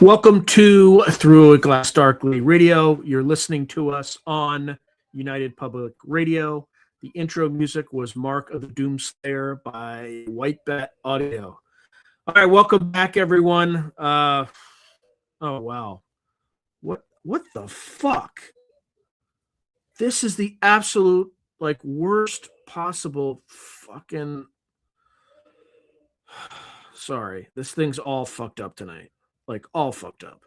Welcome to Through a Glass Darkly Radio. You're listening to us on United Public Radio. The intro music was Mark of the Doomslayer by White Bat Audio. All right, welcome back, everyone. Oh, wow. What the fuck? This is the absolute, worst possible fucking... Sorry, this thing's all fucked up tonight. All fucked up.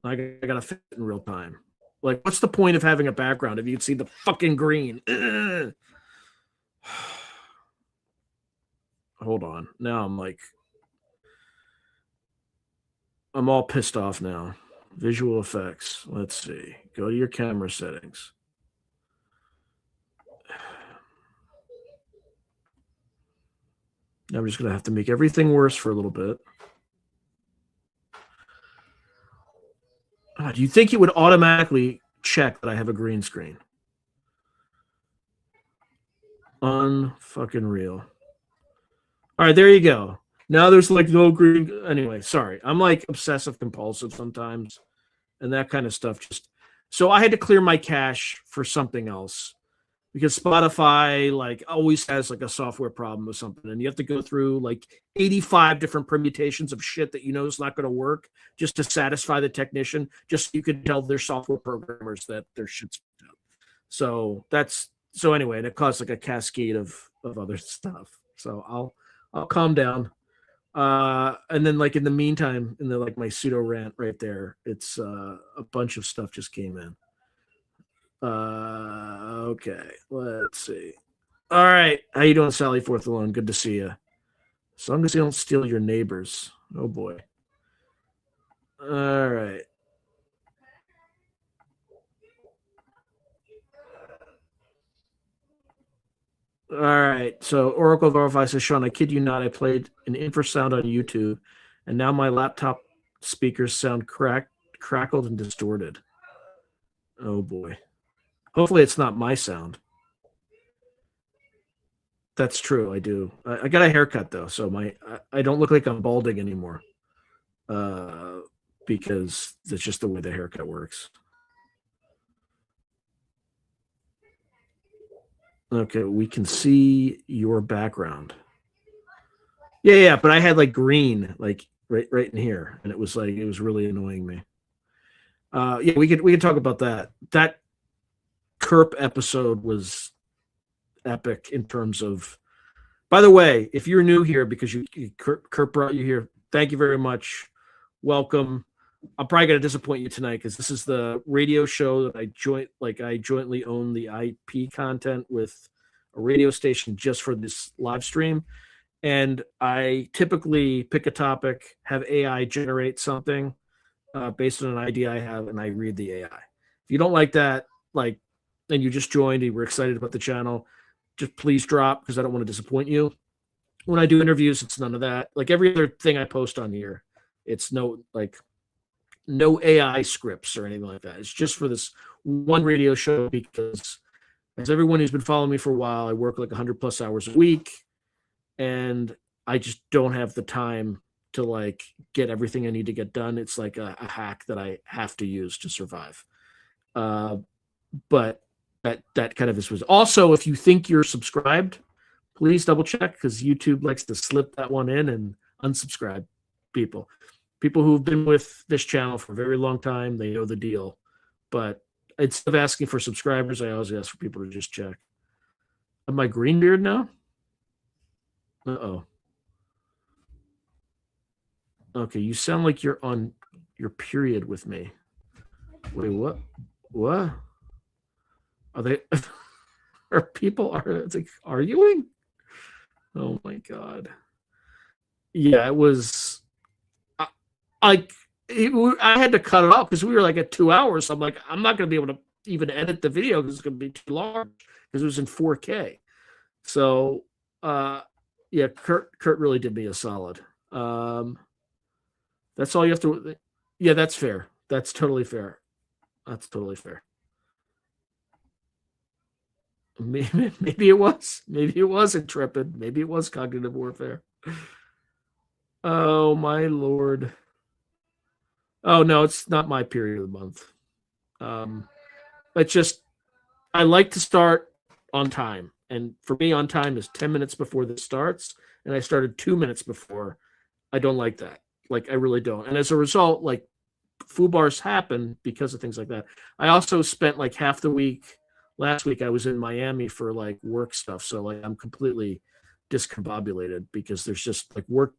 I gotta fit in real time. What's the point of having a background if you can see the fucking green? Hold on. Now I'm all pissed off now. Visual effects. Let's see. Go to your camera settings. Now I'm just gonna have to make everything worse for a little bit. Do you think it would automatically check that I have a green screen? Unfucking real. All right, there you go. Now there's no green. Anyway, sorry. I'm obsessive compulsive sometimes, and that kind of stuff. So I had to clear my cache for something else because Spotify always has a software problem or something, and you have to go through 85 different permutations of shit that is not going to work just to satisfy the technician, just so you could tell their software programmers that their shit's up. So anyway, and it caused a cascade of other stuff. So I'll calm down. And then in the meantime, in the my pseudo rant right there, it's a bunch of stuff just came in. Okay, let's see. All right, how you doing, Sally Fourth Alone? Good to see you. As long as you don't steal your neighbors. Oh boy. All right. All right. So Oracle Verify says, Sean, I kid you not, I played an infrasound on YouTube, and now my laptop speakers sound crackled and distorted. Oh boy. Hopefully it's not my sound. That's true. I do. I got a haircut though, so I don't look like I'm balding anymore. Because that's just the way the haircut works. Okay, we can see your background. Yeah, but I had green, right in here, and it was really annoying me. Yeah, we could talk about that. That Kerp episode was epic in terms of. By the way, if you're new here because Kerp brought you here, thank you very much. Welcome. I'm probably gonna disappoint you tonight because this is the radio show that I jointly own the IP content with a radio station just for this live stream, and I typically pick a topic, have AI generate something based on an idea I have, and I read the AI. If you don't like that, and you just joined, and we're excited about the channel, just please drop because I don't want to disappoint you. When I do interviews, it's none of that. Every other thing I post on here, it's no AI scripts or anything like that. It's just for this one radio show because, as everyone who's been following me for a while, I work 100+ hours a week, and I just don't have the time to get everything I need to get done. It's a hack that I have to use to survive. But that kind of was also, if you think you're subscribed, please double check because YouTube likes to slip that one in and unsubscribe people who've been with this channel for a very long time. They know the deal, but instead of asking for subscribers, I always ask for people to just check. Am I green beard now? Okay, you sound like you're on your period with me. Wait, what are they? Are people arguing? Oh my god. Yeah, it was. I had to cut it off because we were at 2 hours. So I'm not going to be able to even edit the video because it's going to be too large because it was in 4K. So, yeah, Kurt really did me a solid. That's all you have to. Yeah, that's fair. That's totally fair. That's totally fair. Maybe it was. Maybe it was intrepid. Maybe it was cognitive warfare. Oh my lord. Oh no, it's not my period of the month. It's just I like to start on time, and for me, on time is 10 minutes before this starts, and I started 2 minutes before. I don't like that. Like I really don't. And as a result, like foo bars happen because of things like that. I also spent like half the week last week. I was in Miami for like work stuff, so like I'm completely discombobulated because there's just like work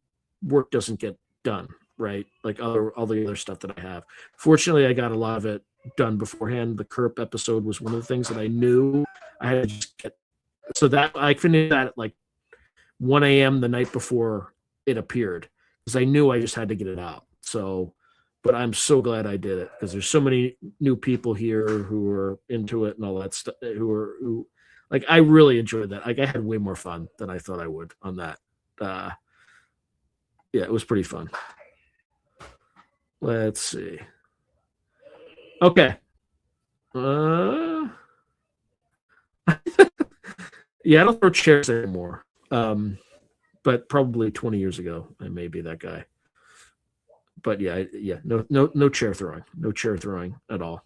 doesn't get done, right? Like all the other stuff that I have. Fortunately, I got a lot of it done beforehand. The Kerp episode was one of the things that I knew I had to just get. So that I finished that at like 1 a.m. the night before it appeared because I knew I just had to get it out. So, but I'm so glad I did it because there's so many new people here who are into it and all that stuff. Who like I really enjoyed that. Like I had way more fun than I thought I would on that. Yeah, it was pretty fun. Let's see. Okay. Yeah, I don't throw chairs anymore. But probably 20 years ago, I may be that guy. But yeah, no chair throwing at all.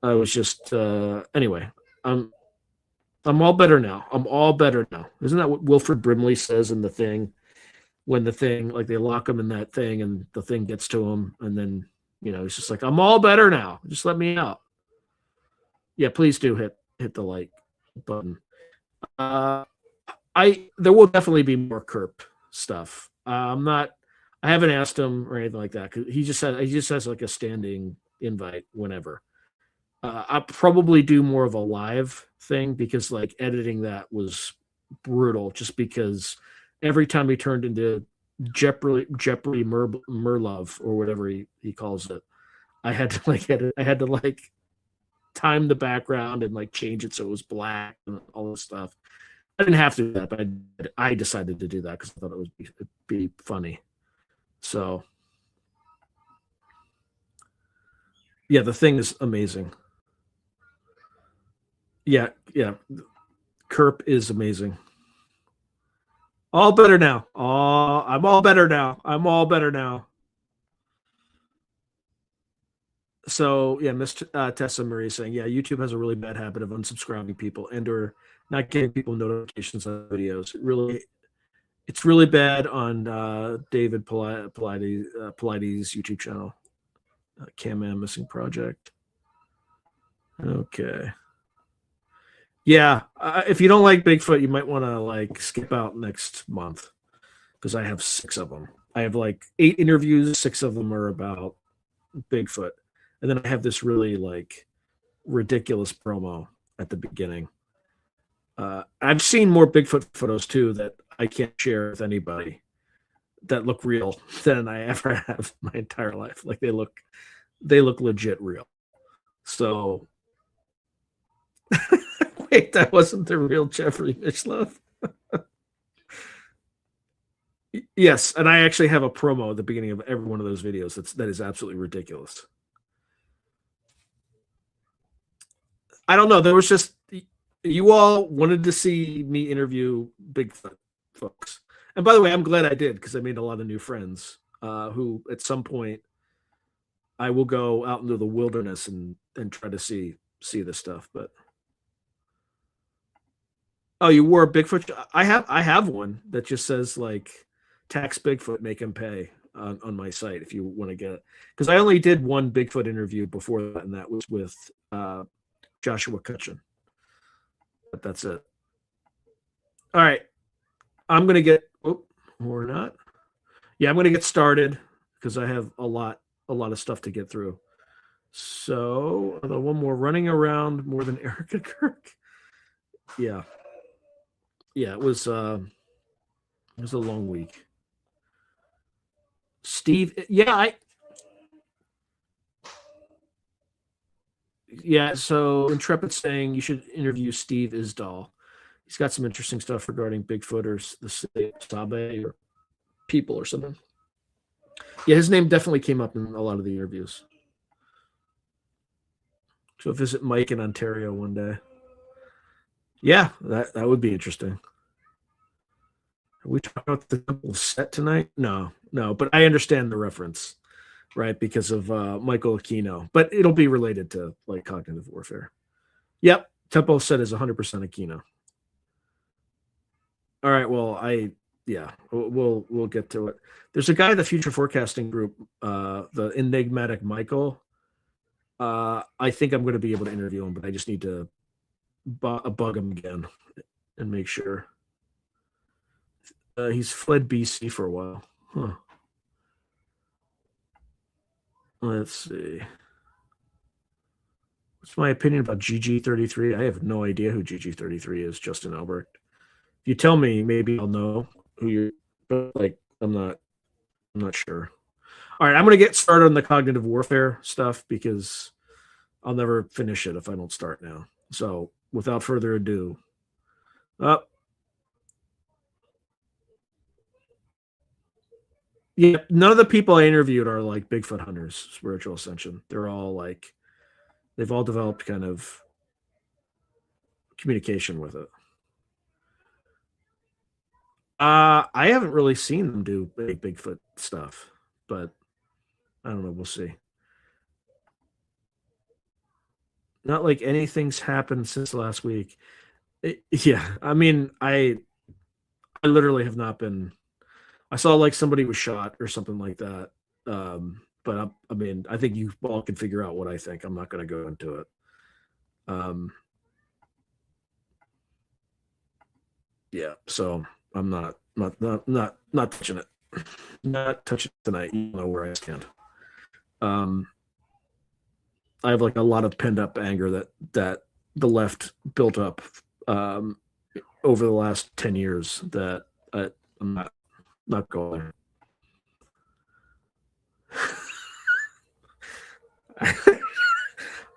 I was just anyway. I'm all better now. I'm all better now. Isn't that what Wilfred Brimley says in the thing? When the thing, like they lock him in that thing, and the thing gets to him, and then he's just like, I'm all better now. Just let me out. Yeah, please do hit the like button. There will definitely be more Kerp stuff. I haven't asked him or anything like that because he just has like a standing invite whenever. I'll probably do more of a live thing because like editing that was brutal. Just because every time he turned into Jeopardy Merlove or whatever he calls it, I had to like edit. I had to like time the background and like change it so it was black and all this stuff. I didn't have to do that, but I decided to do that because I thought it'd be funny. So, yeah, the thing is amazing. Yeah. Kerp is amazing. All better now. I'm all better now. I'm all better now. So yeah, Miss Tessa Marie saying, yeah, YouTube has a really bad habit of unsubscribing people and/or not getting people notifications on videos. It's really bad on David Pilates' YouTube channel. Cam Man Missing Project. Okay. Yeah, if you don't like Bigfoot, you might want to like skip out next month because I have 6 of them. I have like 8 interviews, 6 of them are about Bigfoot, and then I have this really like ridiculous promo at the beginning. I've seen more Bigfoot photos too that I can't share with anybody that look real than I ever have my entire life. Like they look legit real. So wait, that wasn't the real Jeffrey Mishlove? Yes, and I actually have a promo at the beginning of every one of those videos. That is absolutely ridiculous. I don't know. There was just you all wanted to see me interview Bigfoot folks. And by the way, I'm glad I did because I made a lot of new friends who at some point I will go out into the wilderness and try to see this stuff. But oh, you wore a Bigfoot? I have one that just says like tax Bigfoot, make him pay on my site if you want to get it. Because I only did one Bigfoot interview before that, and that was with Joshua Cutchin. But that's it. All right. I'm going to get, or not. Yeah, I'm going to get started because I have a lot of stuff to get through. So, one more running around more than Erica Kirk. Yeah. Yeah, it was a long week. Steve, so Intrepid saying you should interview Steve Isdall. He's got some interesting stuff regarding Bigfooters, the Sabe or people or something. Yeah, his name definitely came up in a lot of the interviews. So visit Mike in Ontario one day. Yeah, that would be interesting. Are we talking about the set tonight? No, but I understand the reference. right? Because of Michael Aquino, but it'll be related to like cognitive warfare. Yep, Tempo said is 100% Aquino. All right, well, we'll get to it. There's a guy in the future forecasting group, the enigmatic Michael. I think I'm going to be able to interview him, but I just need to bug him again and make sure. He's fled BC for a while. Huh. Let's see. What's my opinion about GG33? I have no idea who GG33 is, Justin Albert. If you tell me, maybe I'll know who you're, but like, I'm not sure. All right, I'm going to get started on the cognitive warfare stuff because I'll never finish it if I don't start now. So without further ado, yeah, none of the people I interviewed are like Bigfoot hunters, spiritual ascension. They're all like, they've all developed kind of communication with it. I haven't really seen them do Bigfoot stuff, but I don't know. We'll see. Not like anything's happened since last week. Yeah, I mean, I literally have not been. I saw like somebody was shot or something like that. But I mean, I think you all can figure out what I think. I'm not going to go into it. Yeah, so I'm not touching it. Not touching it tonight. You know where I stand. I have like a lot of pent up anger that the left built up over the last 10 years that I'm not going there.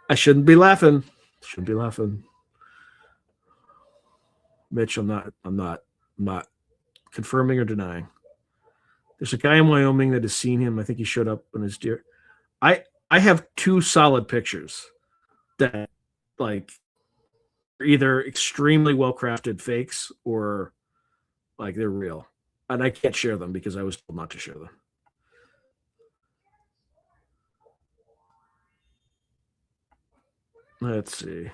I shouldn't be laughing. Shouldn't be laughing. Mitch, I'm not confirming or denying. There's a guy in Wyoming that has seen him. I think he showed up on his deer. I have two solid pictures that like are either extremely well crafted fakes or like they're real. And I can't share them because I was told not to share them. Let's see.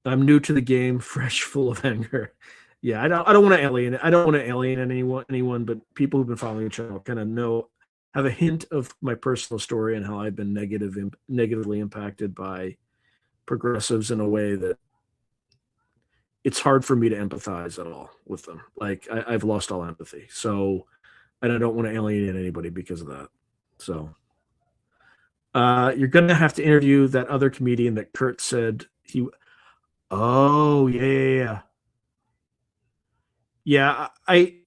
I'm new to the game, fresh, full of anger. Yeah, I don't want to alienate. I don't want to alienate anyone, but people who've been following the channel kind of have a hint of my personal story and how I've been negatively impacted by progressives in a way that it's hard for me to empathize at all with them. Like I've lost all empathy. So, and I don't want to alienate anybody because of that. So, you're going to have to interview that other comedian that Kurt said he. Oh, yeah. Yeah, I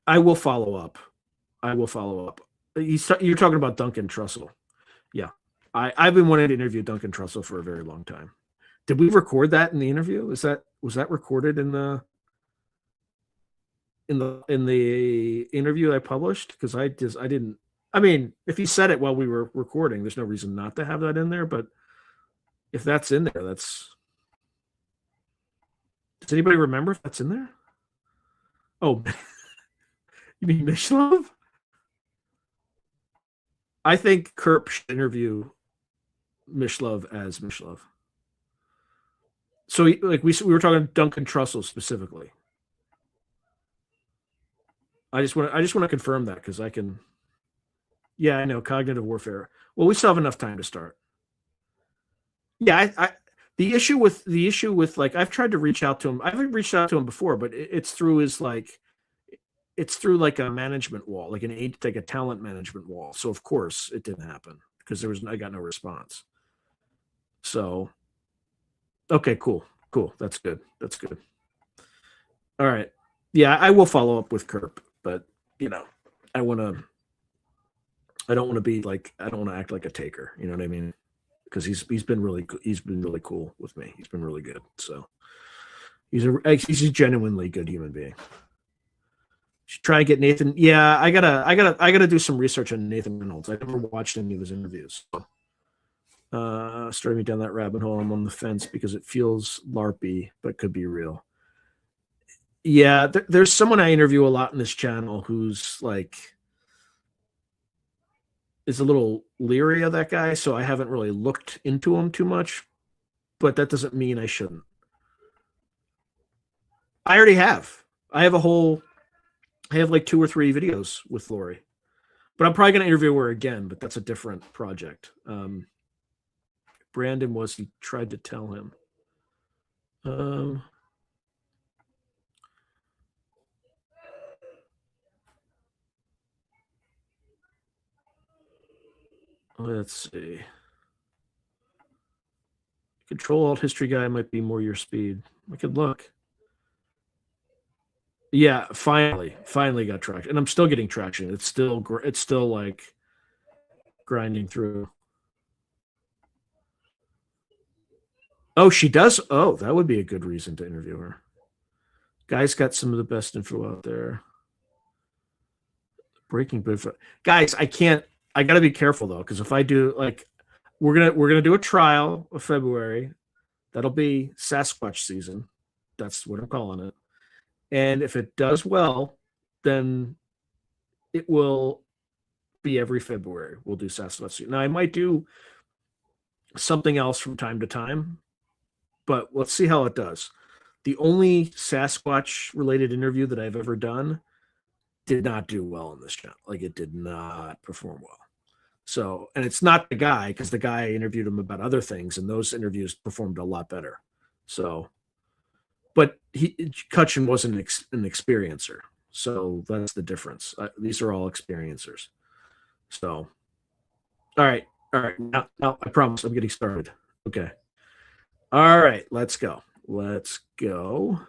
will follow up. I will follow up. You're talking about Duncan Trussell. Yeah. I've been wanting to interview Duncan Trussell for a very long time. Did we record that in the interview? Was that recorded in the interview I published? Because I didn't. I mean, if he said it while we were recording, there's no reason not to have that in there. But if that's in there, that's. Does anybody remember if that's in there? Oh, you mean Mishlove? I think Kerp should interview Mishlove as Mishlove. So, like we were talking Duncan Trussell specifically. I just want to confirm that because I can. Yeah, I know cognitive warfare. Well, we still have enough time to start. Yeah, the issue with like I've tried to reach out to him. I've reached out to him before, but it's through a management wall, like a talent management wall. So of course it didn't happen because I got no response. So, okay, cool. That's good. All right. Yeah, I will follow up with Kerp, but I don't want to be like, I don't want to act like a taker. You know what I mean? Because he's been really cool with me. He's been really good. So he's a genuinely good human being. Should try and get Nathan. Yeah, I gotta do some research on Nathan Reynolds. I never watched any of his interviews. Starting me down that rabbit hole. I'm on the fence because it feels LARPy, but could be real. Yeah, there's someone I interview a lot in this channel who's like, is a little leery of that guy, so I haven't really looked into him too much, but that doesn't mean I shouldn't. I already have. I have like 2 or 3 videos with Lori, but I'm probably going to interview her again, but that's a different project. Brandon he tried to tell him. Let's see. Control Alt History Guy might be more your speed. I could look. Yeah, finally got traction, and I'm still getting traction. It's still like grinding through. Oh, she does. Oh, that would be a good reason to interview her. Guy's got some of the best info out there. Breaking Bigfoot. Guys, I got to be careful though, because if I do, like, we're gonna do a trial of February. That'll be Sasquatch season. That's what I'm calling it. And if it does well, then it will be every February. We'll do Sasquatch season. Now I might do something else from time to time, but let's see how it does. The only Sasquatch related interview that I've ever done did not do well on this channel. Like, it did not perform well. So, and it's not the guy, because the guy interviewed him about other things, and those interviews performed a lot better. So, but Cutchin wasn't an experiencer. So that's the difference. These are all experiencers. So, all right. Now, I promise I'm getting started. Okay. All right. Let's go. All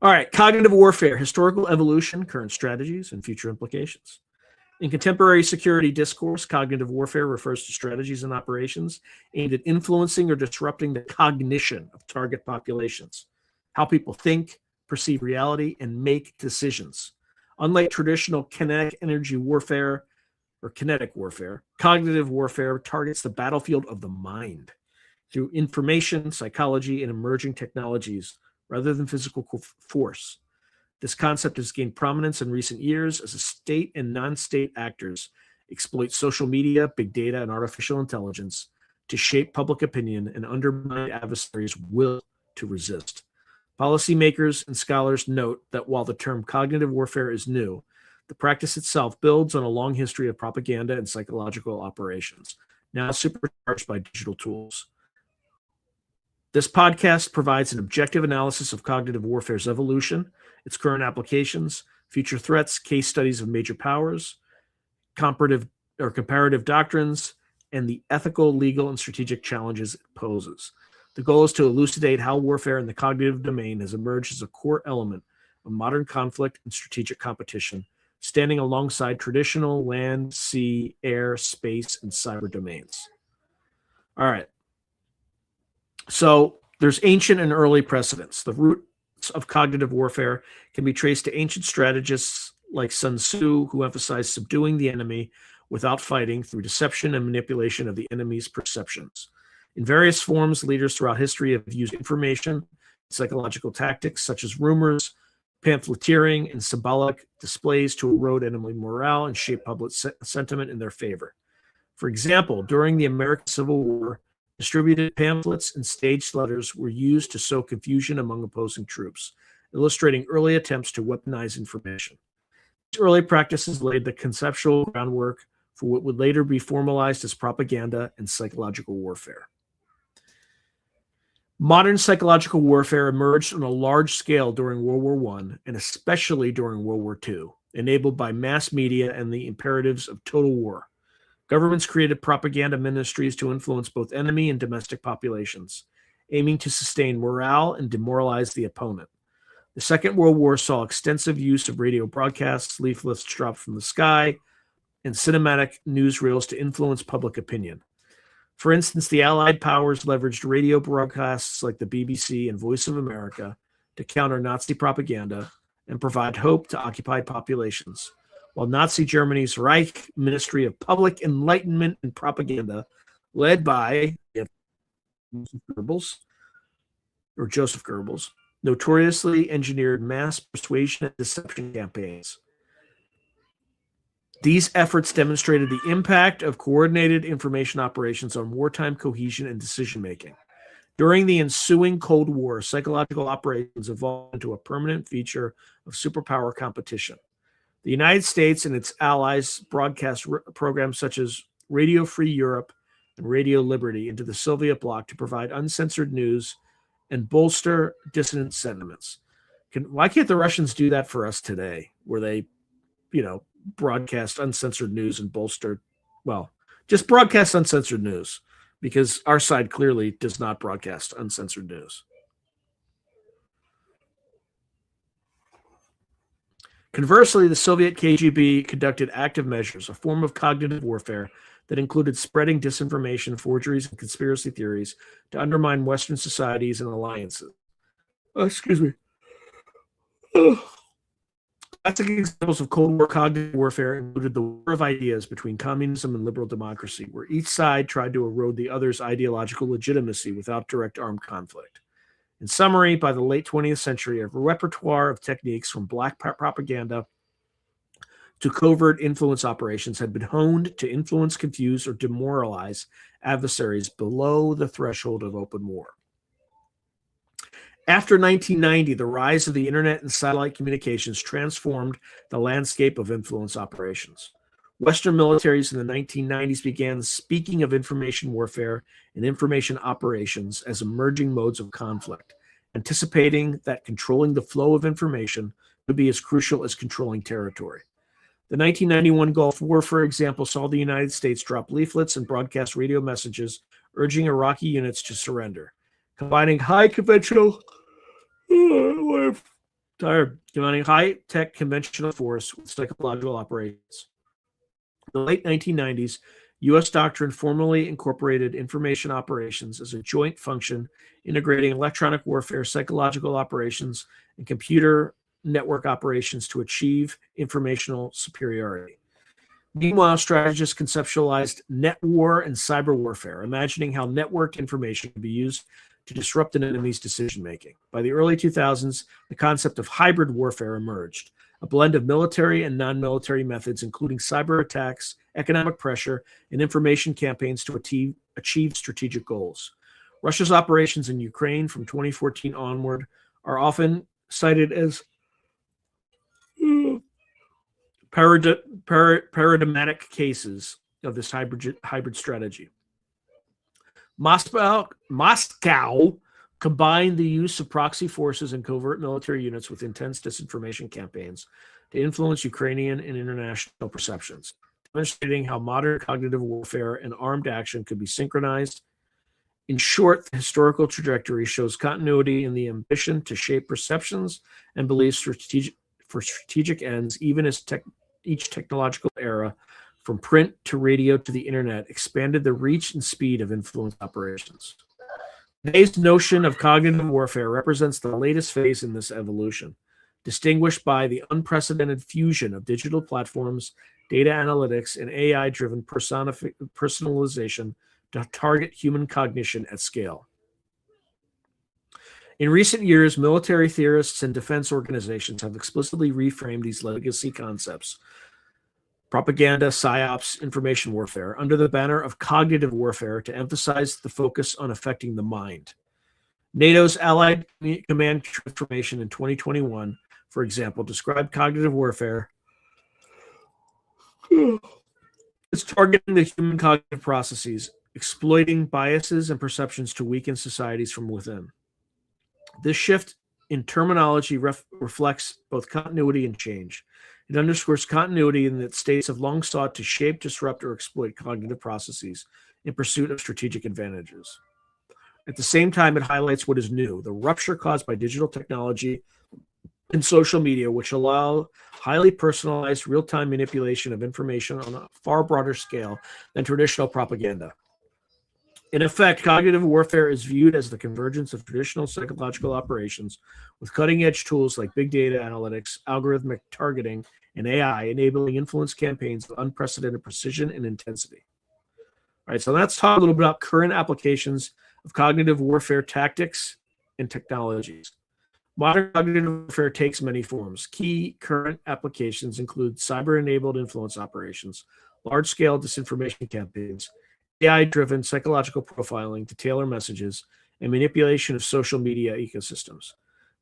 right. Cognitive warfare, historical evolution, current strategies, and future implications. In contemporary security discourse, cognitive warfare refers to strategies and operations aimed at influencing or disrupting the cognition of target populations, how people think, perceive reality, and make decisions. Unlike traditional kinetic energy warfare or kinetic warfare, cognitive warfare targets the battlefield of the mind through information, psychology, and emerging technologies rather than physical force. This concept has gained prominence in recent years as state and non-state actors exploit social media, big data, and artificial intelligence to shape public opinion and undermine adversaries' will to resist. Policymakers and scholars note that while the term cognitive warfare is new, the practice itself builds on a long history of propaganda and psychological operations, now supercharged by digital tools. This podcast provides an objective analysis of cognitive warfare's evolution, its current applications, future threats, case studies of major powers, comparative doctrines, and the ethical, legal, and strategic challenges it poses. The goal is to elucidate how warfare in the cognitive domain has emerged as a core element of modern conflict and strategic competition, standing alongside traditional land, sea, air, space, and cyber domains. All right. So there's ancient and early precedents. The roots of cognitive warfare can be traced to ancient strategists like Sun Tzu, who emphasized subduing the enemy without fighting through deception and manipulation of the enemy's perceptions. In various forms, leaders throughout history have used information, psychological tactics such as rumors, pamphleteering, and symbolic displays to erode enemy morale and shape public sentiment in their favor. For example, during the American Civil War, distributed pamphlets and staged letters were used to sow confusion among opposing troops, illustrating early attempts to weaponize information. These early practices laid the conceptual groundwork for what would later be formalized as propaganda and psychological warfare. Modern psychological warfare emerged on a large scale during World War I and especially during World War II, enabled by mass media and the imperatives of total war. Governments created propaganda ministries to influence both enemy and domestic populations, aiming to sustain morale and demoralize the opponent. The Second World War saw extensive use of radio broadcasts, leaflets dropped from the sky, and cinematic newsreels to influence public opinion. For instance, the Allied powers leveraged radio broadcasts like the BBC and Voice of America to counter Nazi propaganda and provide hope to occupied populations, while Nazi Germany's Reich Ministry of Public Enlightenment and Propaganda, led by Joseph Goebbels, notoriously engineered mass persuasion and deception campaigns. These efforts demonstrated the impact of coordinated information operations on wartime cohesion and decision-making. During the ensuing Cold War, psychological operations evolved into a permanent feature of superpower competition. The United States and its allies broadcast programs such as Radio Free Europe and Radio Liberty into the Soviet bloc to provide uncensored news and bolster dissident sentiments. Why can't the Russians do that for us today, where they, broadcast uncensored news and just broadcast uncensored news, because our side clearly does not broadcast uncensored news. Conversely, the Soviet KGB conducted active measures, a form of cognitive warfare that included spreading disinformation, forgeries, and conspiracy theories to undermine Western societies and alliances. Excuse me. Classic examples of Cold War cognitive warfare included the war of ideas between communism and liberal democracy, where each side tried to erode the other's ideological legitimacy without direct armed conflict. In summary, by the late 20th century, a repertoire of techniques from black propaganda to covert influence operations had been honed to influence, confuse, or demoralize adversaries below the threshold of open war. After 1990, the rise of the internet and satellite communications transformed the landscape of influence operations. Western militaries in the 1990s began speaking of information warfare and information operations as emerging modes of conflict, anticipating that controlling the flow of information would be as crucial as controlling territory. The 1991 Gulf War, for example, saw the United States drop leaflets and broadcast radio messages urging Iraqi units to surrender, combining high-tech conventional force with psychological operations. In the late 1990s, U.S. doctrine formally incorporated information operations as a joint function, integrating electronic warfare, psychological operations, and computer network operations to achieve informational superiority. Meanwhile, strategists conceptualized net war and cyber warfare, imagining how networked information could be used to disrupt an enemy's decision-making. By the early 2000s, the concept of hybrid warfare emerged, a blend of military and non-military methods, including cyber attacks, economic pressure, and information campaigns to achieve strategic goals. Russia's operations in Ukraine from 2014 onward are often cited as paradigmatic cases of this hybrid strategy. Moscow combined the use of proxy forces and covert military units with intense disinformation campaigns to influence Ukrainian and international perceptions, demonstrating how modern cognitive warfare and armed action could be synchronized. In short, the historical trajectory shows continuity in the ambition to shape perceptions and beliefs for strategic ends, even as each technological era, from print to radio to the internet, expanded the reach and speed of influence operations. Today's notion of cognitive warfare represents the latest phase in this evolution, distinguished by the unprecedented fusion of digital platforms, data analytics, and AI-driven personalization to target human cognition at scale. In recent years, military theorists and defense organizations have explicitly reframed these legacy concepts, propaganda, psyops, information warfare, under the banner of cognitive warfare to emphasize the focus on affecting the mind. NATO's Allied Command Transformation in 2021, for example, described cognitive warfare as targeting the human cognitive processes, exploiting biases and perceptions to weaken societies from within. This shift in terminology reflects both continuity and change. It underscores continuity in that states have long sought to shape, disrupt, or exploit cognitive processes in pursuit of strategic advantages. At the same time, it highlights what is new, the rupture caused by digital technology and social media, which allow highly personalized, real-time manipulation of information on a far broader scale than traditional propaganda. In effect, cognitive warfare is viewed as the convergence of traditional psychological operations with cutting-edge tools like big data analytics, algorithmic targeting, and AI, enabling influence campaigns with unprecedented precision and intensity. All right, so let's talk a little bit about current applications of cognitive warfare tactics and technologies. Modern cognitive warfare takes many forms. Key current applications include cyber-enabled influence operations, large-scale disinformation campaigns, AI-driven psychological profiling to tailor messages, and manipulation of social media ecosystems.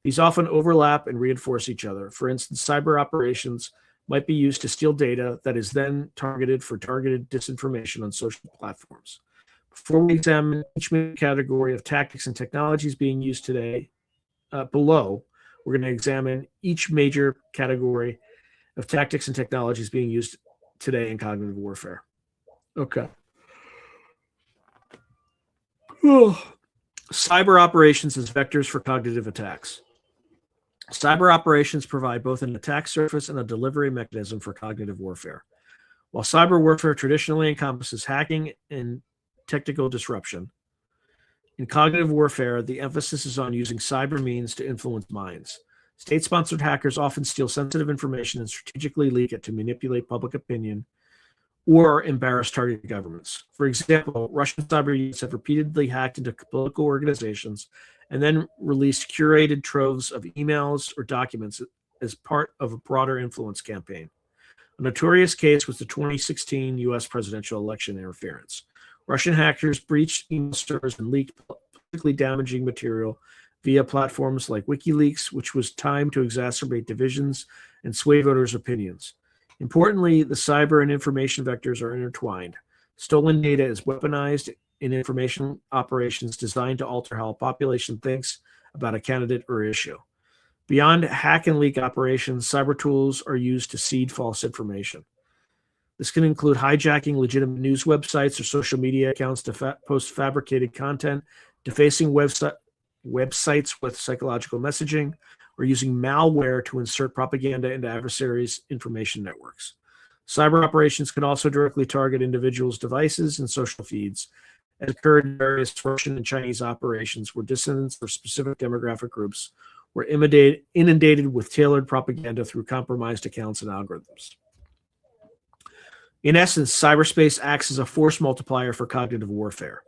These often overlap and reinforce each other. For instance, cyber operations might be used to steal data that is then targeted for targeted disinformation on social platforms. Before we examine each category of tactics and technologies being used today, below, we're going to examine each major category of tactics and technologies being used today in cognitive warfare. Okay. Cyber operations as vectors for cognitive attacks. Cyber operations provide both an attack surface and a delivery mechanism for cognitive warfare. While cyber warfare traditionally encompasses hacking and technical disruption, in cognitive warfare, the emphasis is on using cyber means to influence minds. State-sponsored hackers often steal sensitive information and strategically leak it to manipulate public opinion or embarrass targeted governments. For example, Russian cyber units have repeatedly hacked into political organizations and then released curated troves of emails or documents as part of a broader influence campaign. A notorious case was the 2016 U.S. presidential election interference. Russian hackers breached email servers and leaked politically damaging material via platforms like WikiLeaks, which was timed to exacerbate divisions and sway voters' opinions. Importantly, the cyber and information vectors are intertwined. Stolen data is weaponized in information operations designed to alter how a population thinks about a candidate or issue. Beyond hack and leak operations, cyber tools are used to seed false information. This can include hijacking legitimate news websites or social media accounts to post fabricated content, defacing websites with psychological messaging, or using malware to insert propaganda into adversaries' information networks. Cyber operations can also directly target individuals' devices and social feeds, as occurred in various Russian and Chinese operations where dissidents for specific demographic groups were inundated with tailored propaganda through compromised accounts and algorithms. In essence, cyberspace acts as a force multiplier for cognitive warfare.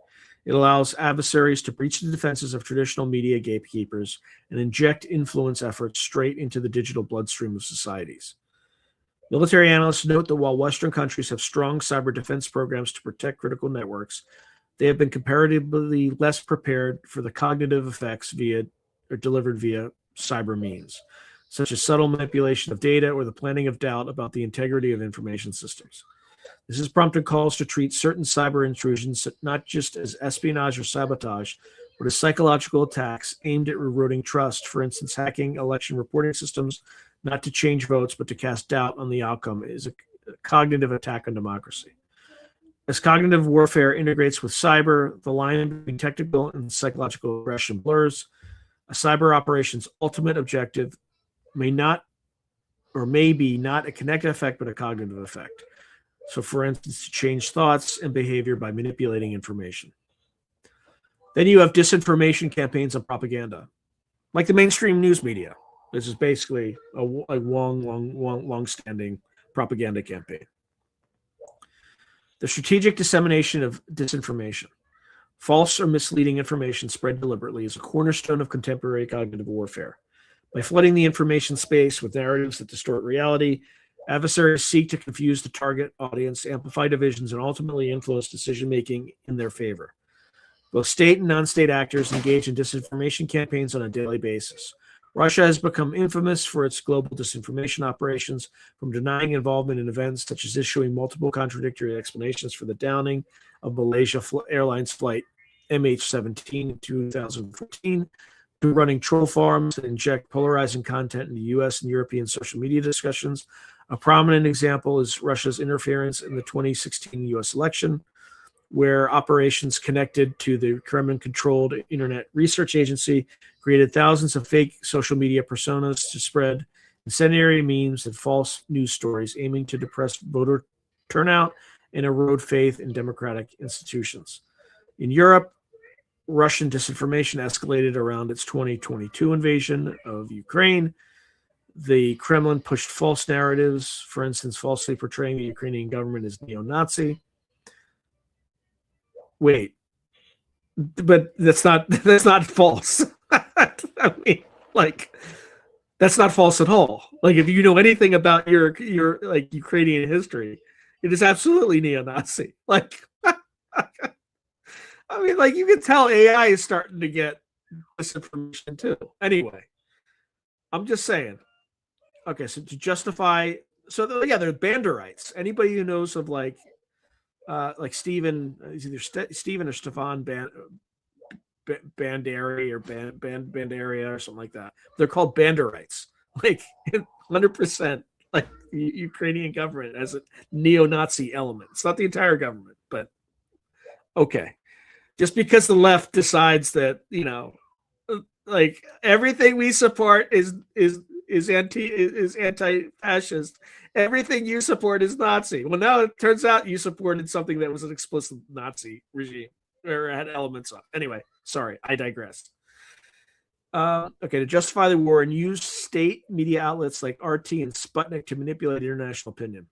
It allows adversaries to breach the defenses of traditional media gatekeepers and inject influence efforts straight into the digital bloodstream of societies. Military analysts note that while Western countries have strong cyber defense programs to protect critical networks, they have been comparatively less prepared for the cognitive effects delivered via cyber means, such as subtle manipulation of data or the planting of doubt about the integrity of information systems. This has prompted calls to treat certain cyber intrusions not just as espionage or sabotage, but as psychological attacks aimed at eroding trust. For instance, hacking election reporting systems not to change votes, but to cast doubt on the outcome is a cognitive attack on democracy. As cognitive warfare integrates with cyber, the line between technical and psychological aggression blurs. A cyber operation's ultimate objective may be not a kinetic effect, but a cognitive effect. So, for instance, to change thoughts and behavior by manipulating information. Then you have disinformation campaigns and propaganda, like the mainstream news media. This is basically a long-standing propaganda campaign. The strategic dissemination of disinformation. False or misleading information spread deliberately is a cornerstone of contemporary cognitive warfare. By flooding the information space with narratives that distort reality, adversaries seek to confuse the target audience, amplify divisions, and ultimately influence decision-making in their favor. Both state and non-state actors engage in disinformation campaigns on a daily basis. Russia has become infamous for its global disinformation operations, from denying involvement in events such as issuing multiple contradictory explanations for the downing of Malaysia Airlines flight MH17 in 2014, to running troll farms that inject polarizing content into U.S. and European social media discussions. A prominent example is Russia's interference in the 2016 U.S. election, where operations connected to the Kremlin-controlled Internet Research Agency created thousands of fake social media personas to spread incendiary memes and false news stories aiming to depress voter turnout and erode faith in democratic institutions. In Europe, Russian disinformation escalated around its 2022 invasion of Ukraine. The Kremlin pushed false narratives, for instance, falsely portraying the Ukrainian government as neo-Nazi. Wait, but that's not false. I mean, Like, that's not false at all. Like, if you know anything about your like Ukrainian history, it is absolutely neo-Nazi. Like, I mean, like, you can tell AI is starting to get misinformation too. Anyway, I'm just saying. Okay, so to justify, so yeah, they're Banderites. Anybody who knows of like Stephen, is either Stephen or Stefan Banderi or Bandaria or something like that. They're called Banderites. Like 100%, like Ukrainian government as a neo-Nazi element. It's not the entire government, but okay. Just because the left decides that, like everything we support is anti-fascist. Everything you support is Nazi. Well, now it turns out you supported something that was an explicit Nazi regime or had elements of. Anyway, sorry, I digress. Okay, to justify the war and use state media outlets like RT and Sputnik to manipulate international opinion.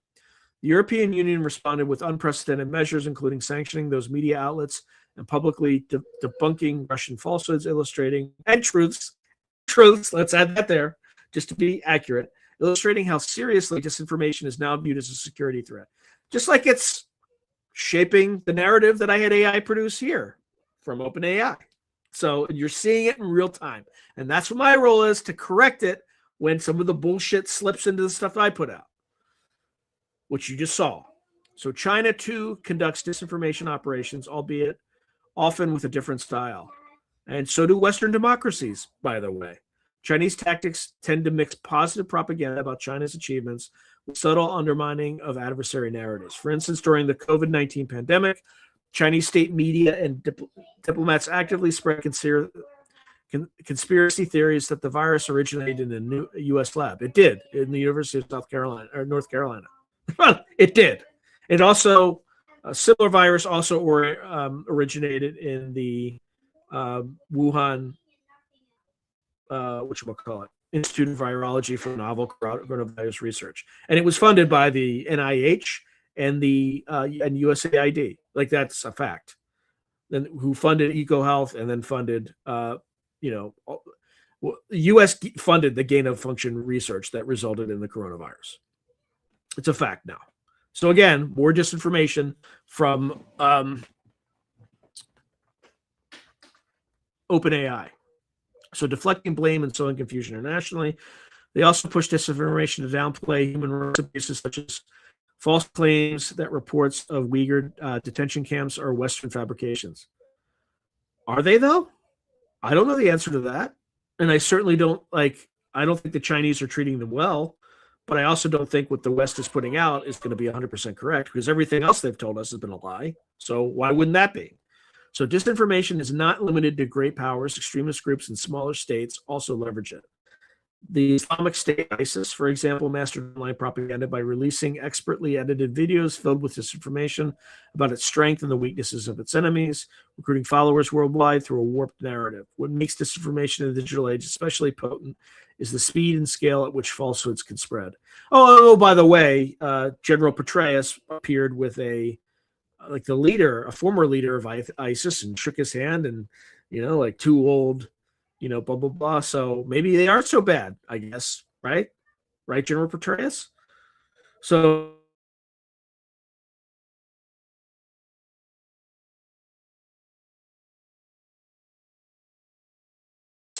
The European Union responded with unprecedented measures, including sanctioning those media outlets and publicly debunking Russian falsehoods, illustrating and truths. Let's add that there, just to be accurate, illustrating how seriously disinformation is now viewed as a security threat. Just like it's shaping the narrative that I had AI produce here from OpenAI. So you're seeing it in real time. And that's what my role is, to correct it when some of the bullshit slips into the stuff that I put out, which you just saw. So China, too, conducts disinformation operations, albeit often with a different style. And so do Western democracies, by the way. Chinese tactics tend to mix positive propaganda about China's achievements with subtle undermining of adversary narratives. For instance, during the COVID-19 pandemic, Chinese state media and diplomats actively spread conspiracy theories that the virus originated in a new U.S. lab. It did in the University of North Carolina. It did. It also, a similar virus also originated in the Wuhan, Institute of Virology for Novel Coronavirus Research, and it was funded by the NIH and the and USAID. Like, that's a fact. Then who funded EcoHealth and then funded, the U.S. funded the gain of function research that resulted in the coronavirus. It's a fact now. So again, more disinformation from OpenAI. So deflecting blame and sowing confusion internationally. They also push disinformation to downplay human rights abuses, such as false claims that reports of Uyghur detention camps are Western fabrications. Are they, though? I don't know the answer to that. And I certainly don't I don't think the Chinese are treating them well, but I also don't think what the West is putting out is going to be 100% correct, because everything else they've told us has been a lie. So why wouldn't that be? So disinformation is not limited to great powers. Extremist groups in smaller states also leverage it. The Islamic State, ISIS, for example, mastered online propaganda by releasing expertly edited videos filled with disinformation about its strength and the weaknesses of its enemies, recruiting followers worldwide through a warped narrative. What makes disinformation in the digital age especially potent is the speed and scale at which falsehoods can spread. Oh, by the way, General Petraeus appeared with a former leader of ISIS, and shook his hand, and, too old, blah, blah, blah. So maybe they aren't so bad, I guess. Right, General Petraeus? So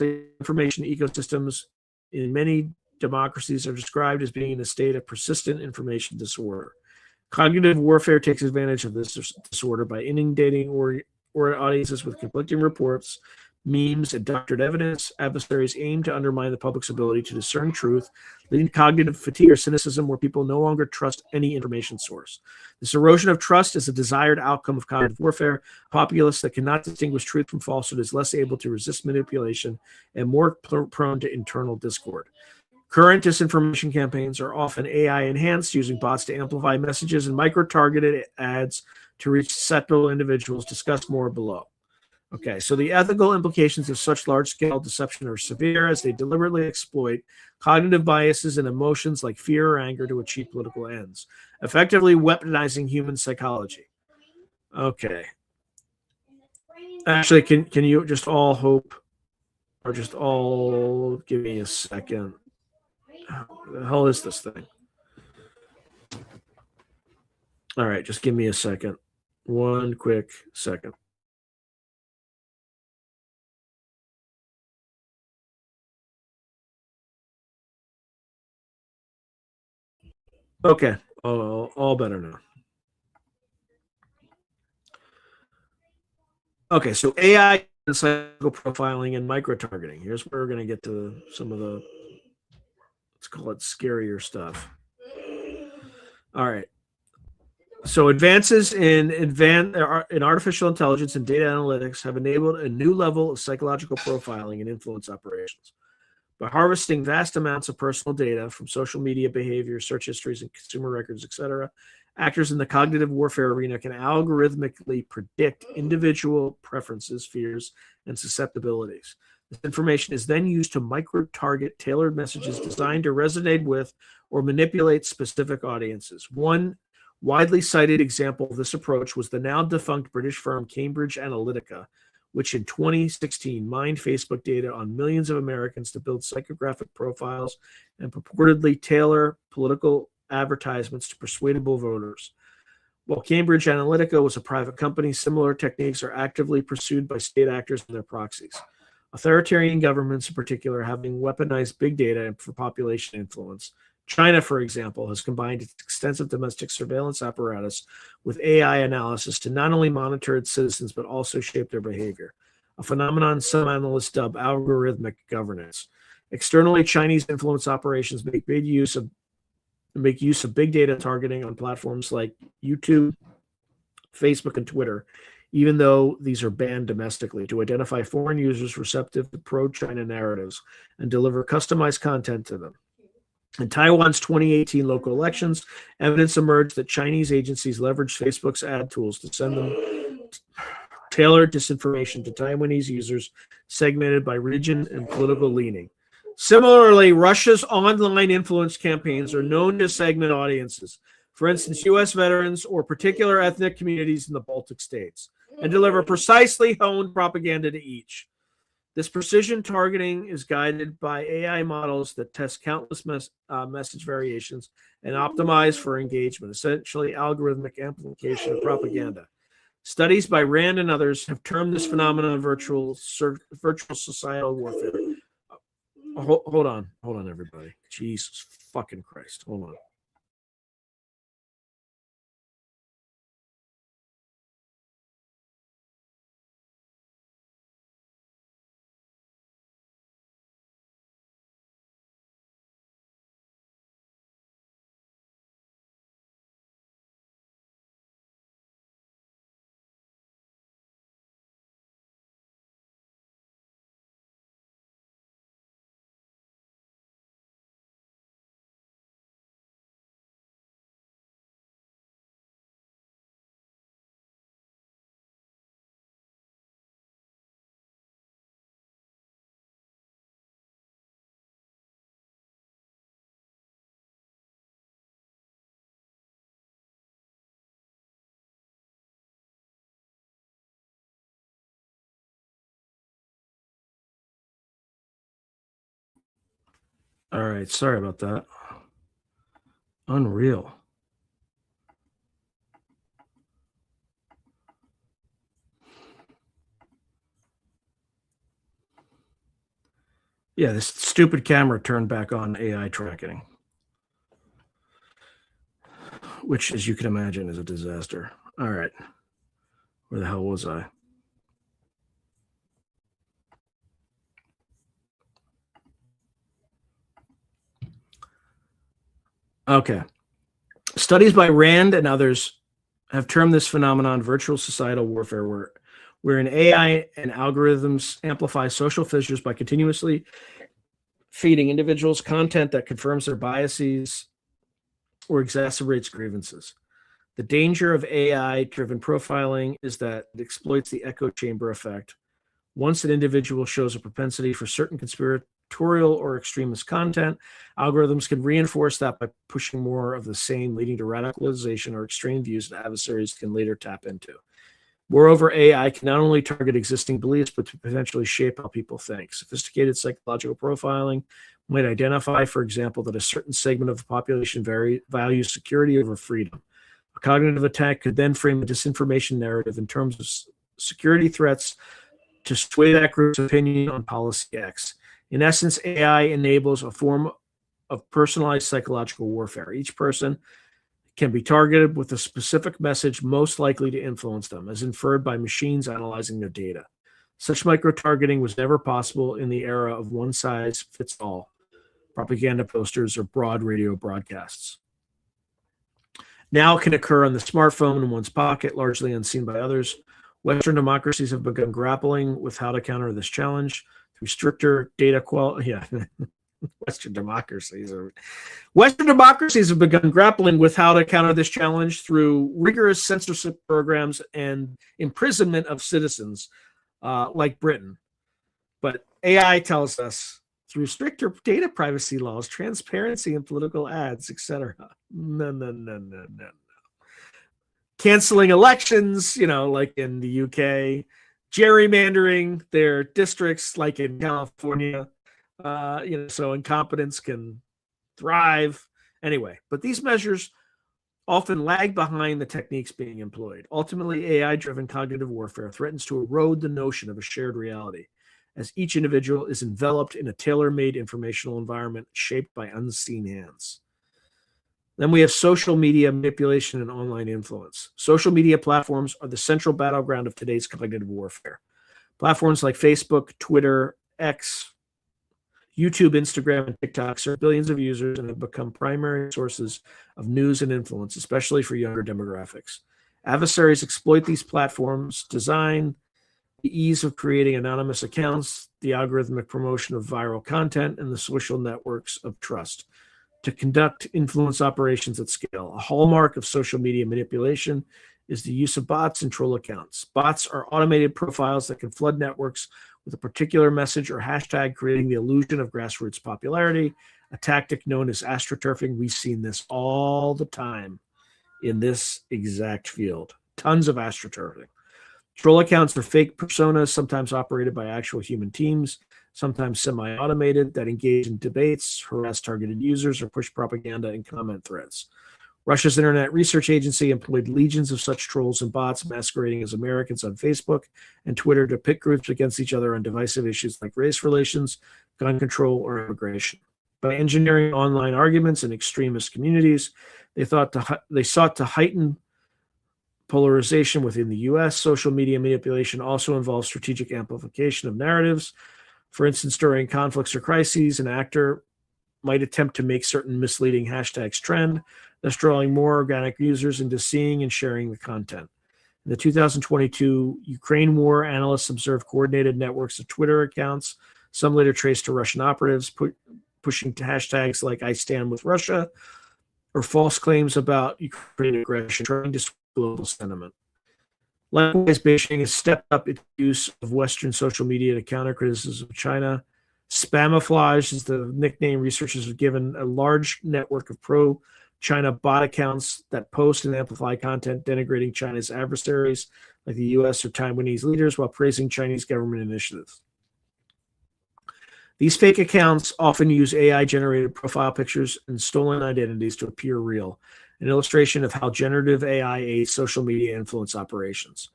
information ecosystems in many democracies are described as being in a state of persistent information disorder. Cognitive warfare takes advantage of this disorder by inundating or audiences with conflicting reports, memes, and doctored evidence. Adversaries aim to undermine the public's ability to discern truth, leading to cognitive fatigue or cynicism, where people no longer trust any information source. This erosion of trust is a desired outcome of cognitive warfare. A populace that cannot distinguish truth from falsehood is less able to resist manipulation and more prone to internal discord. Current disinformation campaigns are often AI enhanced, using bots to amplify messages and micro-targeted ads to reach susceptible individuals. Discuss more below. Okay, so the ethical implications of such large-scale deception are severe, as they deliberately exploit cognitive biases and emotions like fear or anger to achieve political ends, effectively weaponizing human psychology. Okay. Actually, can you just all hope Or just all, give me a second. What the hell is this thing? All right, just give me a second. One quick second. Okay, all better now. Okay, so AI psycho profiling and micro targeting. Here's where we're going to get to some of the, let's call it scarier stuff. All right. So advances in artificial intelligence and data analytics have enabled a new level of psychological profiling and influence operations. By harvesting vast amounts of personal data from social media behavior, search histories, and consumer records, etc., actors in the cognitive warfare arena can algorithmically predict individual preferences, fears, and susceptibilities. This information is then used to micro-target tailored messages designed to resonate with or manipulate specific audiences. One widely cited example of this approach was the now defunct British firm Cambridge Analytica, which in 2016 mined Facebook data on millions of Americans to build psychographic profiles and purportedly tailor political advertisements to persuadable voters. While Cambridge Analytica was a private company, similar techniques are actively pursued by state actors and their proxies. Authoritarian governments, in particular, having weaponized big data for population influence. China, for example, has combined its extensive domestic surveillance apparatus with AI analysis to not only monitor its citizens, but also shape their behavior, a phenomenon some analysts dub algorithmic governance. Externally, Chinese influence operations make use of big data targeting on platforms like YouTube, Facebook, and Twitter, even though these are banned domestically, to identify foreign users receptive to pro-China narratives and deliver customized content to them. In Taiwan's 2018 local elections, evidence emerged that Chinese agencies leveraged Facebook's ad tools to send them tailored disinformation to Taiwanese users segmented by region and political leaning. Similarly, Russia's online influence campaigns are known to segment audiences, for instance, U.S. veterans or particular ethnic communities in the Baltic states, and deliver precisely honed propaganda to each. This precision targeting is guided by AI models that test countless message variations and optimize for engagement, essentially algorithmic amplification of propaganda. Studies by Rand and others have termed this phenomenon virtual societal warfare. Hold on, everybody. Jesus fucking Christ. Hold on. All right, sorry about that. Unreal. Yeah, this stupid camera turned back on AI tracking, which, as you can imagine, is a disaster. All right. Where the hell was I? Okay. Studies by Rand and others have termed this phenomenon virtual societal warfare, wherein AI and algorithms amplify social fissures by continuously feeding individuals content that confirms their biases or exacerbates grievances. The danger of AI-driven profiling is that it exploits the echo chamber effect. Once an individual shows a propensity for certain conspiratorial or extremist content, algorithms can reinforce that by pushing more of the same, leading to radicalization or extreme views that adversaries can later tap into. Moreover, AI can not only target existing beliefs, but to potentially shape how people think. Sophisticated psychological profiling might identify, for example, that a certain segment of the population values security over freedom. A cognitive attack could then frame a disinformation narrative in terms of security threats to sway that group's opinion on policy X. In essence, AI enables a form of personalized psychological warfare. Each person can be targeted with a specific message most likely to influence them, as inferred by machines analyzing their data. Such micro-targeting was never possible in the era of one-size-fits-all propaganda posters or broad radio broadcasts. Now it can occur on the smartphone in one's pocket, largely unseen by others. Western democracies have begun grappling with how to counter this challenge through stricter data quality. Yeah. Western democracies have begun grappling with how to counter this challenge through rigorous censorship programs and imprisonment of citizens, like Britain. But AI tells us through stricter data privacy laws, transparency in political ads, etc. No. Canceling elections, like in the UK, gerrymandering their districts, like in California. So incompetence can thrive anyway. But these measures often lag behind the techniques being employed. Ultimately, AI-driven cognitive warfare threatens to erode the notion of a shared reality, as each individual is enveloped in a tailor-made informational environment shaped by unseen hands. Then we have social media manipulation and online influence. Social media platforms are the central battleground of today's cognitive warfare. Platforms like Facebook, Twitter, X, YouTube, Instagram, and TikTok serve billions of users and have become primary sources of news and influence, especially for younger demographics. Adversaries exploit these platforms, design the ease of creating anonymous accounts, the algorithmic promotion of viral content, and the social networks of trust to conduct influence operations at scale. A hallmark of social media manipulation is the use of bots and troll accounts. Bots are automated profiles that can flood networks with a particular message or hashtag, creating the illusion of grassroots popularity, a tactic known as astroturfing. We've seen this all the time in this exact field. Tons of astroturfing. Troll accounts are fake personas, sometimes operated by actual human teams, sometimes semi-automated, that engage in debates, harass targeted users, or push propaganda in comment threads. Russia's Internet Research Agency employed legions of such trolls and bots masquerading as Americans on Facebook and Twitter to pit groups against each other on divisive issues like race relations, gun control, or immigration. By engineering online arguments in extremist communities, they sought to heighten polarization within the U.S. Social media manipulation also involves strategic amplification of narratives. For instance, during conflicts or crises, an actor might attempt to make certain misleading hashtags trend, thus drawing more organic users into seeing and sharing the content. In the 2022 Ukraine war, analysts observed coordinated networks of Twitter accounts, some later traced to Russian operatives, pushing to hashtags like I stand with Russia, or false claims about Ukraine aggression, trying to sway global sentiment. Likewise, Beijing has stepped up its use of Western social media to counter criticism of China. Spamouflage is the nickname researchers have given a large network of pro-China bot accounts that post and amplify content denigrating China's adversaries like the U.S. or Taiwanese leaders while praising Chinese government initiatives. These fake accounts often use AI-generated profile pictures and stolen identities to appear real, an illustration of how generative AI aids social media influence operations.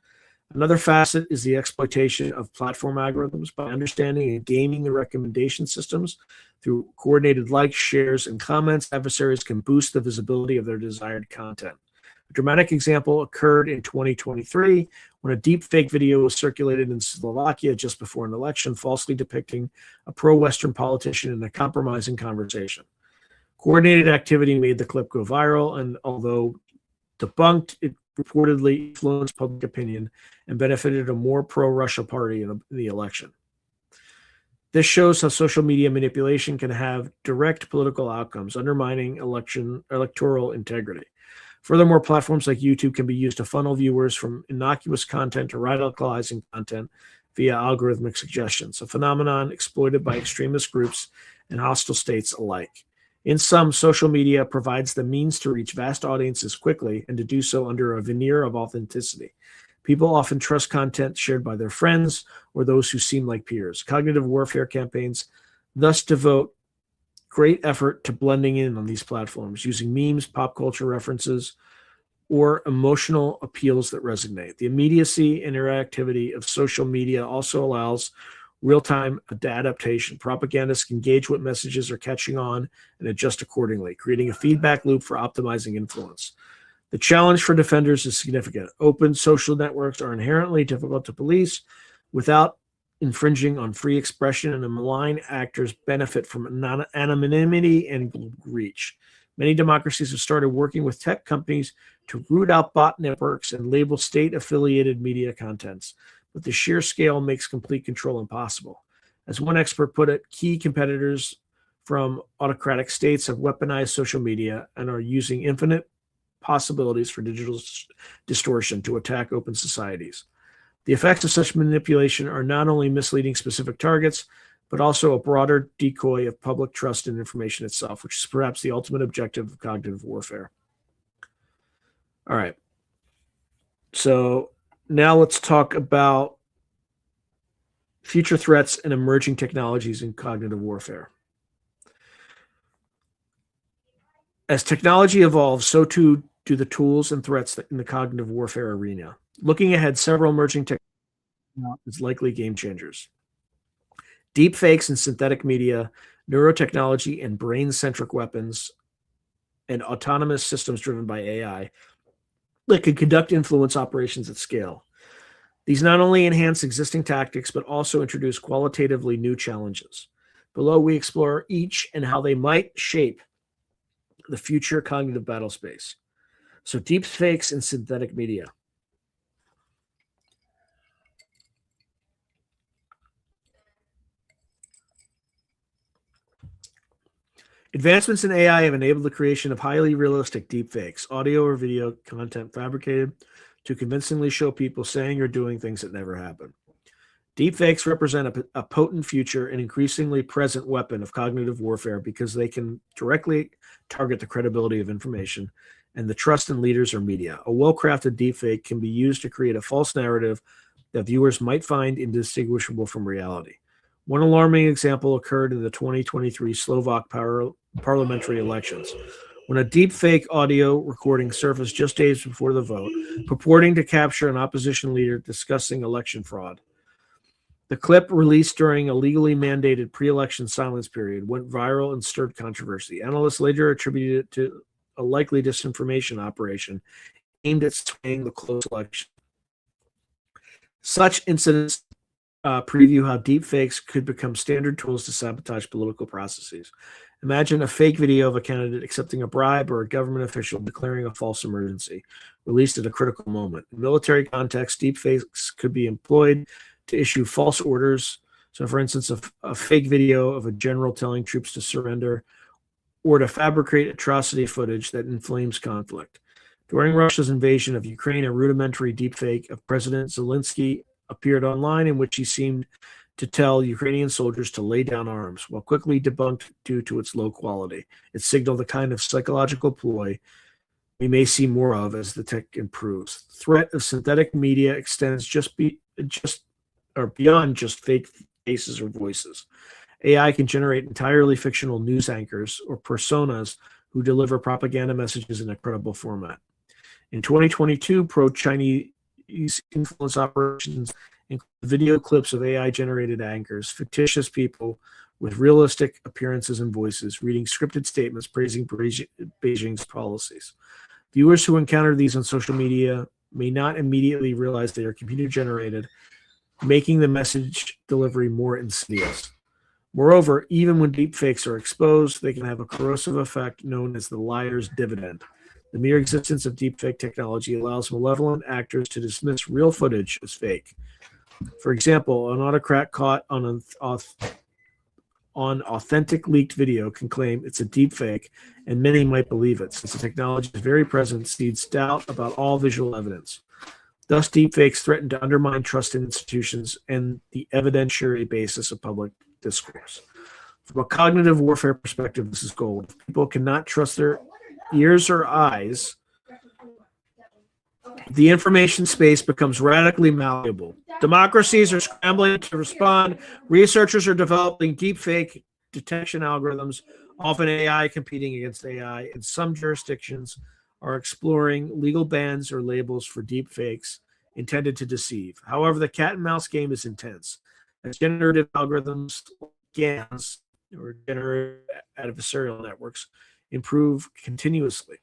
Another facet is the exploitation of platform algorithms. By understanding and gaming the recommendation systems through coordinated likes, shares, and comments, adversaries can boost the visibility of their desired content. A dramatic example occurred in 2023 when a deep fake video was circulated in Slovakia just before an election, falsely depicting a pro-Western politician in a compromising conversation. Coordinated activity made the clip go viral, and although debunked, it reportedly influenced public opinion and benefited a more pro-Russia party in the election. This shows how social media manipulation can have direct political outcomes, undermining electoral integrity. Furthermore, platforms like YouTube can be used to funnel viewers from innocuous content to radicalizing content via algorithmic suggestions, a phenomenon exploited by extremist groups and hostile states alike. In sum, social media provides the means to reach vast audiences quickly and to do so under a veneer of authenticity. People often trust content shared by their friends or those who seem like peers. Cognitive warfare campaigns thus devote great effort to blending in on these platforms, using memes, pop culture references, or emotional appeals that resonate. The immediacy and interactivity of social media also allows real-time adaptation. Propagandists can gauge what messages are catching on and adjust accordingly, creating a feedback loop for optimizing influence. The challenge for defenders is significant. Open social networks are inherently difficult to police without infringing on free expression, and the malign actors benefit from anonymity and reach. Many democracies have started working with tech companies to root out bot networks and label state-affiliated media contents, but the sheer scale makes complete control impossible. As one expert put it, key competitors from autocratic states have weaponized social media and are using infinite possibilities for digital distortion to attack open societies. The effects of such manipulation are not only misleading specific targets, but also a broader decoy of public trust in information itself, which is perhaps the ultimate objective of cognitive warfare. All right. So now let's talk about future threats and emerging technologies in cognitive warfare. As technology evolves, so too do the tools and threats in the cognitive warfare arena. Looking ahead, several emerging technologies is likely game changers. Deep fakes and synthetic media, neurotechnology and brain-centric weapons, and autonomous systems driven by AI that can conduct influence operations at scale. These not only enhance existing tactics, but also introduce qualitatively new challenges. Below, we explore each and how they might shape the future cognitive battle space. So, deep fakes and synthetic media. Advancements in AI have enabled the creation of highly realistic deepfakes, audio or video content fabricated to convincingly show people saying or doing things that never happened. Deepfakes represent a potent future and increasingly present weapon of cognitive warfare because they can directly target the credibility of information and the trust in leaders or media. A well-crafted deepfake can be used to create a false narrative that viewers might find indistinguishable from reality. One alarming example occurred in the 2023 Slovak parliamentary elections, when a deepfake audio recording surfaced just days before the vote, purporting to capture an opposition leader discussing election fraud. The clip, released during a legally mandated pre-election silence period, went viral and stirred controversy. Analysts later attributed it to a likely disinformation operation aimed at swaying the close election. Such incidents preview how deepfakes could become standard tools to sabotage political processes. Imagine a fake video of a candidate accepting a bribe or a government official declaring a false emergency, released at a critical moment. In military context, deepfakes could be employed to issue false orders. So, for instance, a fake video of a general telling troops to surrender, or to fabricate atrocity footage that inflames conflict. During Russia's invasion of Ukraine, a rudimentary deepfake of President Zelensky appeared online in which he seemed to tell Ukrainian soldiers to lay down arms, while quickly debunked due to its low quality. It signaled the kind of psychological ploy we may see more of as the tech improves. The threat of synthetic media extends beyond just fake faces or voices. AI can generate entirely fictional news anchors or personas who deliver propaganda messages in a credible format. In 2022, pro-Chinese influence operations include video clips of AI-generated anchors, fictitious people with realistic appearances and voices, reading scripted statements praising Beijing's policies. Viewers who encounter these on social media may not immediately realize they are computer-generated, making the message delivery more insidious. Moreover, even when deepfakes are exposed, they can have a corrosive effect known as the liar's dividend. The mere existence of deepfake technology allows malevolent actors to dismiss real footage as fake. For example, an autocrat caught on authentic leaked video can claim it's a deepfake, and many might believe it, since the technology is very present, seeds doubt about all visual evidence. Thus, deepfakes threaten to undermine trust in institutions and the evidentiary basis of public discourse. From a cognitive warfare perspective, this is gold. If people cannot trust their ears or eyes, the information space becomes radically malleable. Democracies are scrambling to respond. Researchers are developing deepfake detection algorithms, often AI competing against AI, and some jurisdictions are exploring legal bans or labels for deepfakes intended to deceive. However, the cat and mouse game is intense, as generative algorithms, GANs, or generative adversarial networks, improve continuously.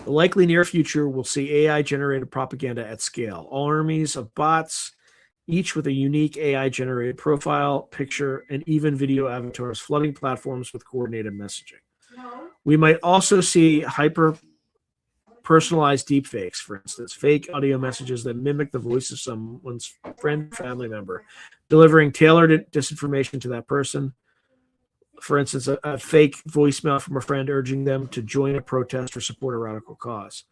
The likely near future will see AI-generated propaganda at scale. Armies of bots, each with a unique AI-generated profile, picture, and even video avatars flooding platforms with coordinated messaging. We might also see hyper-personalized deepfakes, for instance, fake audio messages that mimic the voice of someone's friend or family member, delivering tailored disinformation to that person. For instance, a fake voicemail from a friend urging them to join a protest or support a radical cause.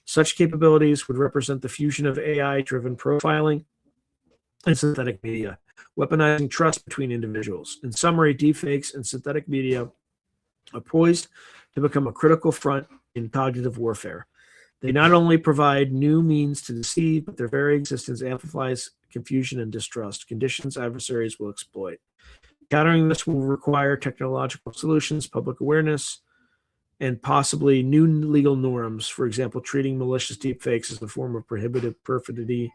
Such capabilities would represent the fusion of AI-driven profiling and synthetic media, weaponizing trust between individuals. In summary, deepfakes and synthetic media are poised to become a critical front in cognitive warfare. They not only provide new means to deceive, but their very existence amplifies confusion and distrust, conditions adversaries will exploit. Countering this will require technological solutions, public awareness, and possibly new legal norms. For example, treating malicious deepfakes as a form of prohibited perfidy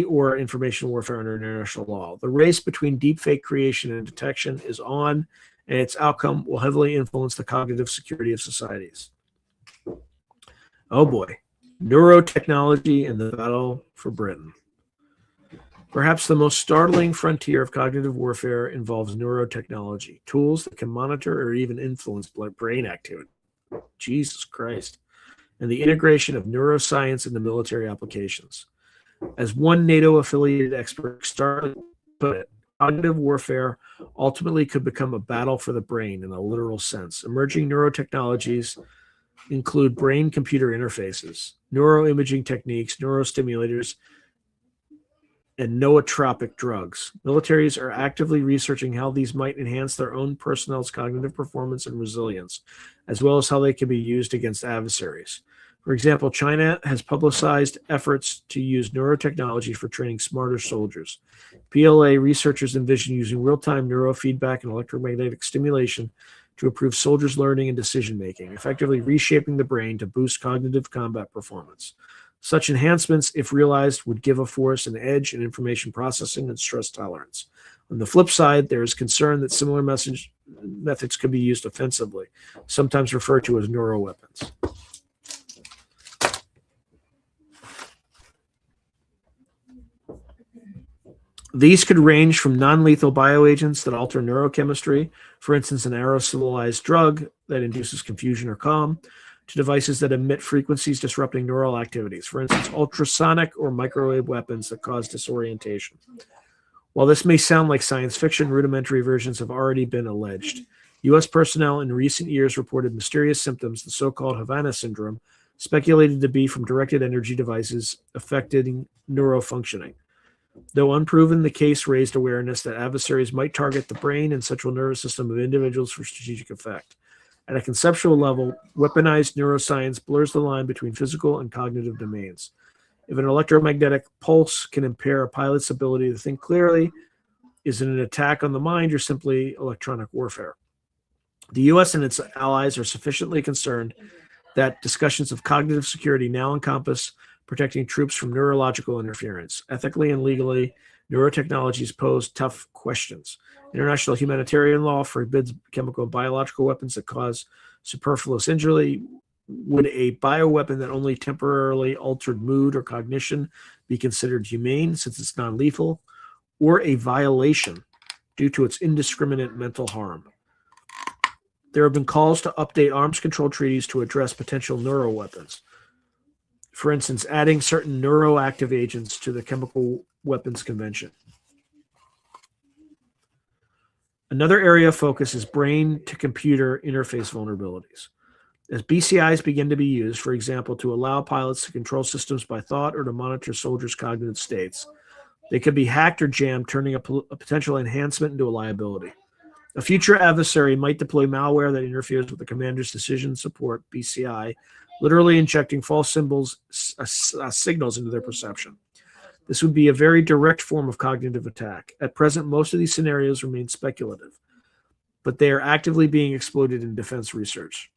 or information warfare under international law. The race between deepfake creation and detection is on, and its outcome will heavily influence the cognitive security of societies. Oh boy, neurotechnology and the battle for Britain. Perhaps the most startling frontier of cognitive warfare involves neurotechnology, tools that can monitor or even influence brain activity. Jesus Christ. And the integration of neuroscience into military applications. As one NATO-affiliated expert started put it, cognitive warfare ultimately could become a battle for the brain in a literal sense. Emerging neurotechnologies include brain-computer interfaces, neuroimaging techniques, neurostimulators, and nootropic drugs. Militaries are actively researching how these might enhance their own personnel's cognitive performance and resilience, as well as how they can be used against adversaries. For example, China has publicized efforts to use neurotechnology for training smarter soldiers. PLA researchers envision using real-time neurofeedback and electromagnetic stimulation to improve soldiers' learning and decision-making, effectively reshaping the brain to boost cognitive combat performance. Such enhancements, if realized, would give a force an edge in information processing and stress tolerance. On the flip side, there is concern that similar methods could be used offensively, sometimes referred to as neuroweapons. These could range from non-lethal bioagents that alter neurochemistry, for instance, an aerosolized drug that induces confusion or calm, to devices that emit frequencies disrupting neural activities, for instance, ultrasonic or microwave weapons that cause disorientation. While this may sound like science fiction, rudimentary versions have already been alleged. U.S. personnel in recent years reported mysterious symptoms, the so-called Havana syndrome, speculated to be from directed energy devices affecting neurofunctioning. Though unproven, the case raised awareness that adversaries might target the brain and central nervous system of individuals for strategic effect. At a conceptual level, weaponized neuroscience blurs the line between physical and cognitive domains. If an electromagnetic pulse can impair a pilot's ability to think clearly, is it an attack on the mind or simply electronic warfare? The U.S. and its allies are sufficiently concerned that discussions of cognitive security now encompass protecting troops from neurological interference. Ethically and legally, neurotechnologies pose tough questions. International humanitarian law forbids chemical and biological weapons that cause superfluous injury. Would a bioweapon that only temporarily altered mood or cognition be considered humane since it's non-lethal, or a violation due to its indiscriminate mental harm? There have been calls to update arms control treaties to address potential neuroweapons. For instance, adding certain neuroactive agents to the Chemical Weapons Convention. Another area of focus is brain-to-computer interface vulnerabilities. As BCIs begin to be used, for example, to allow pilots to control systems by thought or to monitor soldiers' cognitive states, they could be hacked or jammed, turning a potential enhancement into a liability. A future adversary might deploy malware that interferes with the commander's decision support, BCI, literally injecting false signals into their perception. This would be a very direct form of cognitive attack. At present, most of these scenarios remain speculative, but they are actively being exploited in defense research.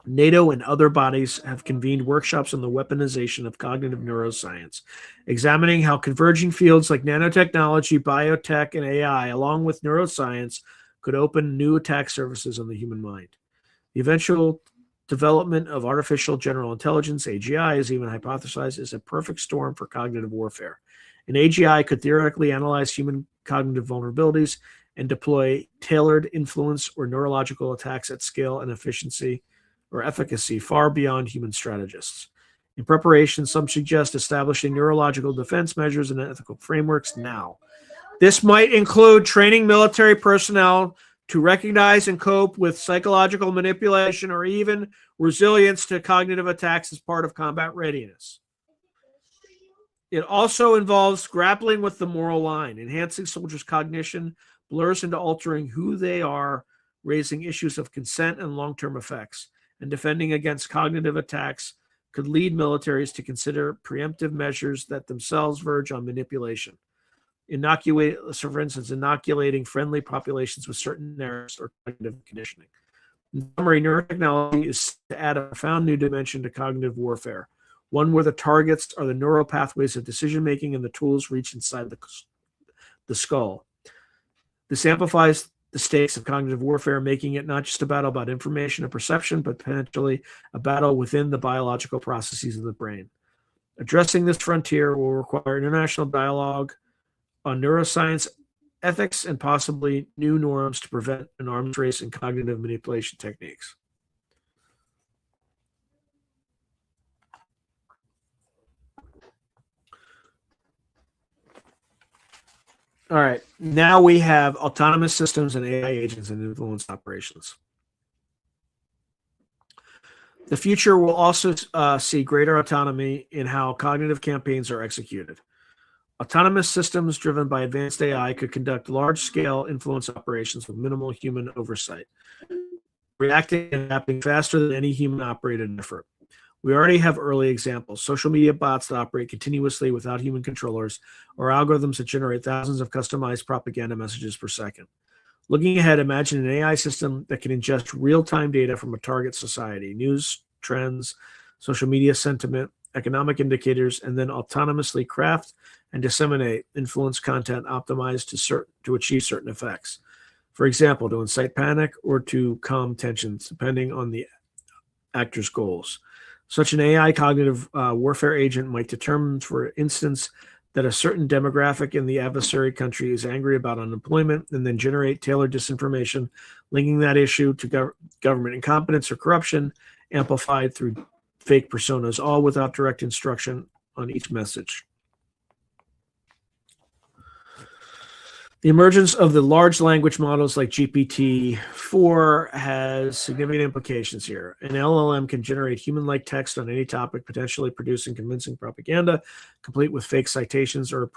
NATO and other bodies have convened workshops on the weaponization of cognitive neuroscience, examining how converging fields like nanotechnology, biotech, and AI, along with neuroscience, could open new attack surfaces on the human mind. The eventual development of artificial general intelligence, AGI, is even hypothesized as a perfect storm for cognitive warfare. An AGI could theoretically analyze human cognitive vulnerabilities and deploy tailored influence or neurological attacks at scale and efficiency or efficacy far beyond human strategists. In preparation, some suggest establishing neurological defense measures and ethical frameworks now. This might include training military personnel to recognize and cope with psychological manipulation or even resilience to cognitive attacks as part of combat readiness. It also involves grappling with the moral line. Enhancing soldiers' cognition blurs into altering who they are, raising issues of consent and long-term effects. And defending against cognitive attacks could lead militaries to consider preemptive measures that themselves verge on manipulation. For instance, inoculating friendly populations with certain errors or cognitive conditioning. In summary, neurotechnology is to add a profound new dimension to cognitive warfare, one where the targets are the neural pathways of decision-making and the tools reach inside the skull. This amplifies the stakes of cognitive warfare, making it not just a battle about information and perception, but potentially a battle within the biological processes of the brain. Addressing this frontier will require international dialogue on neuroscience, ethics, and possibly new norms to prevent an arms race in cognitive manipulation techniques. All right, now we have autonomous systems and AI agents and influence operations. The future will also see greater autonomy in how cognitive campaigns are executed. Autonomous systems driven by advanced AI could conduct large-scale influence operations with minimal human oversight, reacting and adapting faster than any human-operated effort. We already have early examples: social media bots that operate continuously without human controllers, or algorithms that generate thousands of customized propaganda messages per second. Looking ahead, imagine an AI system that can ingest real-time data from a target society, news, trends, social media sentiment, economic indicators, and then autonomously craft and disseminate influence content optimized to achieve certain effects. For example, to incite panic or to calm tensions, depending on the actor's goals. Such an AI cognitive warfare agent might determine, for instance, that a certain demographic in the adversary country is angry about unemployment, and then generate tailored disinformation linking that issue to government incompetence or corruption, amplified through fake personas, all without direct instruction on each message. The emergence of the large language models like GPT-4 has significant implications here. An LLM can generate human-like text on any topic, potentially producing convincing propaganda, complete with fake citations or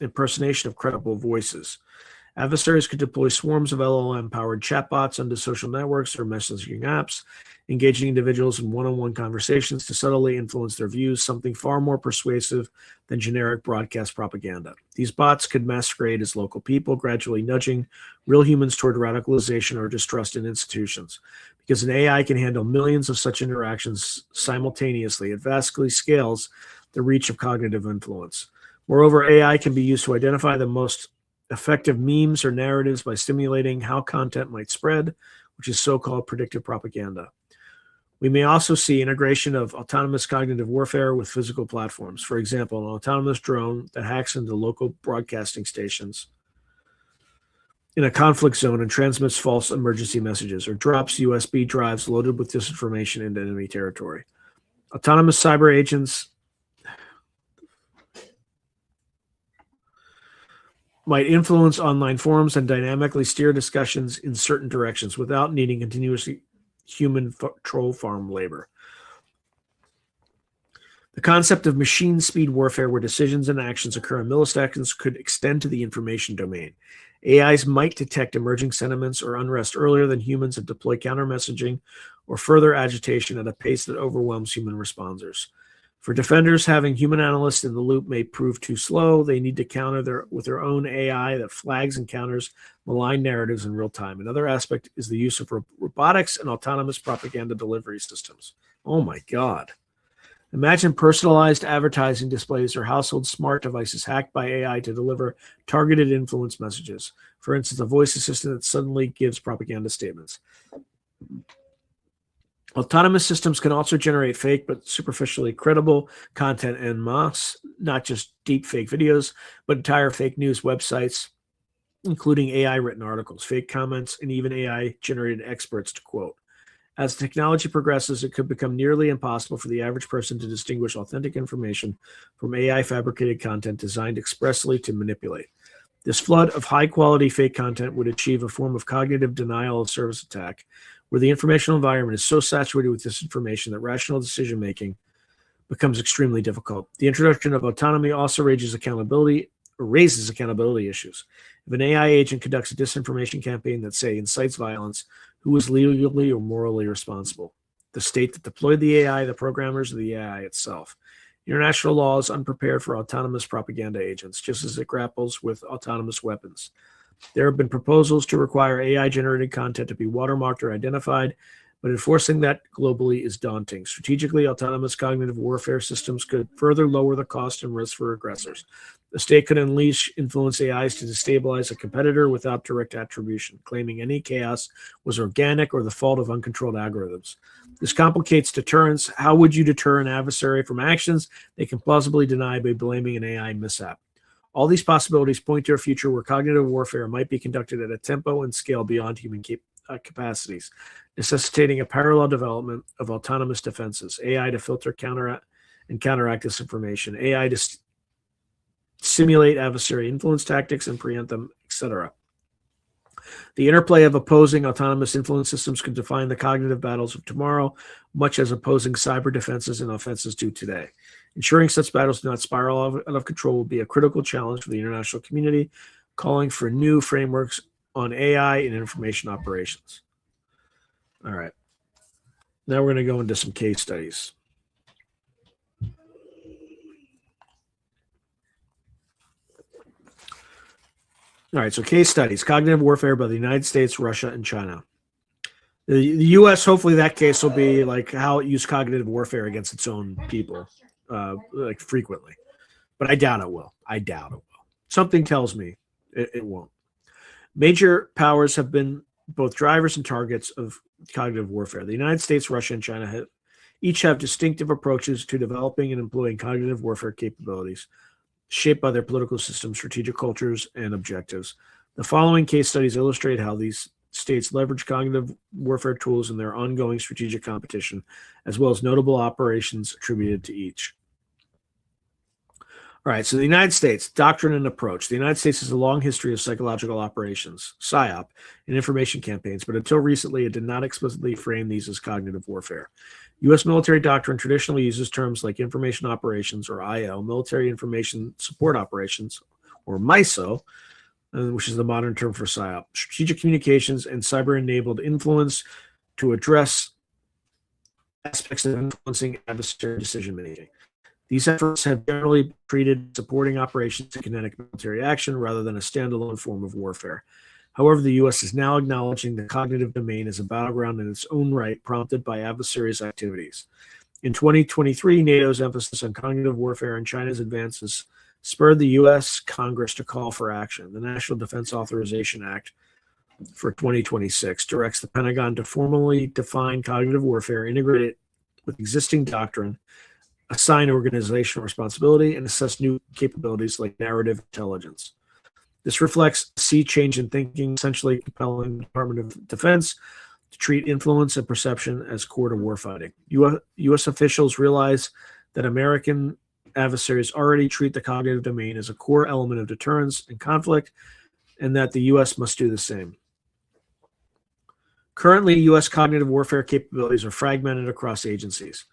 impersonation of credible voices. Adversaries could deploy swarms of LLM-powered chatbots onto social networks or messaging apps, engaging individuals in one-on-one conversations to subtly influence their views, something far more persuasive than generic broadcast propaganda. These bots could masquerade as local people, gradually nudging real humans toward radicalization or distrust in institutions. Because an AI can handle millions of such interactions simultaneously, it vastly scales the reach of cognitive influence. Moreover, AI can be used to identify the most effective memes or narratives by stimulating how content might spread, which is so-called predictive propaganda. We may also see integration of autonomous cognitive warfare with physical platforms. For example, an autonomous drone that hacks into local broadcasting stations in a conflict zone and transmits false emergency messages, or drops USB drives loaded with disinformation into enemy territory. Autonomous cyber agents might influence online forums and dynamically steer discussions in certain directions without needing continuously human troll farm labor. The concept of machine speed warfare, where decisions and actions occur in milliseconds, could extend to the information domain. AIs might detect emerging sentiments or unrest earlier than humans and deploy counter-messaging or further agitation at a pace that overwhelms human responders. For defenders, having human analysts in the loop may prove too slow. They need to counter with their own AI that flags and counters malign narratives in real time. Another aspect is the use of robotics and autonomous propaganda delivery systems. Oh my God. Imagine personalized advertising displays or household smart devices hacked by AI to deliver targeted influence messages. For instance, a voice assistant that suddenly gives propaganda statements. Autonomous systems can also generate fake but superficially credible content en masse, not just deep fake videos, but entire fake news websites, including AI-written articles, fake comments, and even AI-generated experts to quote. As technology progresses, it could become nearly impossible for the average person to distinguish authentic information from AI-fabricated content designed expressly to manipulate. This flood of high-quality fake content would achieve a form of cognitive denial of service attack, where the informational environment is so saturated with disinformation that rational decision-making becomes extremely difficult. The introduction of autonomy also raises accountability issues. If an AI agent conducts a disinformation campaign that, say, incites violence, who is legally or morally responsible? The state that deployed the AI, the programmers, or the AI itself? International law is unprepared for autonomous propaganda agents, just as it grapples with autonomous weapons. There have been proposals to require AI-generated content to be watermarked or identified, but enforcing that globally is daunting. Strategically, autonomous cognitive warfare systems could further lower the cost and risk for aggressors. The state could unleash influence AIs to destabilize a competitor without direct attribution, claiming any chaos was organic or the fault of uncontrolled algorithms. This complicates deterrence. How would you deter an adversary from actions they can plausibly deny by blaming an AI mishap? All these possibilities point to a future where cognitive warfare might be conducted at a tempo and scale beyond human capacities, necessitating a parallel development of autonomous defenses, AI to filter, counteract disinformation, AI to simulate adversary influence tactics and preempt them, etc. The interplay of opposing autonomous influence systems could define the cognitive battles of tomorrow, much as opposing cyber defenses and offenses do today. Ensuring such battles do not spiral out of control will be a critical challenge for the international community, calling for new frameworks on AI and information operations. All right. Now we're going to go into some case studies. All right, so case studies, cognitive warfare by the United States, Russia, and China. The U.S., hopefully that case will be like how it used cognitive warfare against its own people, like frequently. But I doubt it will. Something tells me it won't. Major powers have been both drivers and targets of cognitive warfare. The United States, Russia, and China each have distinctive approaches to developing and employing cognitive warfare capabilities, shaped by their political systems, strategic cultures, and objectives. The following case studies illustrate how these states leverage cognitive warfare tools in their ongoing strategic competition, as well as notable operations attributed to each. All right, so the United States, doctrine and approach. The United States has a long history of psychological operations, PSYOP, and information campaigns, but until recently, it did not explicitly frame these as cognitive warfare. U.S. military doctrine traditionally uses terms like information operations, or IO, military information support operations, or MISO, which is the modern term for PSYOP, strategic communications and cyber-enabled influence to address aspects of influencing adversary decision-making. These efforts have generally treated supporting operations in kinetic military action rather than a standalone form of warfare. However, the U.S. is now acknowledging the cognitive domain as a battleground in its own right, prompted by adversaries' activities. In 2023, NATO's emphasis on cognitive warfare and China's advances spurred the U.S. Congress to call for action. The National Defense Authorization Act for 2026 directs the Pentagon to formally define cognitive warfare, integrate it with existing doctrine, assign organizational responsibility, and assess new capabilities like narrative intelligence. This reflects a sea change in thinking, essentially compelling the Department of Defense to treat influence and perception as core to warfighting. U.S. officials realize that American adversaries already treat the cognitive domain as a core element of deterrence and conflict, and that the U.S. must do the same. Currently, U.S. cognitive warfare capabilities are fragmented across agencies.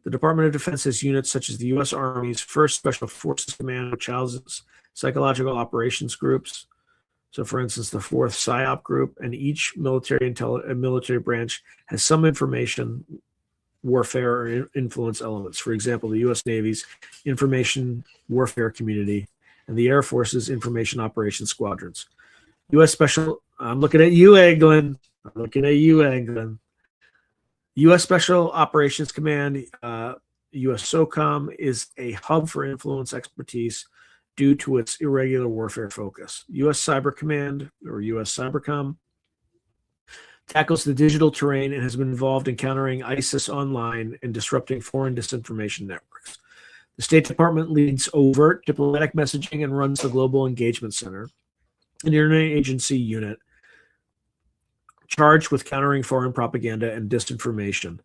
The Department of Defense has units such as the U.S. Army's 1st Special Forces Command, which houses psychological operations groups, So, for instance, the fourth PSYOP group, and each military branch has some information warfare or influence elements. For example, the U.S. Navy's Information Warfare Community and the Air Force's Information Operations Squadrons. U.S. Special. I'm looking at you, England. I'm looking at you, England. U.S. Special Operations Command, U.S. SOCOM, is a hub for influence expertise due to its irregular warfare focus. U.S. Cyber Command, or U.S. Cybercom, tackles the digital terrain and has been involved in countering ISIS online and disrupting foreign disinformation networks. The State Department leads overt diplomatic messaging and runs the Global Engagement Center, an interagency unit charged with countering foreign propaganda and disinformation.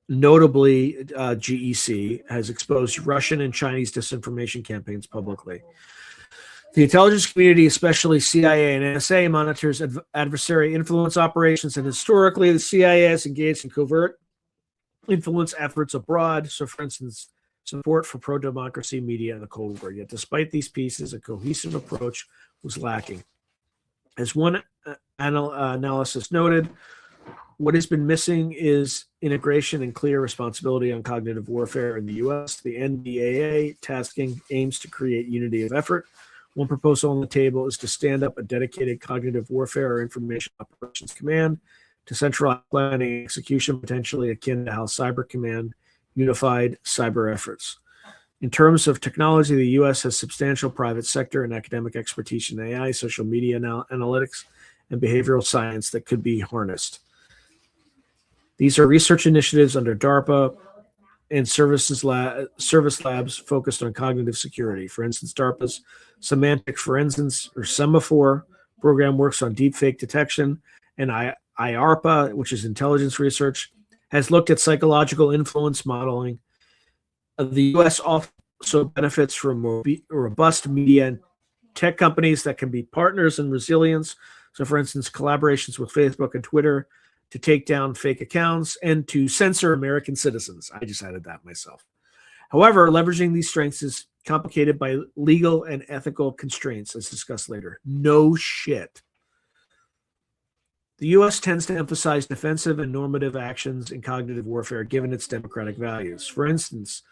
Notably, GEC has exposed Russian and Chinese disinformation campaigns publicly. The intelligence community, especially CIA and NSA, monitors adversary influence operations, and historically, the CIA has engaged in covert influence efforts abroad. So, for instance, support for pro-democracy media in the Cold War. Yet, despite these pieces, a cohesive approach was lacking. As one analysis noted, what has been missing is integration and clear responsibility on cognitive warfare in the U.S. The NDAA tasking aims to create unity of effort. One proposal on the table is to stand up a dedicated cognitive warfare or information operations command to centralize planning and execution, potentially akin to how Cyber Command unified cyber efforts. In terms of technology, the U.S. has substantial private sector and academic expertise in AI, social media analytics, and behavioral science that could be harnessed. These are research initiatives under DARPA and service labs focused on cognitive security. For instance, DARPA's Semantic Forensics or Semaphore program works on deepfake detection, and IARPA, which is intelligence research, has looked at psychological influence modeling. The U.S. also benefits from robust media and tech companies that can be partners in resilience. So, for instance, collaborations with Facebook and Twitter to take down fake accounts and to censor American citizens. I just added that myself. However, leveraging these strengths is complicated by legal and ethical constraints, as discussed later. No shit. The U.S. tends to emphasize defensive and normative actions in cognitive warfare, given its democratic values. For instance,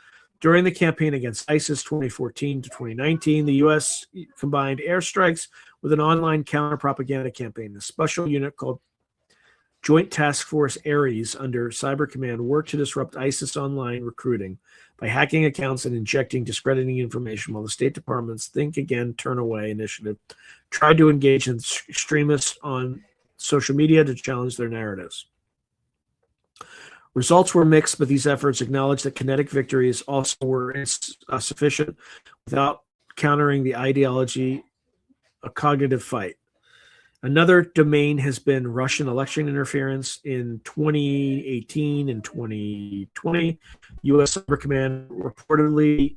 during the campaign against ISIS 2014 to 2019, the U.S. combined airstrikes with an online counter-propaganda campaign. A special unit called Joint Task Force Ares under Cyber Command worked to disrupt ISIS online recruiting by hacking accounts and injecting discrediting information, while the State Department's Think Again, Turn Away initiative tried to engage in extremists on social media to challenge their narratives. Results were mixed, but these efforts acknowledged that kinetic victories also were insufficient without countering the ideology, a cognitive fight. Another domain has been Russian election interference. In 2018 and 2020, U.S. Cyber Command reportedly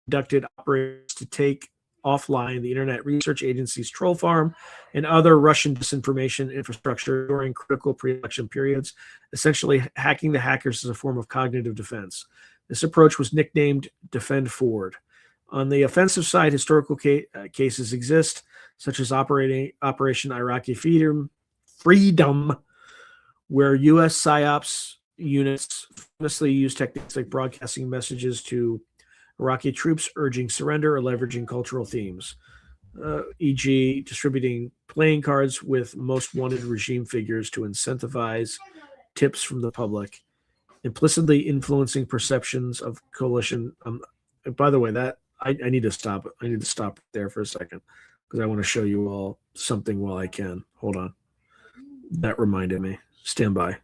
conducted operations to take offline the Internet Research Agency's troll farm and other Russian disinformation infrastructure during critical pre-election periods, essentially hacking the hackers as a form of cognitive defense. This approach was nicknamed Defend Forward. On the offensive side, historical cases exist, such as Operation Iraqi Freedom, where U.S. PSYOPs units famously used techniques like broadcasting messages to Iraqi troops urging surrender or leveraging cultural themes, e.g. distributing playing cards with most wanted regime figures to incentivize tips from the public, implicitly influencing perceptions of coalition. By the way, that I need to stop. I need to stop there for a second because I want to show you all something while I can. Hold on. That reminded me. Stand by.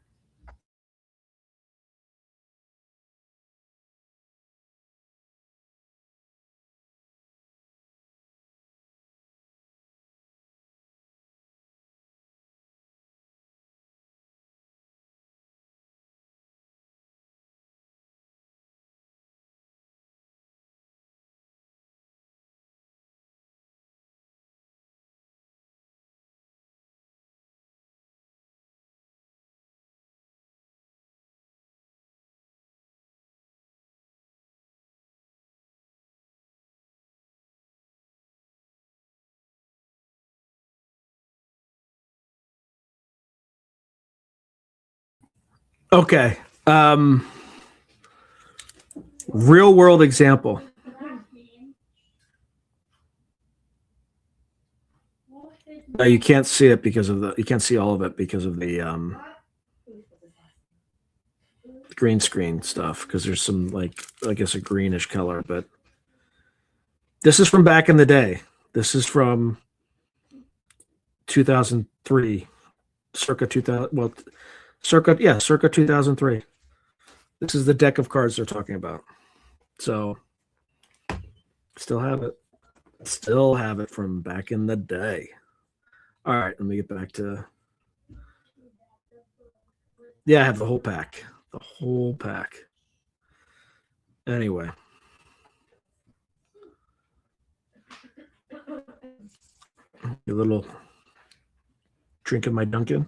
Okay. Real world example. You can't see it because of you can't see all of it because of the green screen stuff, because there's some, like, I guess a greenish color, but this is from back in the day. This is from 2003, circa 2000. Well, circa 2003. This is the deck of cards they're talking about. So, still have it. Still have it from back in the day. All right, let me get back to. Yeah, I have the whole pack. The whole pack. Anyway. A little drink of my Dunkin'.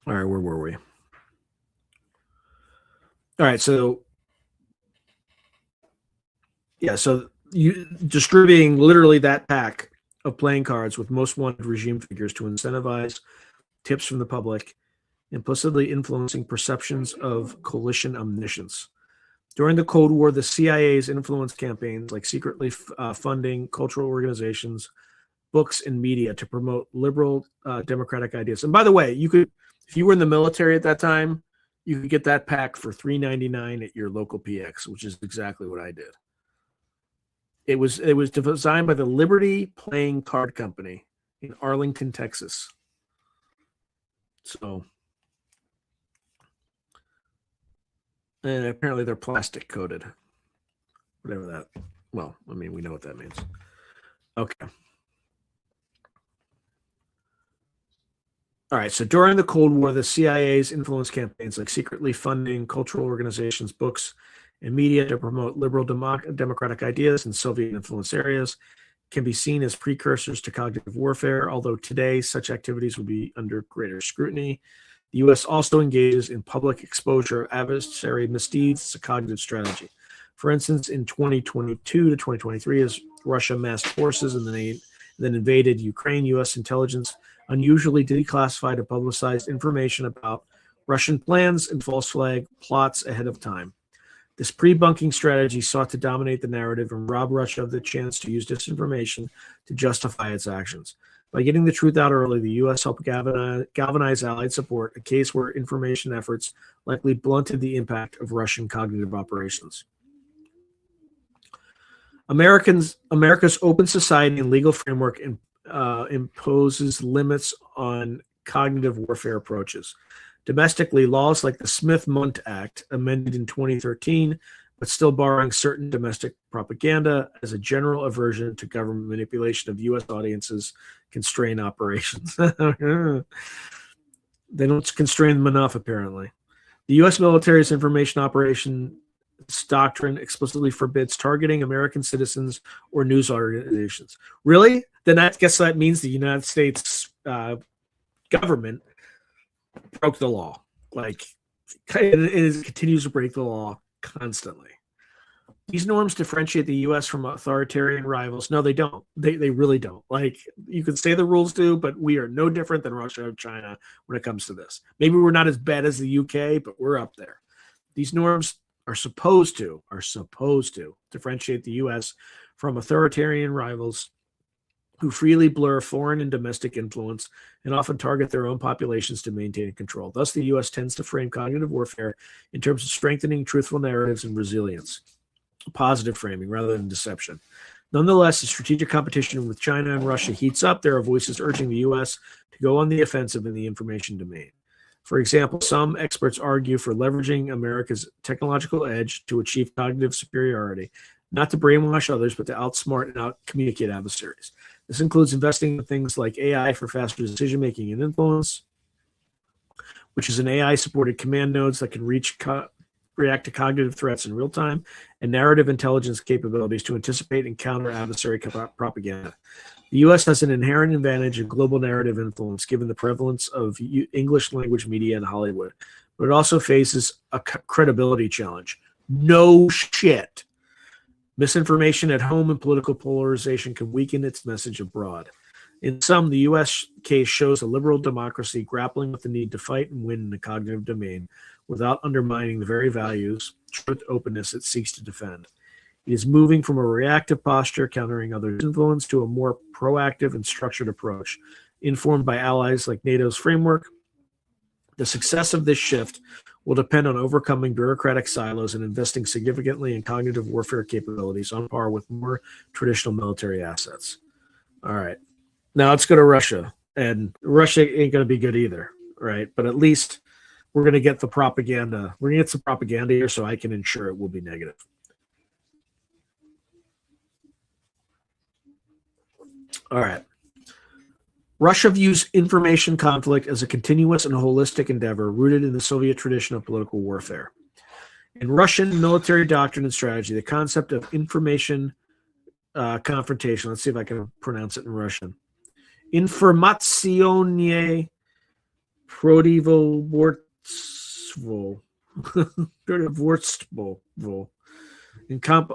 All right, where were we? All right, so yeah, so you distributing literally that pack of playing cards with most wanted regime figures to incentivize tips from the public, implicitly influencing perceptions of coalition omniscience. During the Cold War, the CIA's influence campaigns, like secretly funding cultural organizations, books, and media to promote liberal democratic ideas. And by the way, you could, if you were in the military at that time, you could get that pack for $3.99 at your local PX, which is exactly what I did. It was designed by the Liberty Playing Card Company in Arlington, Texas. So, and apparently they're plastic coated, whatever that. Well, I mean, we know what that means. Okay. All right. So during the Cold War, the CIA's influence campaigns, like secretly funding cultural organizations, books, and media to promote liberal democratic ideas in Soviet-influenced areas, can be seen as precursors to cognitive warfare, although today such activities would be under greater scrutiny. The U.S. also engages in public exposure of adversary misdeeds as a cognitive strategy. For instance, in 2022 to 2023, as Russia massed forces and then invaded Ukraine, U.S. intelligence unusually declassified and publicized information about Russian plans and false flag plots ahead of time. This pre-bunking strategy sought to dominate the narrative and rob Russia of the chance to use disinformation to justify its actions. By getting the truth out early, the U.S. helped galvanize Allied support, a case where information efforts likely blunted the impact of Russian cognitive operations. America's open society and legal framework imposes limits on cognitive warfare approaches. Domestically, laws like the Smith-Mundt Act, amended in 2013, but still barring certain domestic propaganda as a general aversion to government manipulation of U.S. audiences, constrain operations. They don't constrain them enough, apparently. The U.S. military's information operations doctrine explicitly forbids targeting American citizens or news organizations. Really? Then I guess that means the United States government broke the law. Like, it continues to break the law constantly. These norms differentiate the U.S. from authoritarian rivals. No, they don't. They really don't. Like, you could say the rules do, but we are no different than Russia or China when it comes to this. Maybe we're not as bad as the UK, but we're up there. These norms are supposed to differentiate the U.S. from authoritarian rivals who freely blur foreign and domestic influence and often target their own populations to maintain control. Thus, the U.S. tends to frame cognitive warfare in terms of strengthening truthful narratives and resilience, positive framing rather than deception. Nonetheless, the strategic competition with China and Russia heats up. There are voices urging the U.S. to go on the offensive in the information domain. For example, some experts argue for leveraging America's technological edge to achieve cognitive superiority, not to brainwash others, but to outsmart and out-communicate adversaries. This includes investing in things like AI for faster decision-making and influence, which is an AI-supported command nodes that can react to cognitive threats in real time, and narrative intelligence capabilities to anticipate and counter adversary propaganda. The U.S. has an inherent advantage in global narrative influence given the prevalence of English language media in Hollywood, but it also faces a credibility challenge. No shit. Misinformation at home and political polarization can weaken its message abroad. In sum, the U.S. case shows a liberal democracy grappling with the need to fight and win in the cognitive domain without undermining the very values, truth, openness it seeks to defend. It is moving from a reactive posture, countering others' influence, to a more proactive and structured approach, informed by allies like NATO's framework. The success of this shift will depend on overcoming bureaucratic silos and investing significantly in cognitive warfare capabilities on par with more traditional military assets. All right. Now let's go to Russia. And Russia ain't going to be good either, right? But at least we're going to get the propaganda. We're going to get some propaganda here so I can ensure it will be negative. All right. Russia views information conflict as a continuous and holistic endeavor rooted in the Soviet tradition of political warfare. In Russian military doctrine and strategy, the concept of information confrontation, let's see if I can pronounce it in Russian, Informaционное противоборство.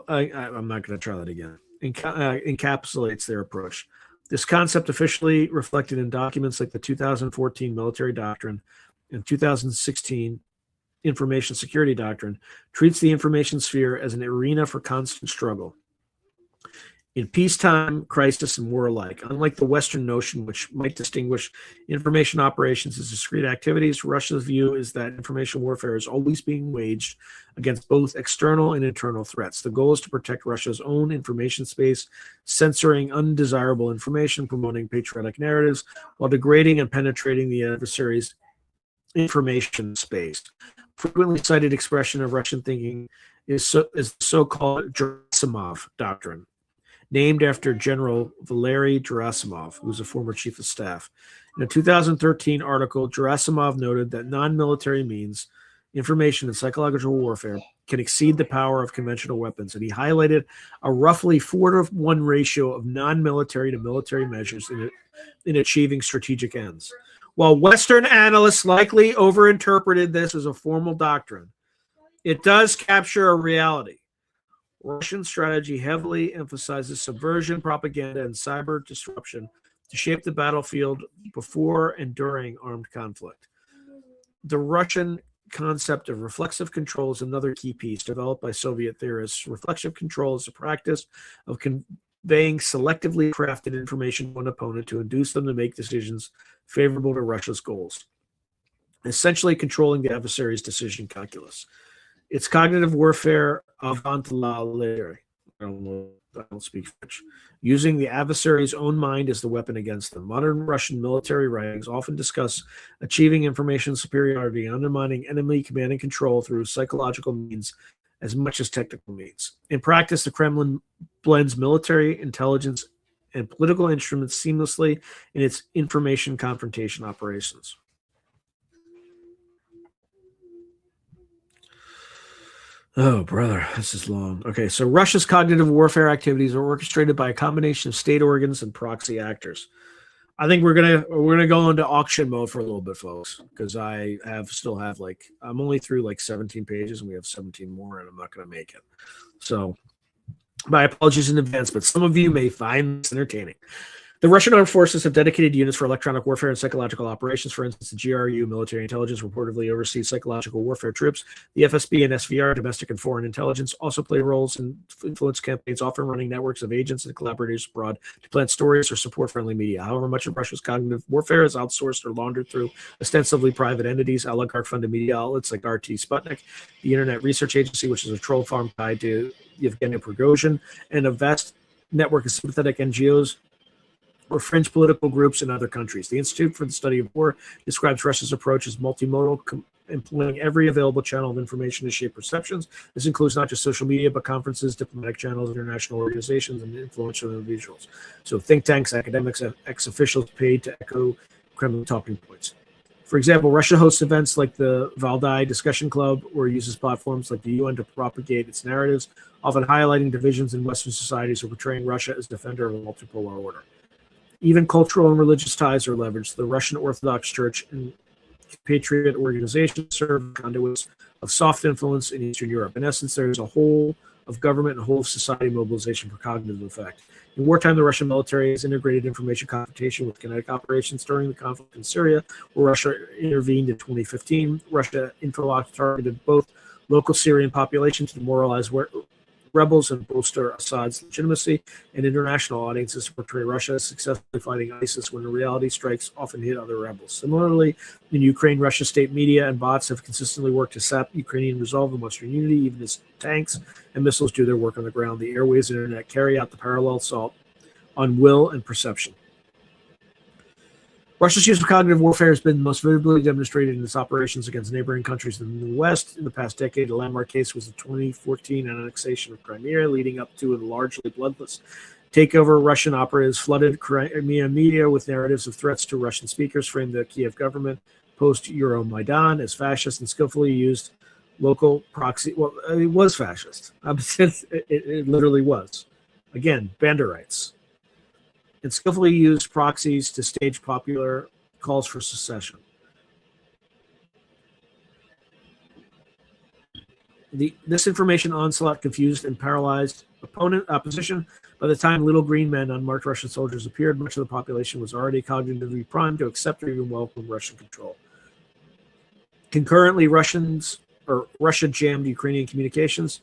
I'm not going to try that again. Encapsulates their approach. This concept, officially reflected in documents like the 2014 Military Doctrine and 2016 Information Security Doctrine, treats the information sphere as an arena for constant struggle in peacetime, crisis, and war alike. Unlike the Western notion, which might distinguish information operations as discrete activities, Russia's view is that information warfare is always being waged against both external and internal threats. The goal is to protect Russia's own information space, censoring undesirable information, promoting patriotic narratives, while degrading and penetrating the adversary's information space. Frequently cited expression of Russian thinking is the so-called Gerasimov doctrine, named after General Valery Gerasimov, who was a former chief of staff. In a 2013 article, Gerasimov noted that non-military means, information and psychological warfare, can exceed the power of conventional weapons, and he highlighted a roughly 4-to-1 ratio of non-military to military measures in achieving strategic ends. While Western analysts likely overinterpreted this as a formal doctrine, it does capture a reality. Russian strategy heavily emphasizes subversion, propaganda, and cyber disruption to shape the battlefield before and during armed conflict. The Russian concept of reflexive control is another key piece developed by Soviet theorists. Reflexive control is the practice of conveying selectively crafted information to an opponent to induce them to make decisions favorable to Russia's goals, essentially controlling the adversary's decision calculus. It's cognitive warfare avant la lettre. I don't speak French. Using the adversary's own mind as the weapon against them. Modern Russian military writings often discuss achieving information superiority and undermining enemy command and control through psychological means as much as technical means. In practice, the Kremlin blends military intelligence and political instruments seamlessly in its information confrontation operations. Oh, brother, this is long. Okay, so Russia's cognitive warfare activities are orchestrated by a combination of state organs and proxy actors. I think we're gonna go into auction mode for a little bit, folks, because I'm only through like 17 pages, and we have 17 more, and I'm not gonna make it. So, my apologies in advance, but some of you may find this entertaining. The Russian armed forces have dedicated units for electronic warfare and psychological operations. For instance, the GRU, military intelligence, reportedly oversees psychological warfare troops. The FSB and SVR, domestic and foreign intelligence, also play roles in influence campaigns, often running networks of agents and collaborators abroad to plant stories or support friendly media. However, much of Russia's cognitive warfare is outsourced or laundered through ostensibly private entities, oligarch-funded media outlets like RT Sputnik, the Internet Research Agency, which is a troll farm tied to Yevgeny Prigozhin, and a vast network of sympathetic NGOs or fringe political groups in other countries. The Institute for the Study of War describes Russia's approach as multimodal, employing every available channel of information to shape perceptions. This includes not just social media, but conferences, diplomatic channels, international organizations, and influential individuals. So think tanks, academics, ex-officials paid to echo Kremlin talking points. For example, Russia hosts events like the Valdai Discussion Club, or uses platforms like the UN to propagate its narratives, often highlighting divisions in Western societies or portraying Russia as defender of a multipolar order. Even cultural and religious ties are leveraged. The Russian Orthodox Church and patriot organizations serve conduits of soft influence in Eastern Europe. In essence, there is a whole of of government and whole of society mobilization for cognitive effect. In wartime, the Russian military has integrated information computation with kinetic operations during the conflict in Syria, where Russia intervened in 2015. Russia Infolock targeted both local Syrian population to demoralize rebels and bolster Assad's legitimacy, and international audiences to portray Russia as successfully fighting ISIS when the reality strikes often hit other rebels. Similarly, in Ukraine, Russia's state media and bots have consistently worked to sap Ukrainian resolve and Western unity, even as tanks and missiles do their work on the ground. The airways and internet carry out the parallel assault on will and perception. Russia's use of cognitive warfare has been most vividly demonstrated in its operations against neighboring countries in the West. In the past decade, a landmark case was the 2014 annexation of Crimea, leading up to a largely bloodless takeover. Russian operatives flooded Crimea media with narratives of threats to Russian speakers, framed the Kiev government post-Euromaidan as fascist, and skillfully used local proxy. Well, it was fascist. It literally was. Again, Banderites. And skillfully used proxies to stage popular calls for secession. This information onslaught confused and paralyzed opposition. By the time little green men, unmarked Russian soldiers appeared, much of the population was already cognitively primed to accept or even welcome Russian control. Concurrently, Russia jammed Ukrainian communications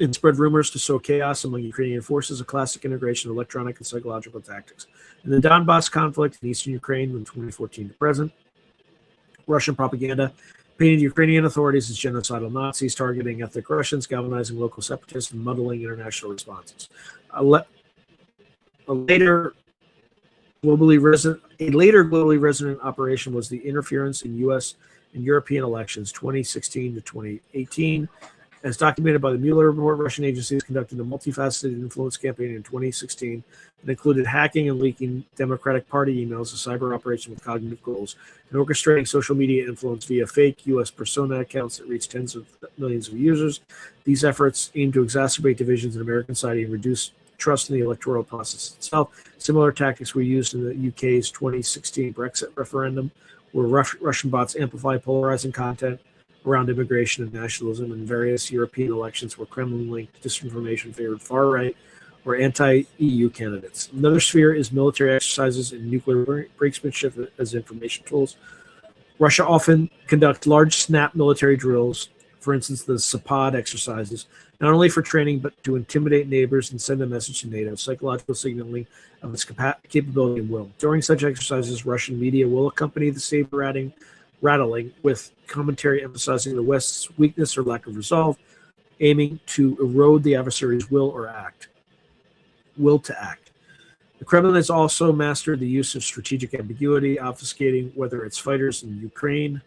and spread rumors to sow chaos among Ukrainian forces, a classic integration of electronic and psychological tactics. In the Donbass conflict in eastern Ukraine from 2014 to present, Russian propaganda painted Ukrainian authorities as genocidal Nazis, targeting ethnic Russians, galvanizing local separatists, and muddling international responses. A later globally resonant operation was the interference in U.S. and European elections 2016 to 2018. As documented by the Mueller report, Russian agencies conducted a multifaceted influence campaign in 2016 that included hacking and leaking Democratic Party emails, a cyber operation with cognitive goals, and orchestrating social media influence via fake U.S. persona accounts that reach tens of millions of users. These efforts aim to exacerbate divisions in American society and reduce trust in the electoral process itself. Similar tactics were used in the UK's 2016 Brexit referendum, where Russian bots amplify polarizing content around immigration and nationalism. In various European elections where Kremlin-linked disinformation favored far-right or anti-EU candidates. Another sphere is military exercises and nuclear brinksmanship as information tools. Russia often conducts large snap military drills, for instance, the Sapad exercises, not only for training, but to intimidate neighbors and send a message to NATO, psychological signaling of its capability and will. During such exercises, Russian media will accompany the saber rattling with commentary emphasizing the West's weakness or lack of resolve, aiming to erode the adversary's will to act. The Kremlin has also mastered the use of strategic ambiguity, obfuscating whether its fighters in Ukraine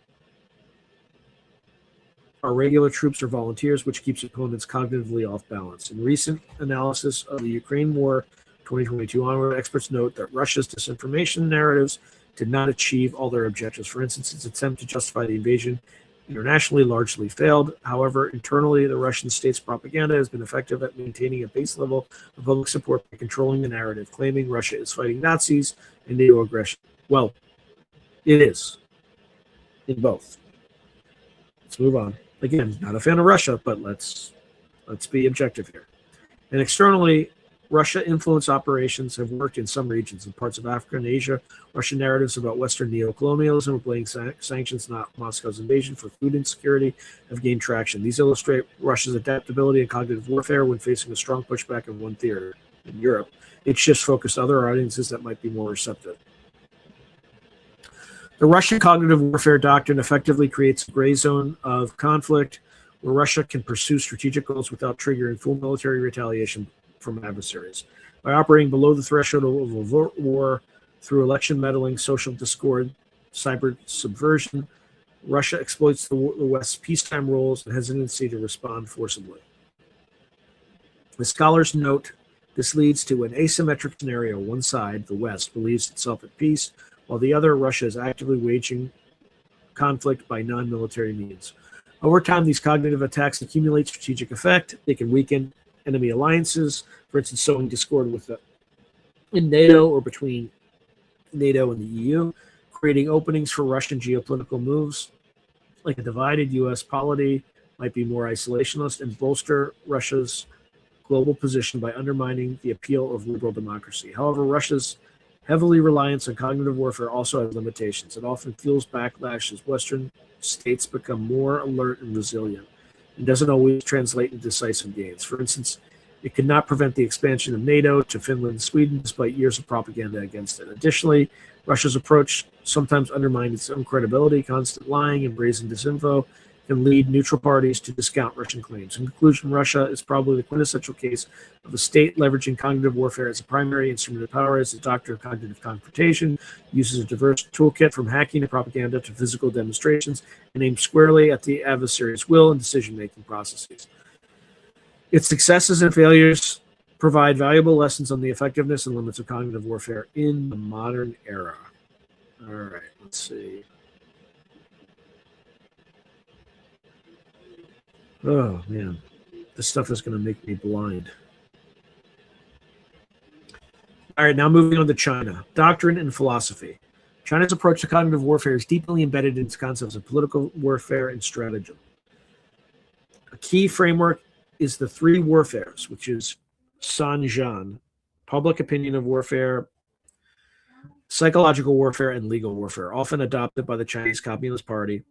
are regular troops or volunteers, which keeps opponents cognitively off balance. In recent analysis of the Ukraine war 2022 onward, experts note that Russia's disinformation narratives did not achieve all their objectives. For instance, its attempt to justify the invasion internationally largely failed. However, internally, the Russian state's propaganda has been effective at maintaining a base level of public support by controlling the narrative, claiming Russia is fighting Nazis and NATO aggression. Well, it is in both. Let's move on. Again, not a fan of Russia, but let's be objective here. And externally, Russia influence operations have worked in some regions. In parts of Africa and Asia, Russian narratives about Western neocolonialism and blaming sanctions, not Moscow's invasion, for food insecurity have gained traction. These illustrate Russia's adaptability and cognitive warfare when facing a strong pushback in one theater. In Europe, it shifts focus to other audiences that might be more receptive. The Russian cognitive warfare doctrine effectively creates a gray zone of conflict where Russia can pursue strategic goals without triggering full military retaliation from adversaries. By operating below the threshold of overt war through election meddling, social discord, cyber subversion, Russia exploits the West's peacetime roles and hesitancy to respond forcibly. The scholars note this leads to an asymmetric scenario. One side, the West, believes itself at peace, while the other, Russia, is actively waging conflict by non-military means. Over time, these cognitive attacks accumulate strategic effect. They can weaken enemy alliances, for instance, sowing discord in NATO or between NATO and the EU, creating openings for Russian geopolitical moves, like a divided U.S. polity might be more isolationist and bolster Russia's global position by undermining the appeal of liberal democracy. However, Russia's heavily reliance on cognitive warfare also has limitations. It often fuels backlash as Western states become more alert and resilient, and doesn't always translate into decisive gains. For instance, it could not prevent the expansion of NATO to Finland and Sweden despite years of propaganda against it. Additionally, Russia's approach sometimes undermines its own credibility. Constant lying and brazen disinfo can lead neutral parties to discount Russian claims. In conclusion, Russia is probably the quintessential case of a state leveraging cognitive warfare as a primary instrument of power. As a doctrine of cognitive confrontation, uses a diverse toolkit from hacking to propaganda to physical demonstrations and aims squarely at the adversary's will and decision-making processes. Its successes and failures provide valuable lessons on the effectiveness and limits of cognitive warfare in the modern era. All right, let's see. Oh, man. This stuff is going to make me blind. All right, now moving on to China. Doctrine and philosophy. China's approach to cognitive warfare is deeply embedded in its concepts of political warfare and stratagem. A key framework is the three warfares, which is Sanjian, public opinion of warfare, psychological warfare, and legal warfare, often adopted by the Chinese Communist Party,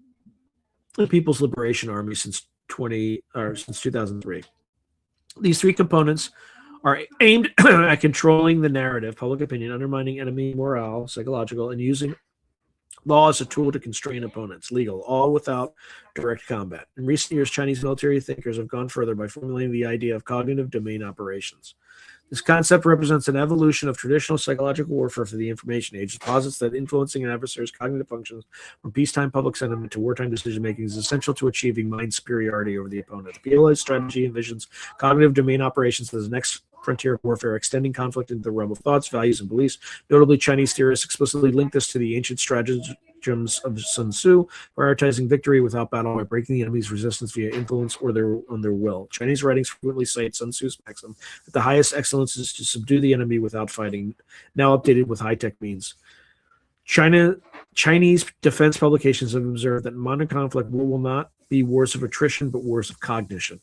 the People's Liberation Army since 2003. These three components are aimed at controlling the narrative, public opinion, undermining enemy morale, psychological, and using law as a tool to constrain opponents, legal, all without direct combat. In recent years, Chinese military thinkers have gone further by formulating the idea of cognitive domain operations. This concept represents an evolution of traditional psychological warfare for the information age. It posits that influencing an adversary's cognitive functions from peacetime public sentiment to wartime decision-making is essential to achieving mind superiority over the opponent. The PLA's strategy envisions cognitive domain operations as the next frontier of warfare, extending conflict into the realm of thoughts, values, and beliefs. Notably, Chinese theorists explicitly link this to the ancient stratagems of Sun Tzu, prioritizing victory without battle by breaking the enemy's resistance via influence or on their will. Chinese writings frequently cite Sun Tzu's maxim that the highest excellence is to subdue the enemy without fighting, now updated with high-tech means. Chinese defense publications have observed that modern conflict will not be wars of attrition, but wars of cognition.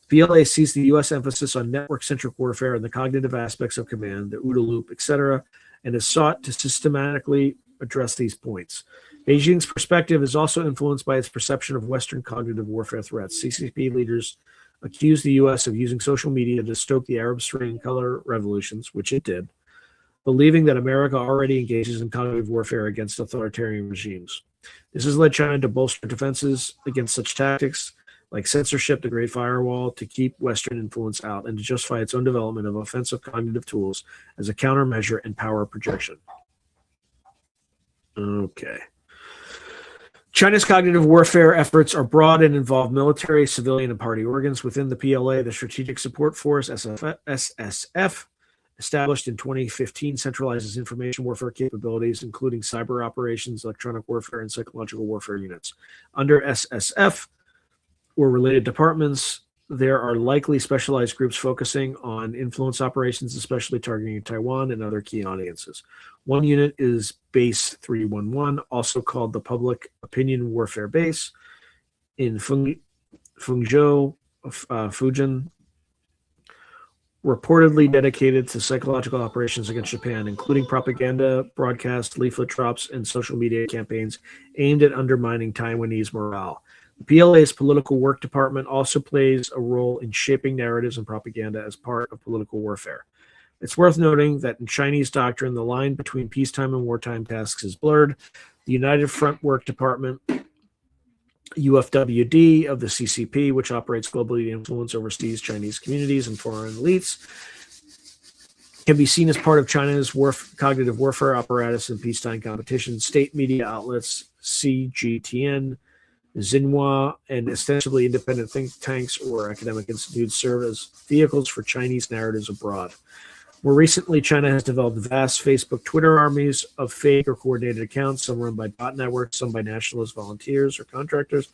PLA sees the U.S. emphasis on network-centric warfare and the cognitive aspects of command, the OODA loop, etc., and has sought to systematically address these points. Beijing's perspective is also influenced by its perception of Western cognitive warfare threats. CCP leaders accuse the U.S. of using social media to stoke the Arab Spring color revolutions, which it did, believing that America already engages in cognitive warfare against authoritarian regimes. This has led China to bolster defenses against such tactics like censorship, the Great Firewall, to keep Western influence out and to justify its own development of offensive cognitive tools as a countermeasure and power projection. Okay. China's cognitive warfare efforts are broad and involve military, civilian, and party organs. Within the PLA, the Strategic Support Force, SSF, established in 2015, centralizes information warfare capabilities, including cyber operations, electronic warfare, and psychological warfare units. Under SSF, or related departments, there are likely specialized groups focusing on influence operations, especially targeting Taiwan and other key audiences. One unit is Base 311, also called the Public Opinion Warfare Base, in Fuzhou, Fujian, reportedly dedicated to psychological operations against Japan, including propaganda, broadcast, leaflet drops, and social media campaigns aimed at undermining Taiwanese morale. The PLA's political work department also plays a role in shaping narratives and propaganda as part of political warfare. It's worth noting that in Chinese doctrine, the line between peacetime and wartime tasks is blurred. The United Front Work Department, UFWD, of the CCP, which operates globally to influence overseas Chinese communities and foreign elites, can be seen as part of China's cognitive warfare apparatus in peacetime competitions. State media outlets, CGTN, Xinhua, and ostensibly independent think tanks or academic institutes serve as vehicles for Chinese narratives abroad. More recently, China has developed vast Facebook, Twitter armies of fake or coordinated accounts, some run by bot networks, some by nationalist volunteers or contractors,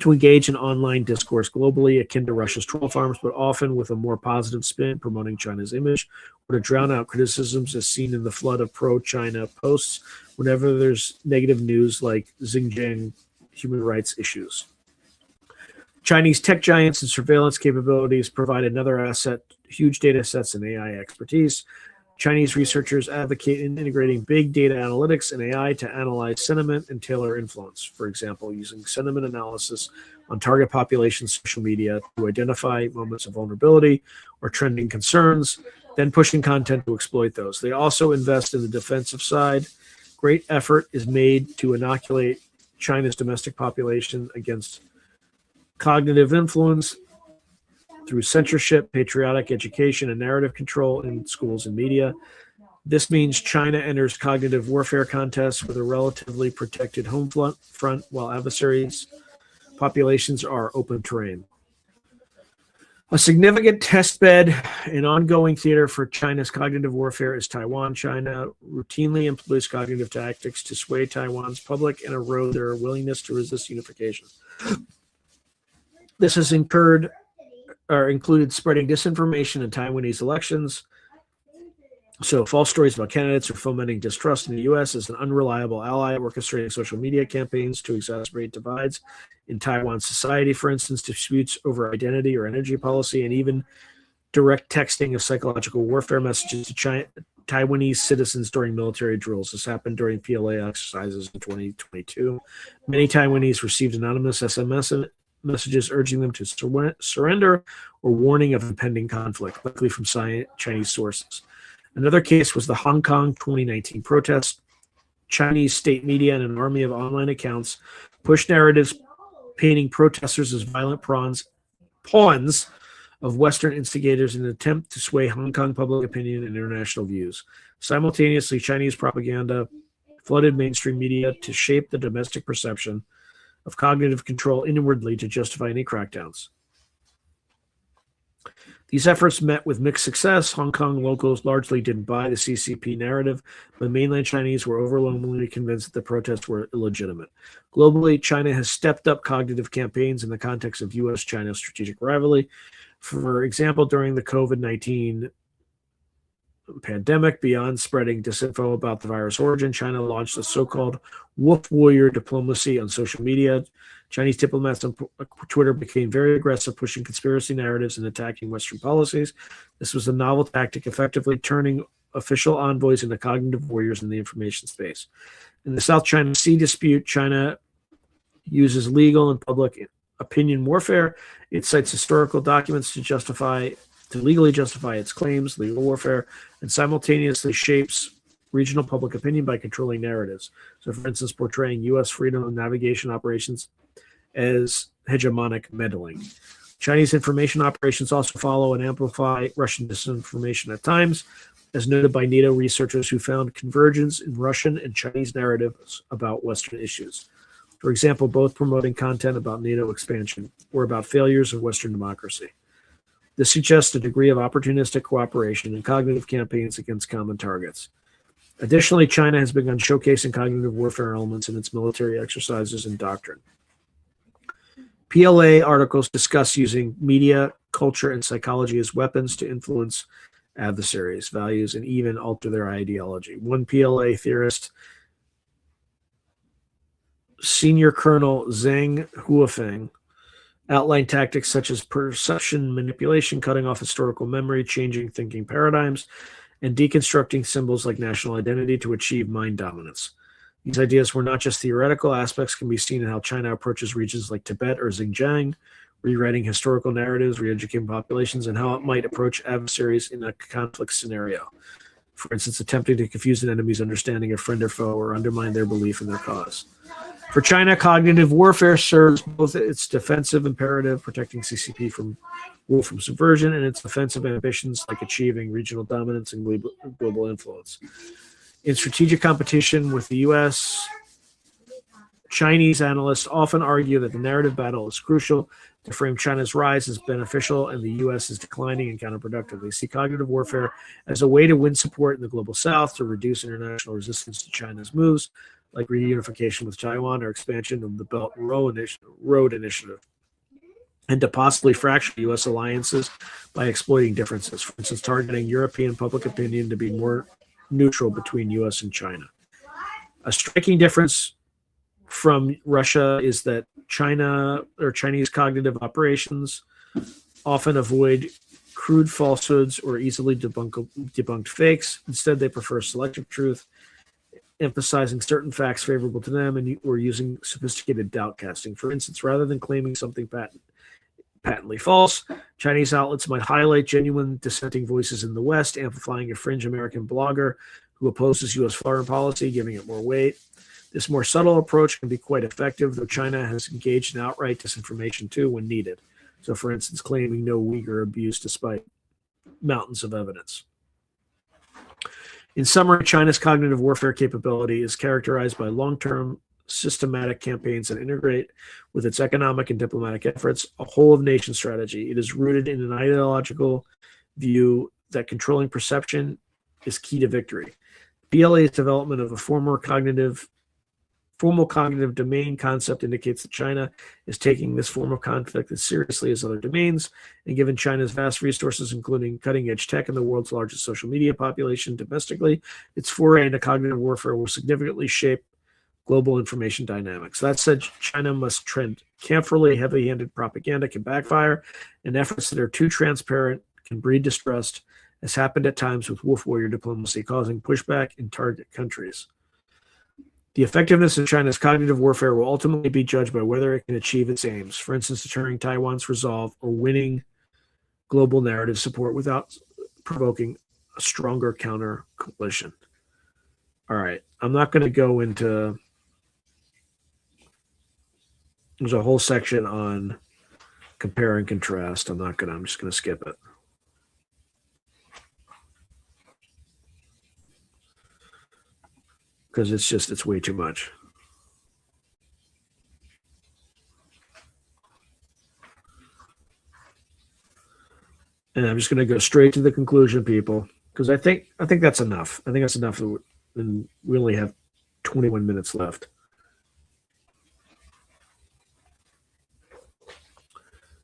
to engage in online discourse globally, akin to Russia's troll farms, but often with a more positive spin, promoting China's image, or to drown out criticisms as seen in the flood of pro-China posts whenever there's negative news like Xinjiang human rights issues. Chinese tech giants and surveillance capabilities provide another asset, huge data sets and AI expertise. Chinese researchers advocate in integrating big data analytics and AI to analyze sentiment and tailor influence. For example, using sentiment analysis on target population social media to identify moments of vulnerability or trending concerns, then pushing content to exploit those. They also invest in the defensive side. Great effort is made to inoculate China's domestic population against cognitive influence through censorship, patriotic education, and narrative control in schools and media. This means China enters cognitive warfare contests with a relatively protected home front, while adversaries' populations are open terrain. A significant testbed and ongoing theater for China's cognitive warfare is Taiwan. China routinely employs cognitive tactics to sway Taiwan's public and erode their willingness to resist unification. This has included spreading disinformation in Taiwanese elections. So false stories about candidates or fomenting distrust in the U.S. as an unreliable ally, orchestrating social media campaigns to exacerbate divides in Taiwan society, for instance, disputes over identity or energy policy, and even direct texting of psychological warfare messages to Taiwanese citizens during military drills. This happened during PLA exercises in 2022. Many Taiwanese received anonymous SMS messages urging them to surrender or warning of impending conflict, likely from Chinese sources. Another case was the Hong Kong 2019 protests. Chinese state media and an army of online accounts pushed narratives painting protesters as violent pawns of Western instigators in an attempt to sway Hong Kong public opinion and international views. Simultaneously, Chinese propaganda flooded mainstream media to shape the domestic perception of cognitive control inwardly to justify any crackdowns. These efforts met with mixed success. Hong Kong locals largely didn't buy the CCP narrative, but mainland Chinese were overwhelmingly convinced that the protests were illegitimate. Globally, China has stepped up cognitive campaigns in the context of U.S.-China strategic rivalry. For example, during the COVID-19 pandemic, beyond spreading disinfo about the virus origin, China launched a so-called wolf warrior diplomacy on social media. Chinese diplomats on Twitter became very aggressive, pushing conspiracy narratives and attacking Western policies. This was a novel tactic, effectively turning official envoys into cognitive warriors in the information space. In the South China Sea dispute, China uses legal and public opinion warfare. It cites historical documents to legally justify its claims, legal warfare, and simultaneously shapes regional public opinion by controlling narratives. So, for instance, portraying U.S. freedom of navigation operations as hegemonic meddling. Chinese information operations also follow and amplify Russian disinformation at times, as noted by NATO researchers who found convergence in Russian and Chinese narratives about Western issues. For example, both promoting content about NATO expansion or about failures of Western democracy. This suggests a degree of opportunistic cooperation in cognitive campaigns against common targets. Additionally, China has begun showcasing cognitive warfare elements in its military exercises and doctrine. PLA articles discuss using media, culture, and psychology as weapons to influence adversaries' values and even alter their ideology. One PLA theorist, Senior Colonel Zhang Huafeng, outlined tactics such as perception manipulation, cutting off historical memory, changing thinking paradigms, and deconstructing symbols like national identity to achieve mind dominance. These ideas were not just theoretical. Aspects can be seen in how China approaches regions like Tibet or Xinjiang, rewriting historical narratives, re-educating populations, and how it might approach adversaries in a conflict scenario. For instance, attempting to confuse an enemy's understanding of friend or foe or undermine their belief in their cause. For China, cognitive warfare serves both its defensive imperative, protecting CCP from subversion, and its offensive ambitions like achieving regional dominance and global influence. In strategic competition with the U.S., Chinese analysts often argue that the narrative battle is crucial to frame China's rise as beneficial and the U.S. is declining and counterproductive. They see cognitive warfare as a way to win support in the global South, to reduce international resistance to China's moves, like reunification with Taiwan or expansion of the Belt and Road Initiative, and to possibly fracture U.S. alliances by exploiting differences. For instance, targeting European public opinion to be more neutral between U.S. and China. A striking difference from Russia is that Chinese cognitive operations often avoid crude falsehoods or easily debunked fakes. Instead, they prefer selective truth, emphasizing certain facts favorable to them, or using sophisticated doubt casting. For instance, rather than claiming something patently false, Chinese outlets might highlight genuine dissenting voices in the West, amplifying a fringe American blogger who opposes U.S. foreign policy, giving it more weight. This more subtle approach can be quite effective, though China has engaged in outright disinformation too when needed. So, for instance, claiming no Uyghur abuse despite mountains of evidence. In summary, China's cognitive warfare capability is characterized by long-term systematic campaigns that integrate with its economic and diplomatic efforts a whole-of-nation strategy. It is rooted in an ideological view that controlling perception is key to victory. PLA's development of a formal cognitive domain concept indicates that China is taking this form of conflict as seriously as other domains, and given China's vast resources, including cutting-edge tech and the world's largest social media population domestically, its foray into cognitive warfare will significantly shape global information dynamics. That said, China must tread carefully. Heavy-handed propaganda can backfire, and efforts that are too transparent can breed distrust, as happened at times with wolf warrior diplomacy, causing pushback in target countries. The effectiveness of China's cognitive warfare will ultimately be judged by whether it can achieve its aims, for instance, deterring Taiwan's resolve or winning global narrative support without provoking a stronger counter coalition. All right, I'm not going to go into... There's a whole section on compare and contrast. I'm just going to skip it. Because it's way too much. And I'm just going to go straight to the conclusion, people, because I think that's enough. I think that's enough, and we only have 21 minutes left.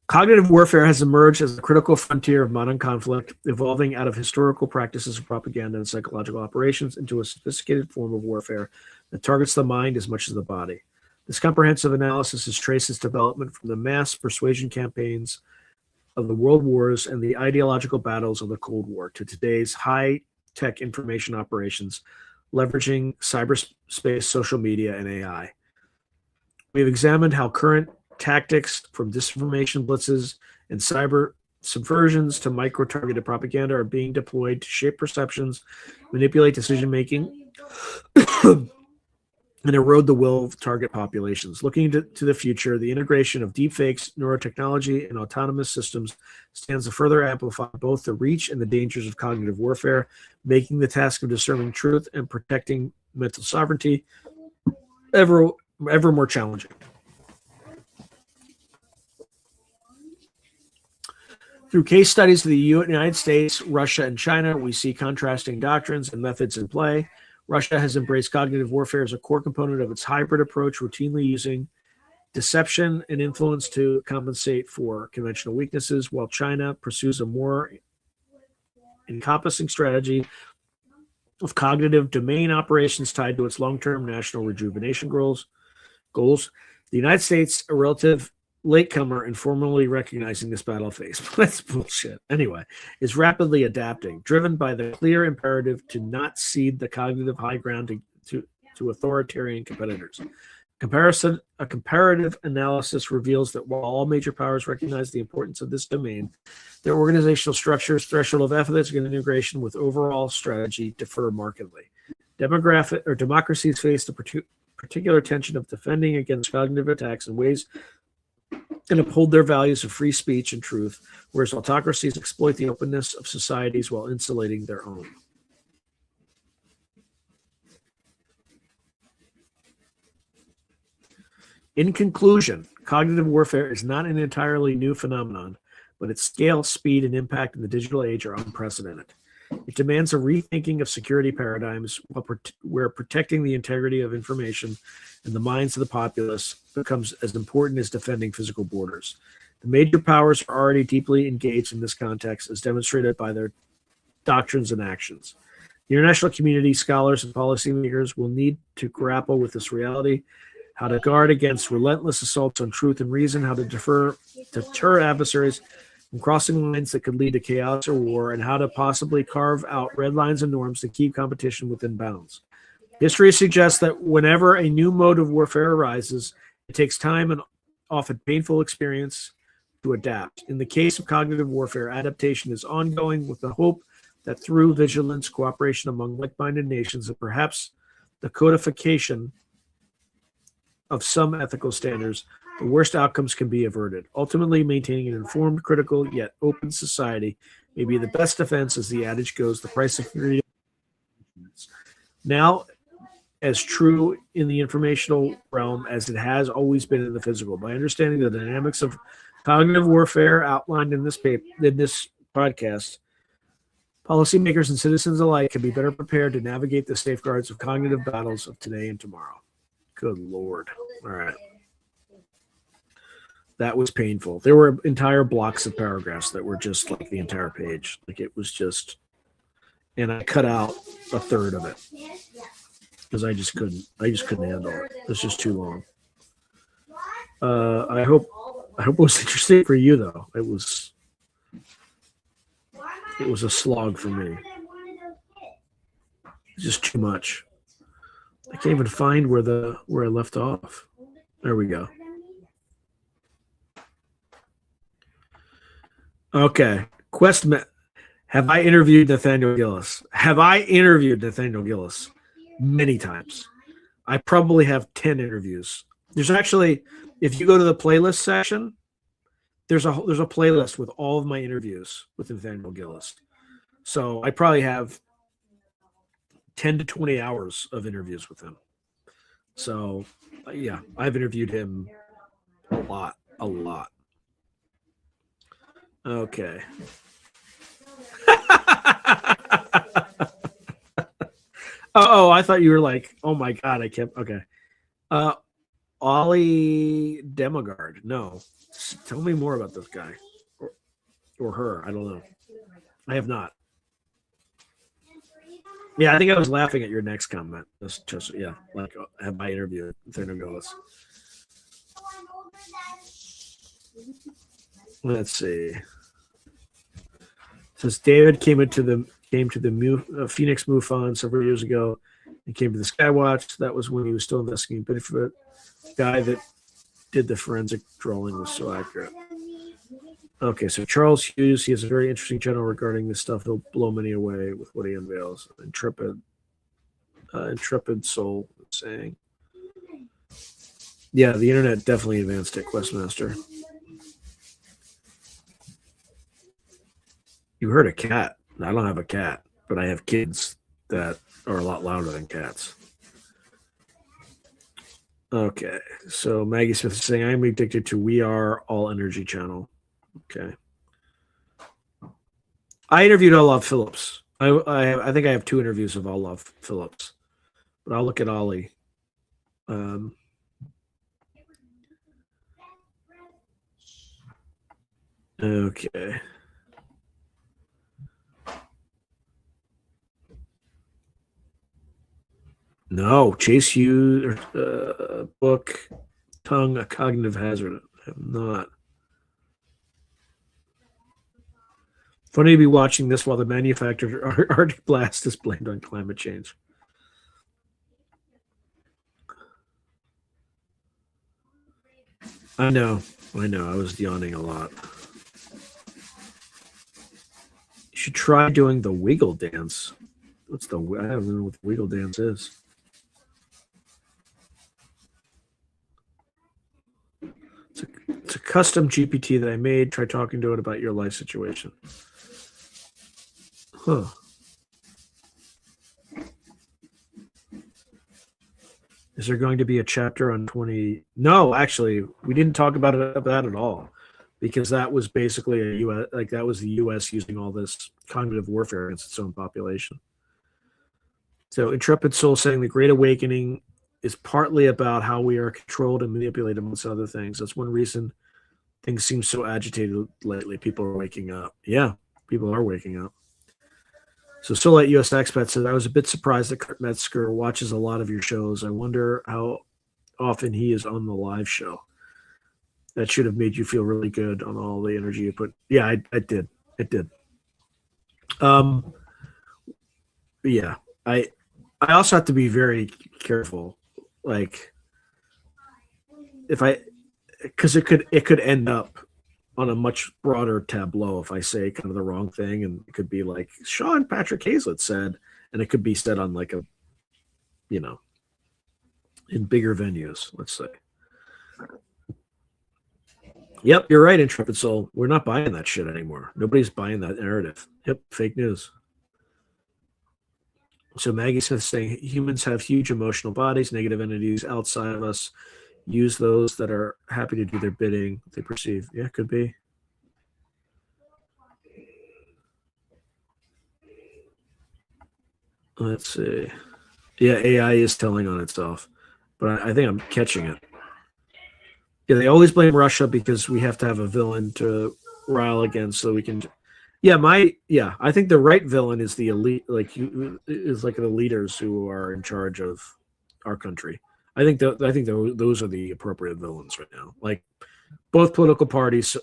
Cognitive warfare has emerged as a critical frontier of modern conflict, evolving out of historical practices of propaganda and psychological operations into a sophisticated form of warfare that targets the mind as much as the body. This comprehensive analysis has traced its development from the mass persuasion campaigns of the world wars and the ideological battles of the Cold War to today's high-tech information operations, leveraging cyberspace, social media, and AI. We have examined how current tactics, from disinformation blitzes and cyber subversions to micro-targeted propaganda, are being deployed to shape perceptions, manipulate decision-making, and erode the will of target populations. Looking to the future, the integration of deepfakes, neurotechnology, and autonomous systems stands to further amplify both the reach and the dangers of cognitive warfare, making the task of discerning truth and protecting mental sovereignty ever more challenging. Through case studies of the United States, Russia, and China, we see contrasting doctrines and methods in play. Russia has embraced cognitive warfare as a core component of its hybrid approach, routinely using deception and influence to compensate for conventional weaknesses, while China pursues a more encompassing strategy of cognitive domain operations tied to its long-term national rejuvenation goals. The United States, a relative latecomer in formally recognizing this battle phase, that's bullshit, anyway, is rapidly adapting, driven by the clear imperative to not cede the cognitive high ground to authoritarian competitors. A comparative analysis reveals that while all major powers recognize the importance of this domain, their organizational structures, threshold of ethics, and integration with overall strategy differ markedly. Democracies face the particular tension of defending against cognitive attacks in ways and uphold their values of free speech and truth, whereas autocracies exploit the openness of societies while insulating their own. In conclusion, cognitive warfare is not an entirely new phenomenon, but its scale, speed, and impact in the digital age are unprecedented. It demands a rethinking of security paradigms where protecting the integrity of information and the minds of the populace becomes as important as defending physical borders. The major powers are already deeply engaged in this context, as demonstrated by their doctrines and actions. The international community, scholars, and policymakers will need to grapple with this reality. how to guard against relentless assaults on truth and reason, how to deter adversaries from crossing lines that could lead to chaos or war, and how to possibly carve out red lines and norms to keep competition within bounds. History suggests that whenever a new mode of warfare arises, it takes time and often painful experience to adapt. In the case of cognitive warfare, adaptation is ongoing with the hope that through vigilance, cooperation among like-minded nations, and perhaps the codification of some ethical standards, the worst outcomes can be averted. Ultimately, maintaining an informed, critical, yet open society may be the best defense, as the adage goes, the price of freedom. Now, as true in the informational realm as it has always been in the physical. By understanding the dynamics of cognitive warfare outlined in this podcast, policymakers and citizens alike can be better prepared to navigate the safeguards of cognitive battles of today and tomorrow. Good Lord. All right. That was painful. There were entire blocks of paragraphs that were just like the entire page. Like it was just, and I cut out a third of it because I just couldn't handle it. It was just too long. I hope it was interesting for you though. It was a slog for me. It's just too much. I can't even find where I left off. There we go. Okay. Have I interviewed Nathaniel Gillis? Have I interviewed Nathaniel Gillis? Many times. I probably have 10 interviews. There's actually, if you go to the playlist section, there's a playlist with all of my interviews with Nathaniel Gillis. So I probably have 10 to 20 hours of interviews with him. So yeah, I've interviewed him a lot. Okay. Oh, I thought you were like, oh my God, okay. Ollie Demogard. No. Tell me more about this guy. Or her. I don't know. I have not. Yeah, I think I was laughing at your next comment. That's just, yeah, like have my interview with Gillis. Let's see. It says David came to the Phoenix MUFON several years ago and came to the Skywatch. That was when he was still investigating Bigfoot. The guy that did the forensic drawing was so accurate. Okay, so Charles Hughes, he has a very interesting channel regarding this stuff. He'll blow many away with what he unveils. Intrepid soul saying. Yeah, the internet definitely advanced it, Questmaster. You heard a cat. I don't have a cat, but I have kids that are a lot louder than cats. Okay, so Maggie Smith is saying, I'm addicted to We Are All Energy channel. Okay. I interviewed Olav Phillips. I think I have 2 interviews of Olav Phillips, but I'll look at Ollie. Okay. No, Chase Hughes book, Tongue, A Cognitive Hazard. I have not. Funny to be watching this while the manufactured Arctic blast is blamed on climate change. I know. I was yawning a lot. You should try doing the wiggle dance. I don't know what the wiggle dance is. It's a custom GPT that I made. Try talking to it about your life situation. Huh. Is there going to be a chapter on 20? No, actually, we didn't talk about that at all, because that was basically that was the U.S. using all this cognitive warfare against its own population. So Intrepid Soul saying the Great Awakening is partly about how we are controlled and manipulated, amongst other things. That's one reason things seem so agitated lately. People are waking up. Yeah, people are waking up. So Solite US Expat said, I was a bit surprised that Kurt Metzger watches a lot of your shows. I wonder how often he is on the live show. That should have made you feel really good on all the energy you put. Yeah, I did. It did. Um, yeah, I also have to be very careful, like if I, because it could end up on a much broader tableau if I say kind of the wrong thing, and it could be like Sean Patrick Hazlett said, and it could be said on like a, you know, in bigger venues. Let's say. Yep, you're right, Intrepid Soul. We're not buying that shit anymore. Nobody's buying that narrative. Yep, fake news. So Maggie Smith saying humans have huge emotional bodies, negative entities outside of us use those that are happy to do their bidding, they perceive. Yeah, could be. Let's see. Yeah, AI is telling on itself, but I think I'm catching it. Yeah, they always blame Russia because we have to have a villain to rile against so we can. Yeah, I think the right villain is the elite, like you is like the leaders who are in charge of our country. I think those are the appropriate villains right now. Like both political parties.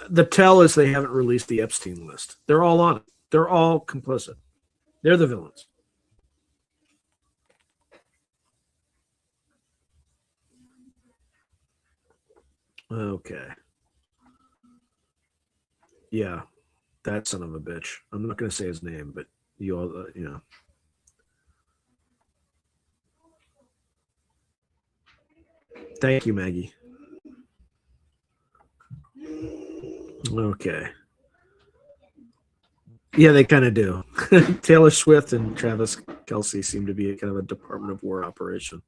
The tell is they haven't released the Epstein list. They're all on it. They're all complicit. They're the villains. Okay. Yeah, that son of a bitch. I'm not going to say his name, but you all, Thank you, Maggie. Okay. Yeah, they kind of do. Taylor Swift and Travis Kelsey seem to be a kind of a Department of War operation.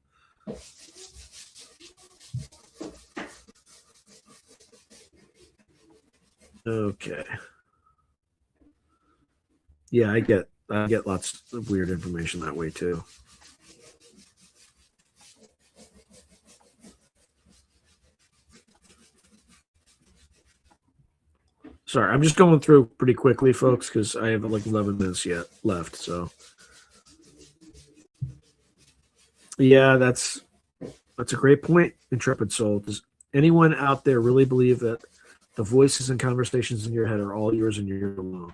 Okay. Yeah, I get lots of weird information that way too. Sorry, I'm just going through pretty quickly, folks, because I have like 11 minutes yet left. So, yeah, that's a great point, Intrepid Soul. Does anyone out there really believe that the voices and conversations in your head are all yours and you're alone?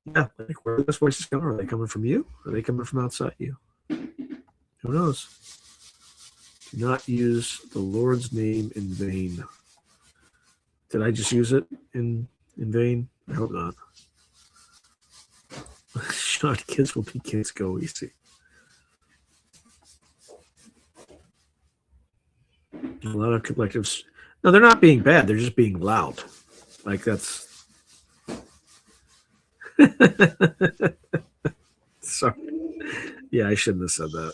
Yeah, like where are those voices coming? Are they coming from you? Are they coming from outside you? Who knows? Do not use the Lord's name in vain. Did I just use it in vain? I hope not. Sean, kids will be kids. Go easy. A lot of collectives. No, they're not being bad. They're just being loud. Like that's. Sorry. Yeah, I shouldn't have said that.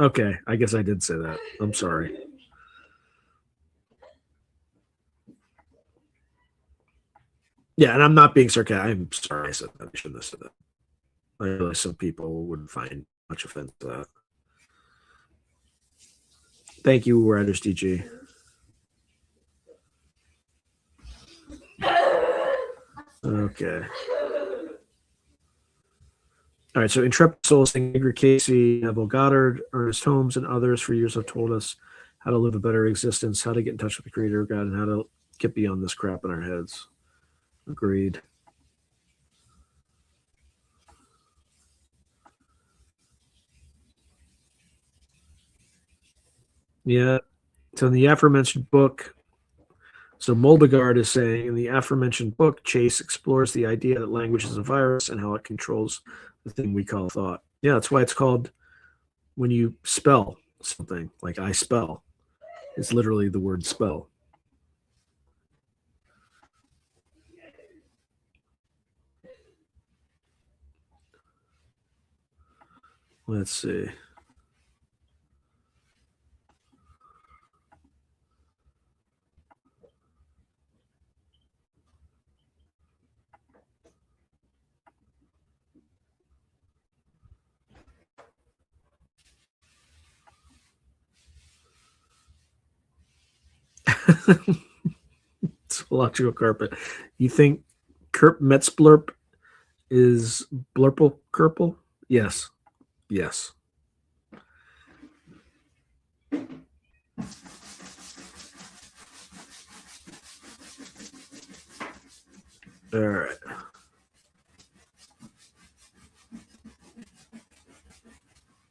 Okay, I guess I did say that. I'm sorry. Yeah, and I'm not being sarcastic. I'm sorry I said that. I shouldn't have said that. I realize some people would find much offense to that. Thank you, Writers DG. Okay. All right, so Intrepid Soul saying Edgar Casey, Neville Goddard, Ernest Holmes, and others for years have told us how to live a better existence, how to get in touch with the creator of God, and how to get beyond this crap in our heads. Agreed. Yeah. So in the aforementioned book, so Moldegard is saying in the aforementioned book, Chase explores the idea that language is a virus and how it controls the thing we call thought. Yeah, that's why it's called when you spell something like I spell. It's literally the word spell. Let's see. It's electrical carpet. You think Kurt Metzblurp is Blurple Kerple? Yes. Yes. All right.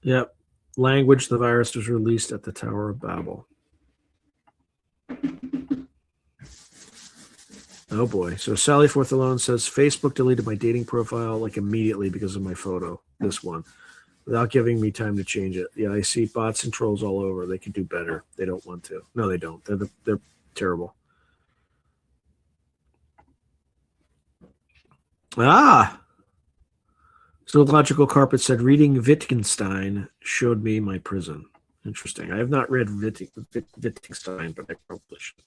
Yep. Language, the virus was released at the Tower of Babel. Oh boy. So Sally Forth Alone says Facebook deleted my dating profile like immediately because of my photo. This one. Without giving me time to change it. Yeah, I see bots and trolls all over. They can do better. They don't want to. No, they don't. They're terrible. Ah! Zoological Carpet said, reading Wittgenstein showed me my prison. Interesting. I have not read Wittgenstein, but I probably should.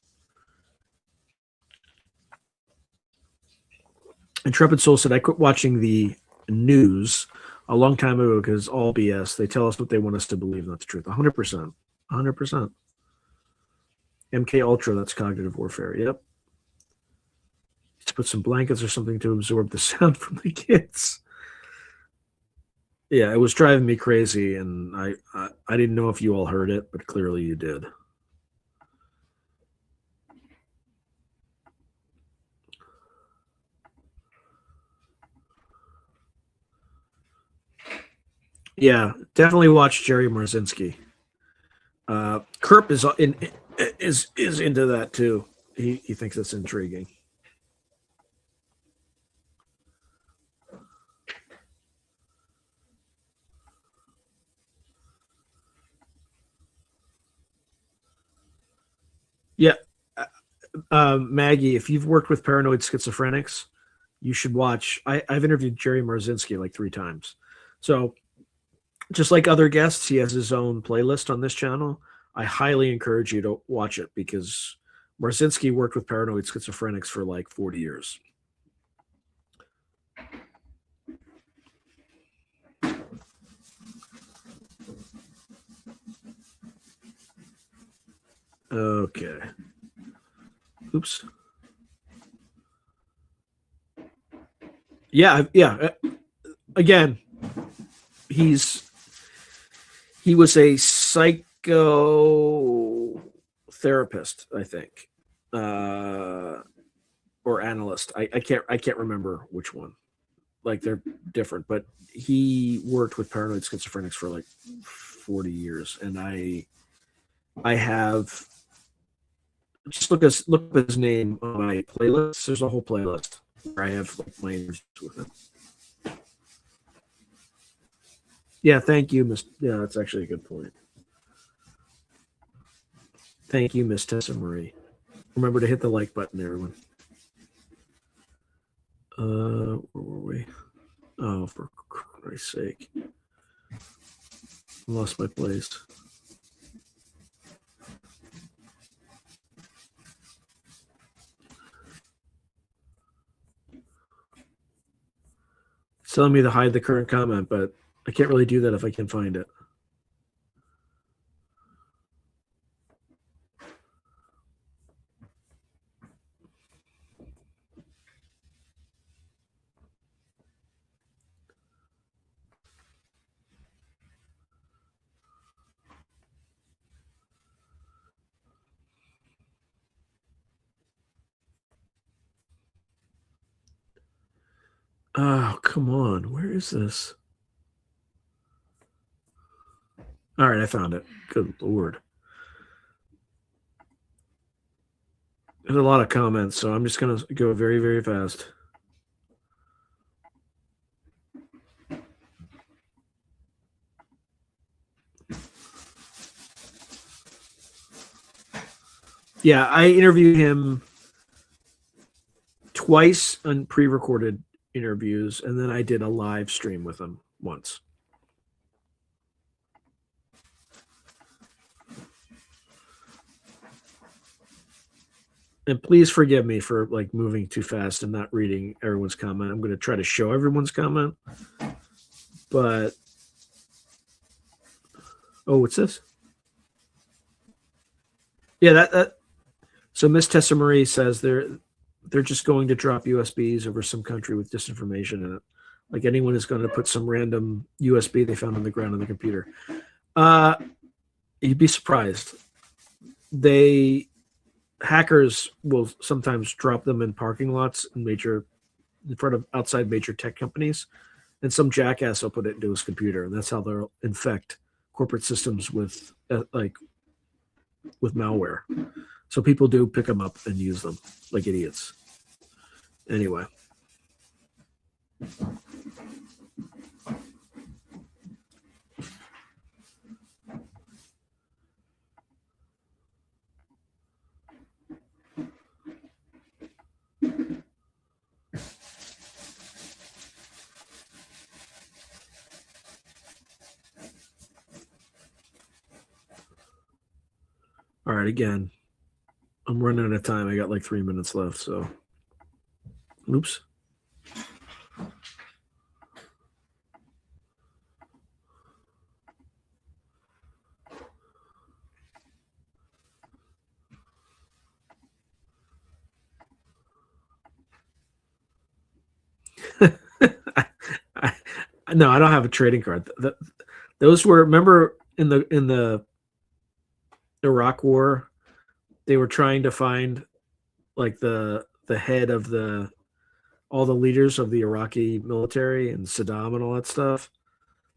Intrepid Soul said, I quit watching the news a long time ago because all BS. They tell us what they want us to believe, not the truth. 100%. 100%. MK Ultra, that's cognitive warfare. Yep. To put some blankets or something to absorb the sound from the kids. Yeah, it was driving me crazy, and I didn't know if you all heard it, but clearly you did. Yeah, definitely watch Jerry Marzinski. Kerp is into that too. He thinks it's intriguing. Yeah, Maggie, if you've worked with paranoid schizophrenics, you should watch. I've interviewed Jerry Marzinski like 3 times. So just like other guests, he has his own playlist on this channel. I highly encourage you to watch it because Marzinski worked with paranoid schizophrenics for like 40 years. Okay. Oops. Yeah. Again, he was a psychotherapist, I think, or analyst. I can't remember which one. Like they're different, but he worked with paranoid schizophrenics for like 40 years, and I have just look up his name on my playlist. There's a whole playlist where I have like my interviews with him. Yeah, thank you, Miss. Yeah, that's actually a good point. Thank you, Miss Tessa Marie. Remember to hit the like button, everyone. Where were we? Oh, for Christ's sake. Lost my place. It's telling me to hide the current comment, but I can't really do that if I can find it. Oh, come on. Where is this? All right, I found it. Good Lord. There's a lot of comments, so I'm just going to go very, very fast. Yeah, I interviewed him twice on pre-recorded interviews, and then I did a live stream with him once. And please forgive me for like moving too fast and not reading everyone's comment. I'm going to try to show everyone's comment, but oh, what's this? Yeah, that. So Miss Tessa Marie says they're just going to drop USBs over some country with disinformation in it. Like anyone is going to put some random USB they found on the ground on the computer. You'd be surprised. Hackers will sometimes drop them in parking lots in major in front of outside major tech companies, and some jackass will put it into his computer, and that's how they'll infect corporate systems with with malware. So people do pick them up and use them like idiots. Anyway. All right, again, I'm running out of time. I got like 3 minutes left, so oops. No, I don't have a trading card. Those were, remember in the Iraq War, they were trying to find like the head of all the leaders of the Iraqi military and Saddam and all that stuff.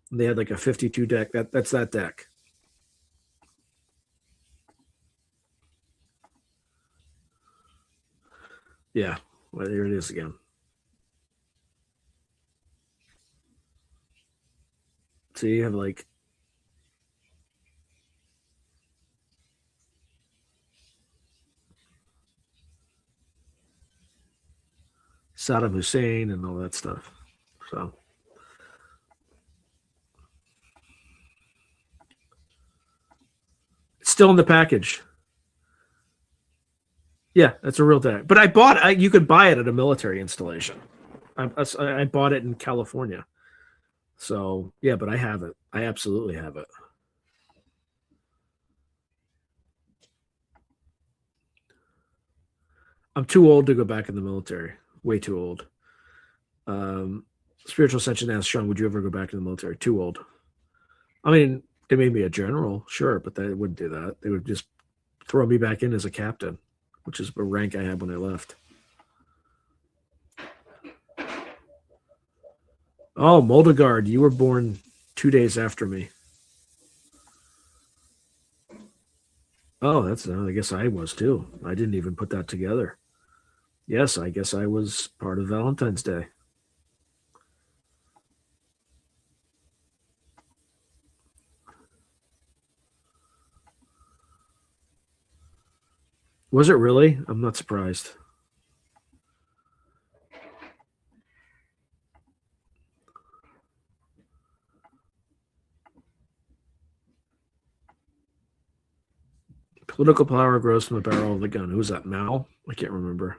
And they had like a 52 deck. That's that deck. Yeah, well, there it is again. So you have like Saddam Hussein and all that stuff. So it's still in the package. Yeah, that's a real deck. But I bought. You could buy it at a military installation. I bought it in California. So yeah, but I have it. I absolutely have it. I'm too old to go back in the military. Way too old. Spiritual Ascension asks Sean, would you ever go back in the military? Too old. I mean, they made me a general, sure, but they wouldn't do that. They would just throw me back in as a captain, which is the rank I had when I left. Oh, Moldegard, you were born 2 days after me. Oh, I guess I was too. I didn't even put that together. Yes, I guess I was part of Valentine's Day. Was it really? I'm not surprised. Political power grows from the barrel of the gun. Who's that? Mao? I can't remember.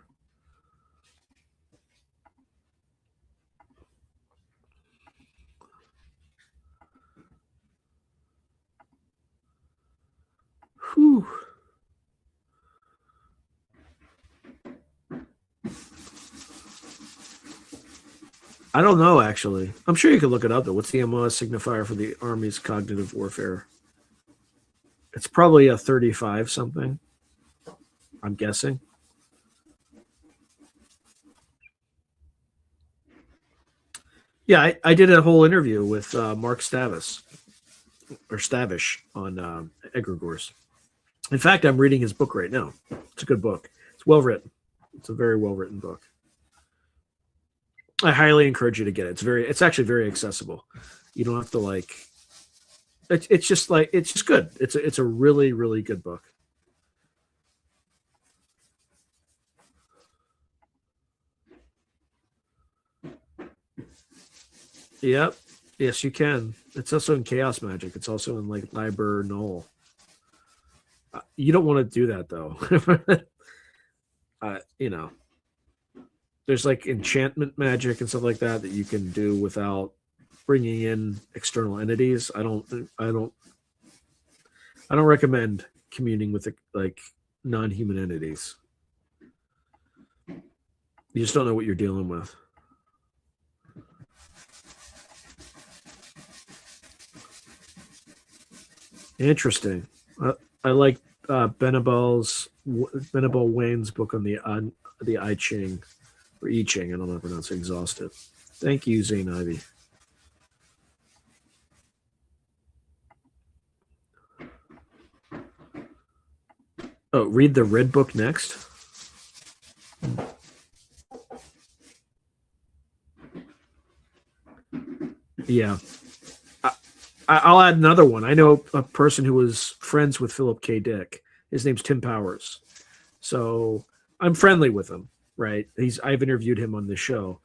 Whew. I don't know, actually. I'm sure you could look it up, though. What's the MOS signifier for the Army's cognitive warfare? It's probably a 35 something. I'm guessing. Yeah, I did a whole interview with Mark Stavish on egregores. In fact, I'm reading his book right now. It's a good book. It's well written. It's a very well written book. I highly encourage you to get it. It's actually very accessible. You don't have to like. It's just good. It's a really, really good book. Yep. Yes, you can. It's also in Chaos Magic. It's also in like Liber Null. You don't want to do that though. There's like enchantment magic and stuff like that you can do without bringing in external entities. I don't recommend communing with like non-human entities. You just don't know what you're dealing with. Interesting. I like Benabel Wayne's book on the I Ching. or I Ching. I don't know how to pronounce it. Exhausted. Thank you, Zane Ivy. Oh, read the red book next. Yeah. I'll add another one. I know a person who was friends with Philip K. Dick. His name's Tim Powers. So I'm friendly with him, right? I've interviewed him on this show,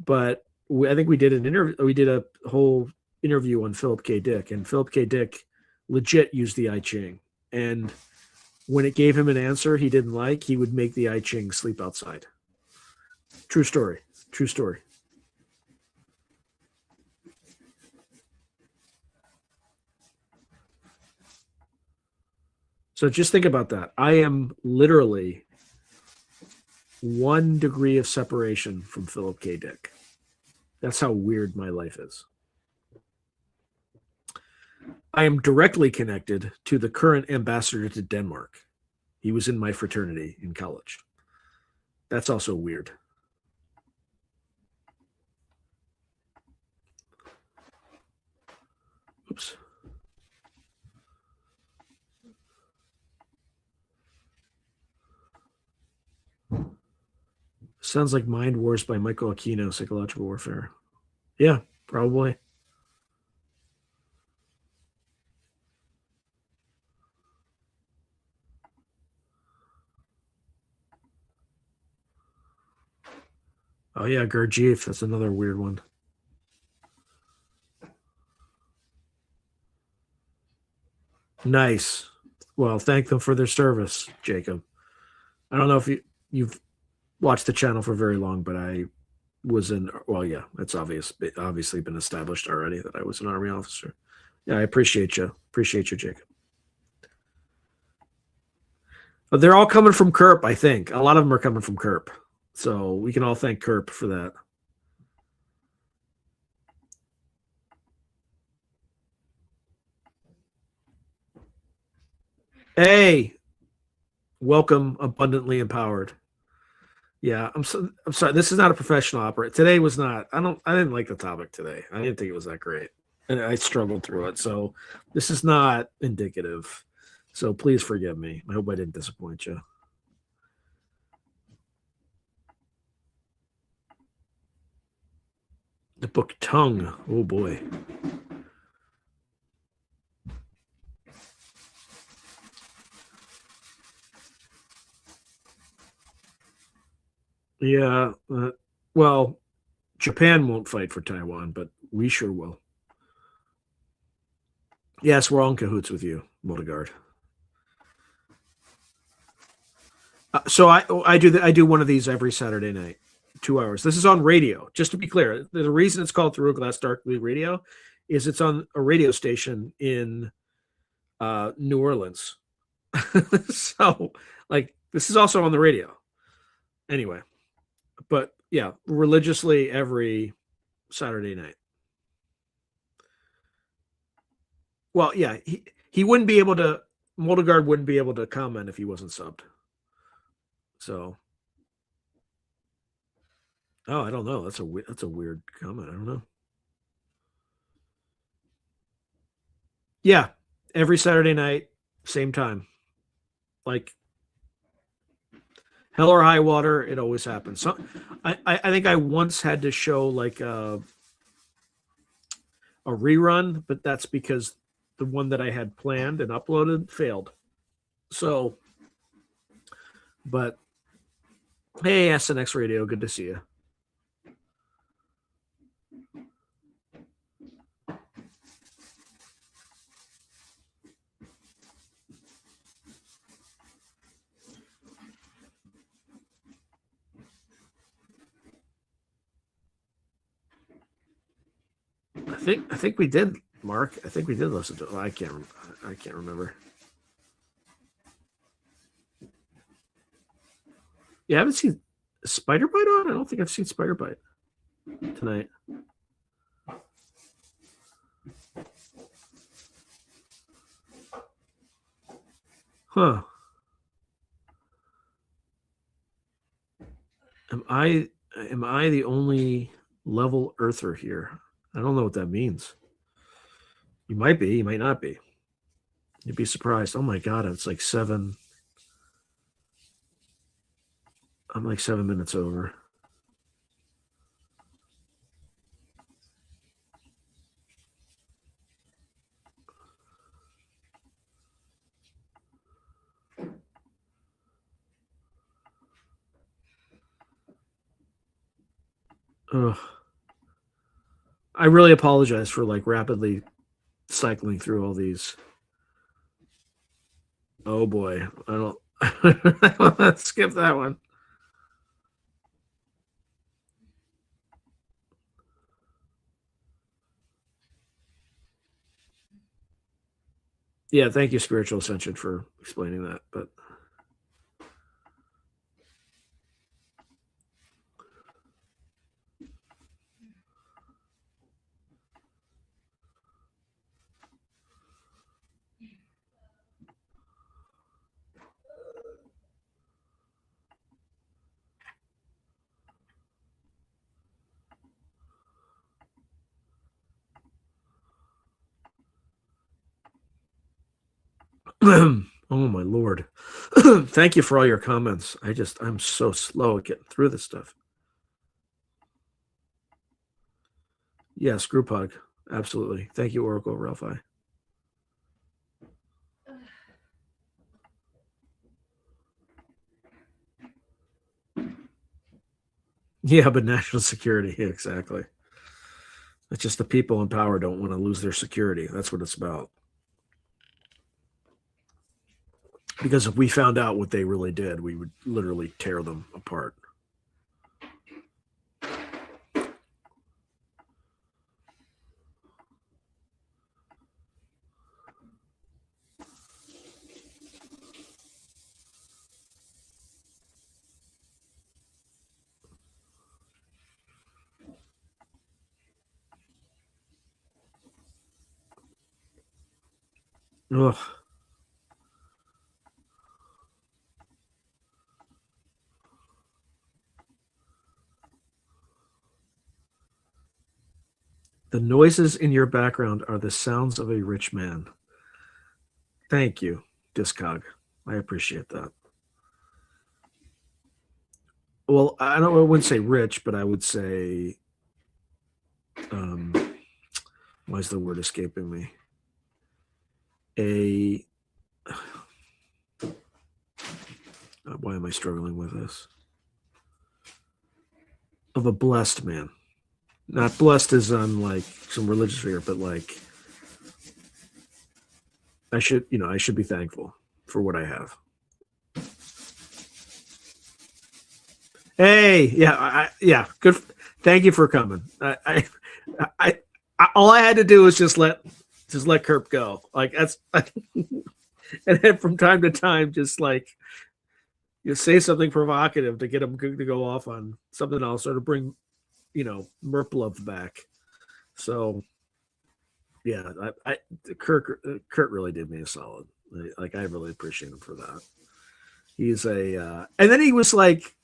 but I think we did an interview. We did a whole interview on Philip K. Dick, and Philip K. Dick legit used the I Ching. And when it gave him an answer he didn't like, he would make the I Ching sleep outside. True story. True story. So just think about that. I am literally 1 degree of separation from Philip K. Dick. That's how weird my life is. I am directly connected to the current ambassador to Denmark. He was in my fraternity in college. That's also weird. Oops. Sounds like Mind Wars by Michael Aquino, Psychological Warfare. Yeah, probably. Oh yeah, Gurdjieff. That's another weird one. Nice. Well, thank them for their service, Jacob. I don't know if you've watched the channel for very long, but I was in. Well, yeah, it's obviously been established already that I was an Army officer. Yeah, I appreciate you. Appreciate you, Jacob. But they're all coming from Kerp, I think. A lot of them are coming from Kerp. So we can all thank Kerp for that. Hey, welcome, abundantly empowered. Yeah, I'm sorry. This is not a professional opera. Today was not. I didn't like the topic today. I didn't think it was that great, and I struggled through it. So this is not indicative. So please forgive me. I hope I didn't disappoint you. The book Tongue. Oh boy. Yeah. Well, Japan won't fight for Taiwan, but we sure will. Yes, we're all in cahoots with you, Moldegard. So I do one of these every Saturday night, 2 hours. This is on radio. Just to be clear, the reason it's called Through Glass Darkly Radio is it's on a radio station in New Orleans. So, like, this is also on the radio. Anyway, but yeah, religiously every Saturday night. Well, yeah, he wouldn't be able to. Moldegard wouldn't be able to comment if he wasn't subbed. So, oh, I don't know. That's a weird comment. I don't know. Yeah, every Saturday night, same time. Like hell or high water, it always happens. So, I think I once had to show like a rerun, but that's because the one that I had planned and uploaded failed. So, but hey, SNX Radio, good to see you. I think we did, Mark. I think we did listen to it. I can't remember. You haven't seen Spider Bite on? I don't think I've seen Spider Bite tonight. Huh. Am I am I the only level earther here? I don't know what that means. You might be, you might not be. You'd be surprised. Oh my God, it's like 7. I'm like 7 minutes over. Ugh. I really apologize for like rapidly cycling through all these. Oh boy, I don't. Let's skip that one. Yeah, thank you, Spiritual Ascension, for explaining that. But oh my Lord. Thank you for all your comments. I'm so slow at getting through this stuff. Yes, group hug. Absolutely. Thank you, Oracle Ralphi. Yeah, but national security. Yeah, exactly. It's just the people in power don't want to lose their security. That's what it's about. Because if we found out what they really did, we would literally tear them apart. Ugh. The noises in your background are the sounds of a rich man. Thank you, Discog. I appreciate that. Well, I wouldn't say rich, but I would say, why is the word escaping me? Why am I struggling with this? Of a blessed man. Not blessed as on like some religious figure, but like I should be thankful for what I have. Hey, yeah, good. Thank you for coming. I all I had to do was just let Kurt go. Like that's, and then from time to time, just like you say something provocative to get him to go off on something else or to bring, Merp love back. So, yeah, Kurt really did me a solid. Like I really appreciate him for that. He's and then he was like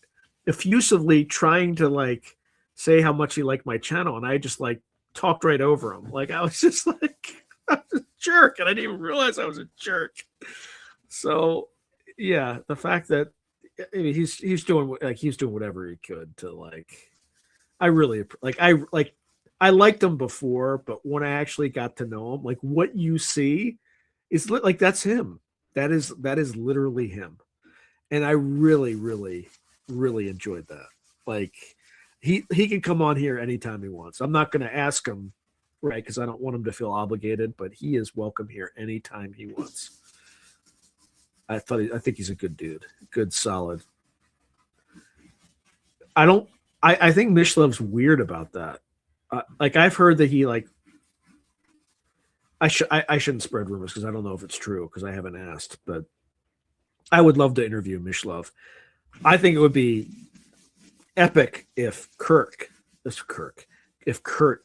effusively trying to like say how much he liked my channel, and I just like talked right over him. Like I was just like I was a jerk, and I didn't even realize I was a jerk. So yeah, the fact that he's doing whatever he could to like. I really I liked him before, but when I actually got to know him, like what you see is like that's him. That is literally him, and I really, really, really enjoyed that. Like he can come on here anytime he wants. I'm not going to ask him, right? Because I don't want him to feel obligated, but he is welcome here anytime he wants. I think he's a good dude, good, solid. I think Mishlov's weird about that. Like I've heard that he like. I shouldn't spread rumors because I don't know if it's true because I haven't asked, but I would love to interview Mishlov. I think it would be epic if Kurt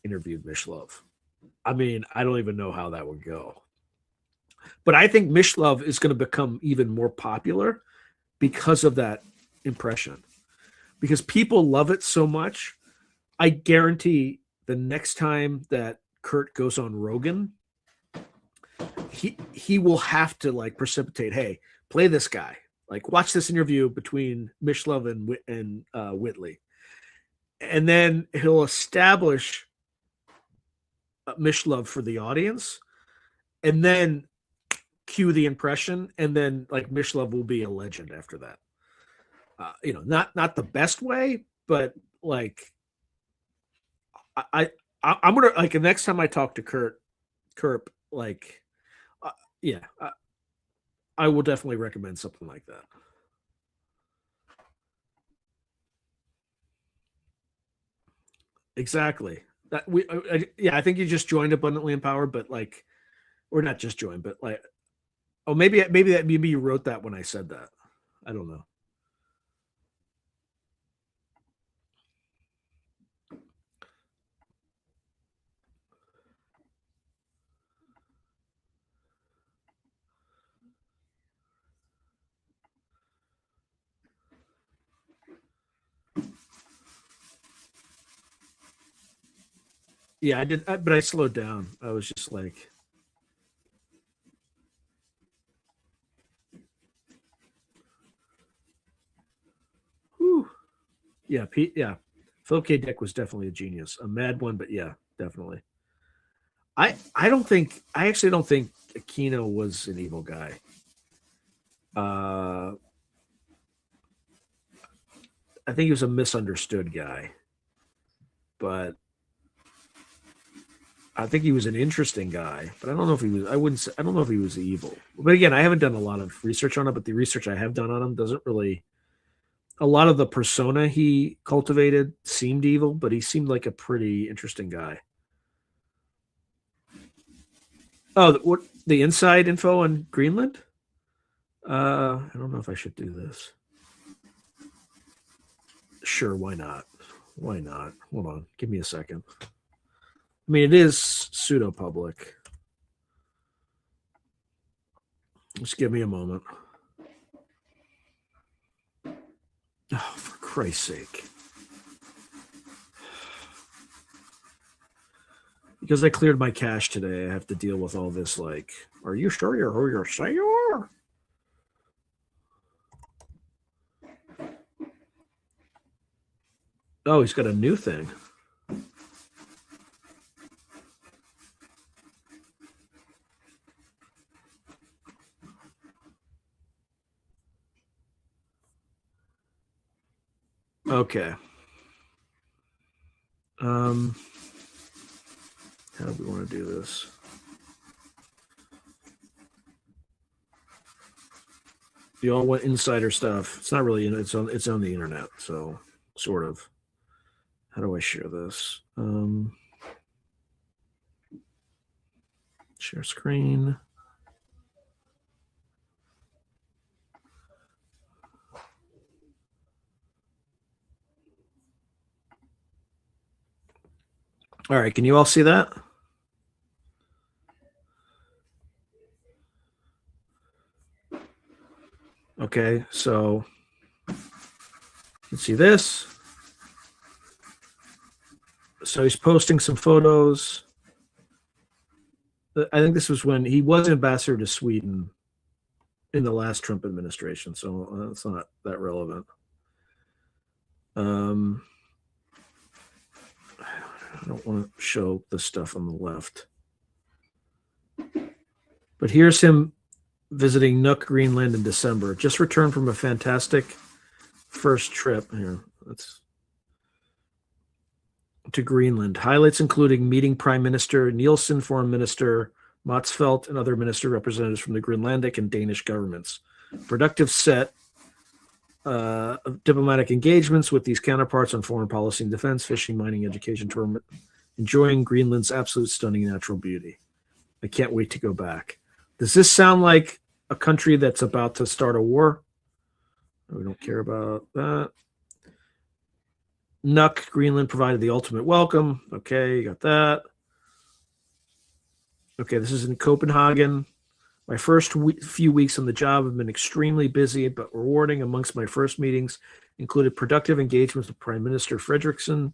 interviewed Mishlov. I mean, I don't even know how that would go. But I think Mishlov is going to become even more popular because of that impression. because people love it so much. I guarantee the next time that Kurt goes on Rogan, he will have to like precipitate, hey, play this guy. Like, watch this interview between Mishlove and Whitley. And then he'll establish Mishlove for the audience, and then cue the impression, and then like Mishlove will be a legend after that. Not the best way, but like I'm gonna like the next time I talk to Kurt, like I will definitely recommend something like that. Exactly. That I think you just joined Abundantly Empowered, but like, or not just joined, but like, oh, maybe you wrote that when I said that. I don't know. Yeah, I did, but I slowed down. I was just like, whew. Yeah, yeah. Philip K. Dick was definitely a genius, a mad one, but yeah, definitely. I actually don't think Aquino was an evil guy. I think he was a misunderstood guy, but I think he was an interesting guy. But I don't know if he was. I don't know if he was evil. But again, I haven't done a lot of research on it. But the research I have done on him doesn't really. A lot of the persona he cultivated seemed evil, but he seemed like a pretty interesting guy. Oh, what the inside info on Greenland? I don't know if I should do this. Sure, why not? Why not? Hold on, give me a second. I mean, it is pseudo public. Just give me a moment. Oh, for Christ's sake. Because I cleared my cache today, I have to deal with all this. Like, are you sure you're who you say you are? Oh, he's got a new thing. Okay. How do we want to do this? You all want insider stuff. It's not really, it's on the internet, so sort of. How do I share this? Share screen. All right, can you all see that? Okay, so you can see this. So he's posting some photos. I think this was when he was ambassador to Sweden in the last Trump administration, so it's not that relevant. I don't want to show the stuff on the left. But here's him visiting Nuuk, Greenland in December. Just returned from a fantastic first trip. Here, let's to Greenland. Highlights including meeting Prime Minister Nielsen, Foreign Minister Motzfeldt, and other minister representatives from the Greenlandic and Danish governments. Productive set of diplomatic engagements with these counterparts on foreign policy and defense, fishing, mining, education, tournament, enjoying Greenland's absolute stunning natural beauty. I can't wait to go back. Does this sound like a country that's about to start a war? We don't care about that. Nuuk, Greenland provided the ultimate welcome. Okay, you got that. Okay, this is in Copenhagen. My first few weeks on the job have been extremely busy but rewarding. Amongst my first meetings included productive engagements with Prime Minister Fredriksson,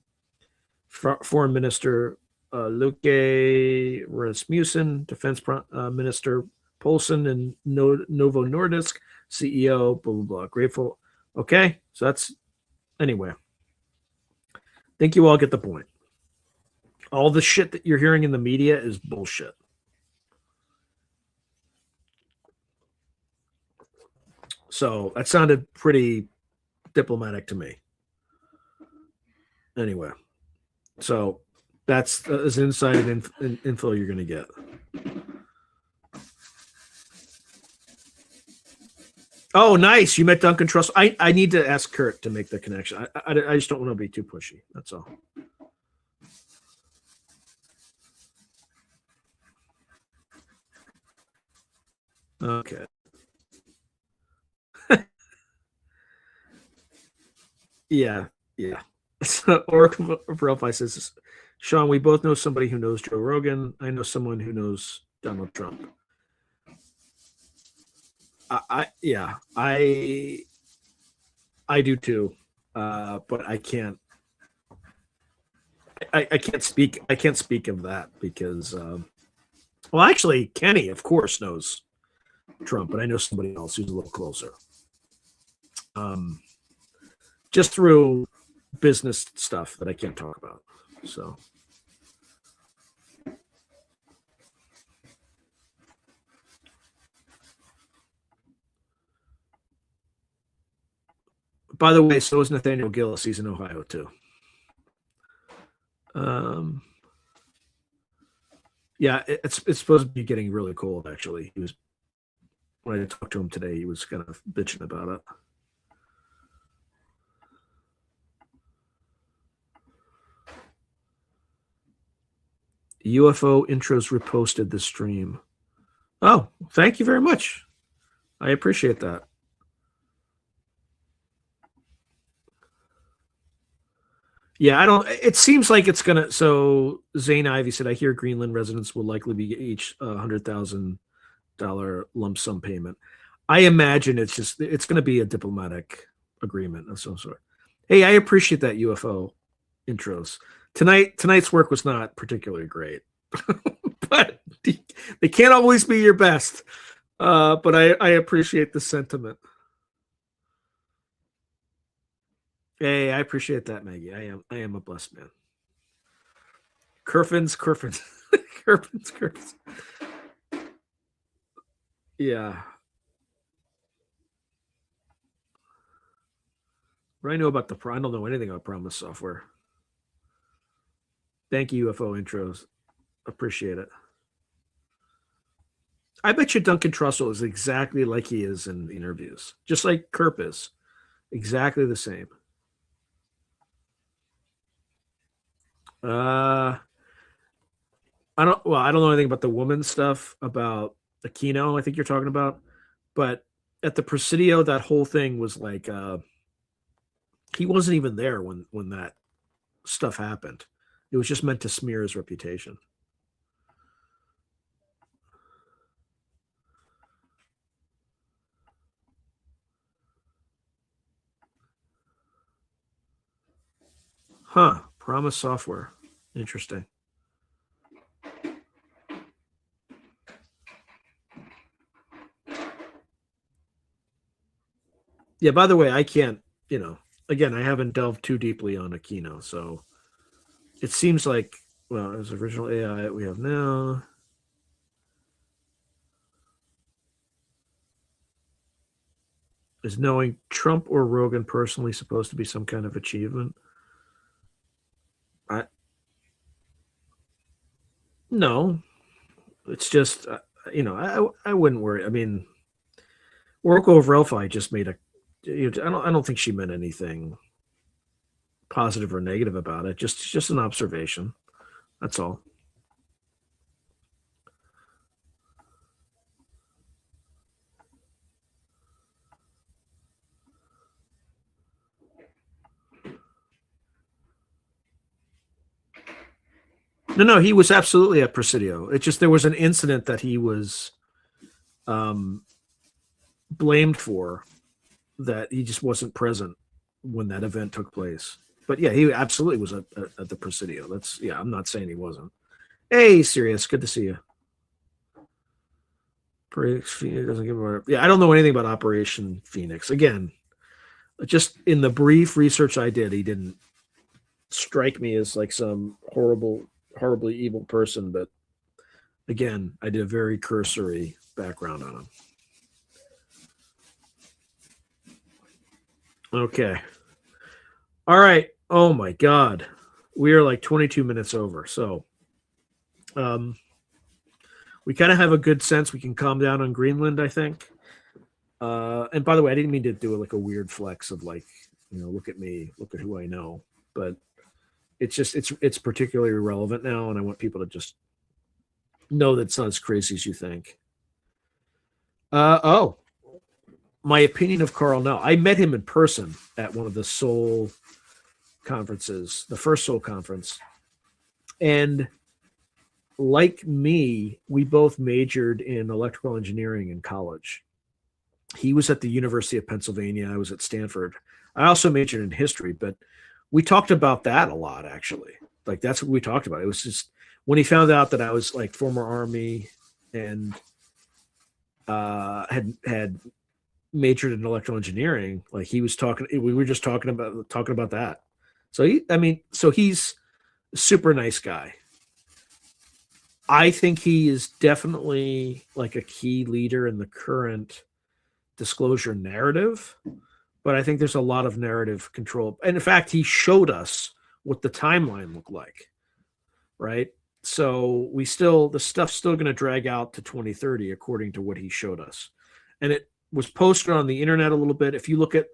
Foreign Minister Luke Rasmussen, Defense Minister Poulsen, and Novo Nordisk CEO, blah, blah, blah. Grateful. Okay, so that's, anyway. I think you all get the point. All the shit that you're hearing in the media is bullshit. So that sounded pretty diplomatic to me. Anyway, so that's as inside info you're going to get. Oh, nice. You met Duncan Trussell. I need to ask Kurt to make the connection. I just don't want to be too pushy. That's all. Okay. Yeah. So Oracle Profile says, Sean, we both know somebody who knows Joe Rogan. I know someone who knows Donald Trump. I do too, but I can't. I can't speak. I can't speak of that because, well, actually, Kenny, of course, knows Trump, but I know somebody else who's a little closer. Just through business stuff that I can't talk about. So. By the way, so is Nathaniel Gillis. He's in Ohio too. Yeah, it's supposed to be getting really cold. Actually, he was, when I talked to him today, he was kind of bitching about it. UFO Intros reposted the stream. Oh, thank you very much. I appreciate that. Yeah, I don't. It seems like it's gonna. So Zane Ivy said, "I hear Greenland residents will likely be each $100,000 lump sum payment." I imagine it's going to be a diplomatic agreement of some sort. Hey, I appreciate that UFO intros. Tonight's work was not particularly great, but they can't always be your best. But I appreciate the sentiment. Hey, I appreciate that, Maggie. I am a blessed man. Kerfins. Yeah. What I know about I don't know anything about Promise Software. Thank you, UFO Intros. Appreciate it. I bet you Duncan Trussell is exactly like he is in the interviews, just like Kerp is. Exactly the same. I don't know anything about the woman stuff about Aquino, I think you're talking about, but at the Presidio, that whole thing was like he wasn't even there when that stuff happened. It was just meant to smear his reputation. Huh. Promise Software. Interesting. Yeah, by the way, I can't, again, I haven't delved too deeply on Aquino, so it seems like, well, as original AI we have now. Is knowing Trump or Rogan personally supposed to be some kind of achievement? No, it's just, I wouldn't worry. I mean, Oracle of Relphi just made I don't think she meant anything positive or negative about it. Just an observation. That's all. No, he was absolutely at Presidio. It's just there was an incident that he was blamed for that he just wasn't present when that event took place. But yeah, he absolutely was at the Presidio. I'm not saying he wasn't. Hey, Sirius, good to see you. Doesn't give a, yeah, I don't know anything about Operation Phoenix. Again, just in the brief research I did, he didn't strike me as like some horribly evil person. But again, I did a very cursory background on him. Okay. All right. Oh my God. We are like 22 minutes over. So we kind of have a good sense we can calm down on Greenland, I think. And by the way, I didn't mean to do like a weird flex of like, look at me, look at who I know. But it's just it's particularly relevant now, and I want people to just know that it's not as crazy as you think. My opinion of Karl. No, I met him in person at one of the Soul conferences, the first Soul conference, and like me, we both majored in electrical engineering in college. He was at the University of Pennsylvania. I was at Stanford. I also majored in history, but we talked about that a lot, actually. Like, that's what we talked about. It was just when he found out that I was like former Army and had majored in electrical engineering, like he was talking, we were just talking about that. So he's a super nice guy. I think he is definitely like a key leader in the current disclosure narrative, but I think there's a lot of narrative control. And in fact, he showed us what the timeline looked like, right? So the stuff's still going to drag out to 2030, according to what he showed us. And it was posted on the internet a little bit. If you look at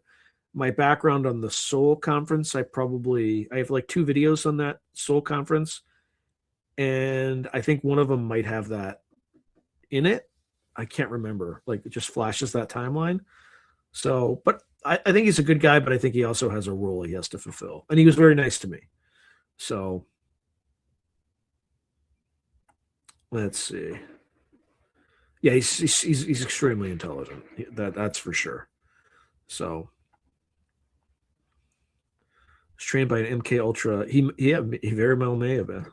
my background on the Seoul conference, I have like 2 videos on that Seoul conference. And I think one of them might have that in it. I can't remember. Like, it just flashes that timeline. So, but I think he's a good guy, but I think he also has a role he has to fulfill. And he was very nice to me. So let's see. Yeah, he's extremely intelligent. That's for sure. So he's trained by an MK Ultra. He very well may have been.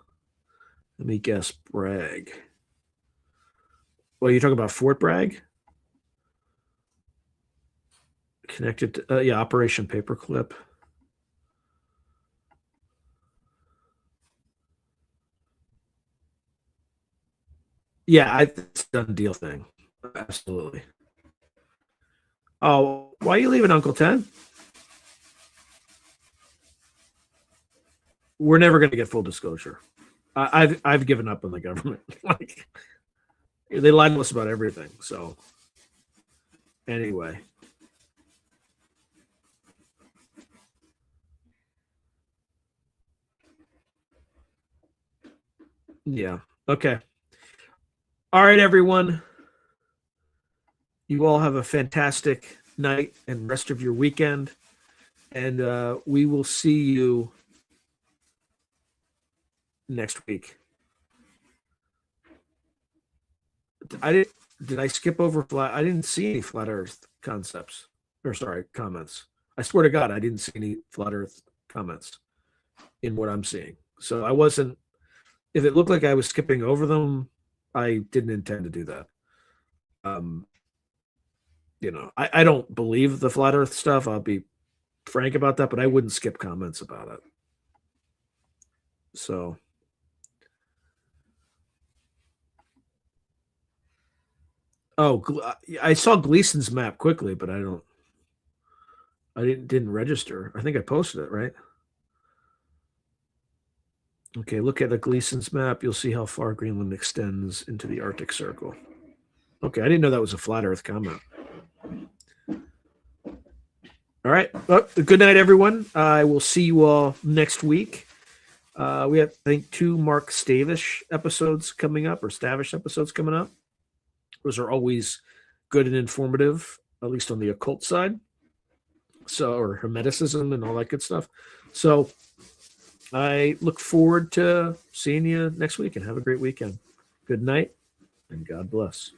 Let me guess, Bragg. Well, you're talking about Fort Bragg? Connected to, Operation Paperclip. Yeah, it's a done deal thing. Absolutely. Oh, why are you leaving, Uncle Ted? We're never going to get full disclosure. I've given up on the government. Like, they lied to us about everything. So anyway. Yeah. Okay. All right, everyone. You all have a fantastic night and rest of your weekend. And we will see you next week. Did I skip over I didn't see any flat Earth concepts. Or sorry, comments. I swear to God, I didn't see any flat Earth comments in what I'm seeing. So I wasn't. If it looked like I was skipping over them, I didn't intend to do that. I don't believe the flat Earth stuff. I'll be frank about that, but I wouldn't skip comments about it. So. Oh, I saw Gleason's map quickly, but I didn't register. I think I posted it, right? Okay, look at the Gleason's map. You'll see how far Greenland extends into the Arctic Circle. Okay, I didn't know that was a flat Earth comment. All right. Well, good night, everyone. I will see you all next week. We have, I think, 2 Mark Stavish episodes coming up, or Stavish episodes coming up. Those are always good and informative, at least on the occult side. So, or Hermeticism and all that good stuff. So I look forward to seeing you next week, and have a great weekend. Good night, and God bless.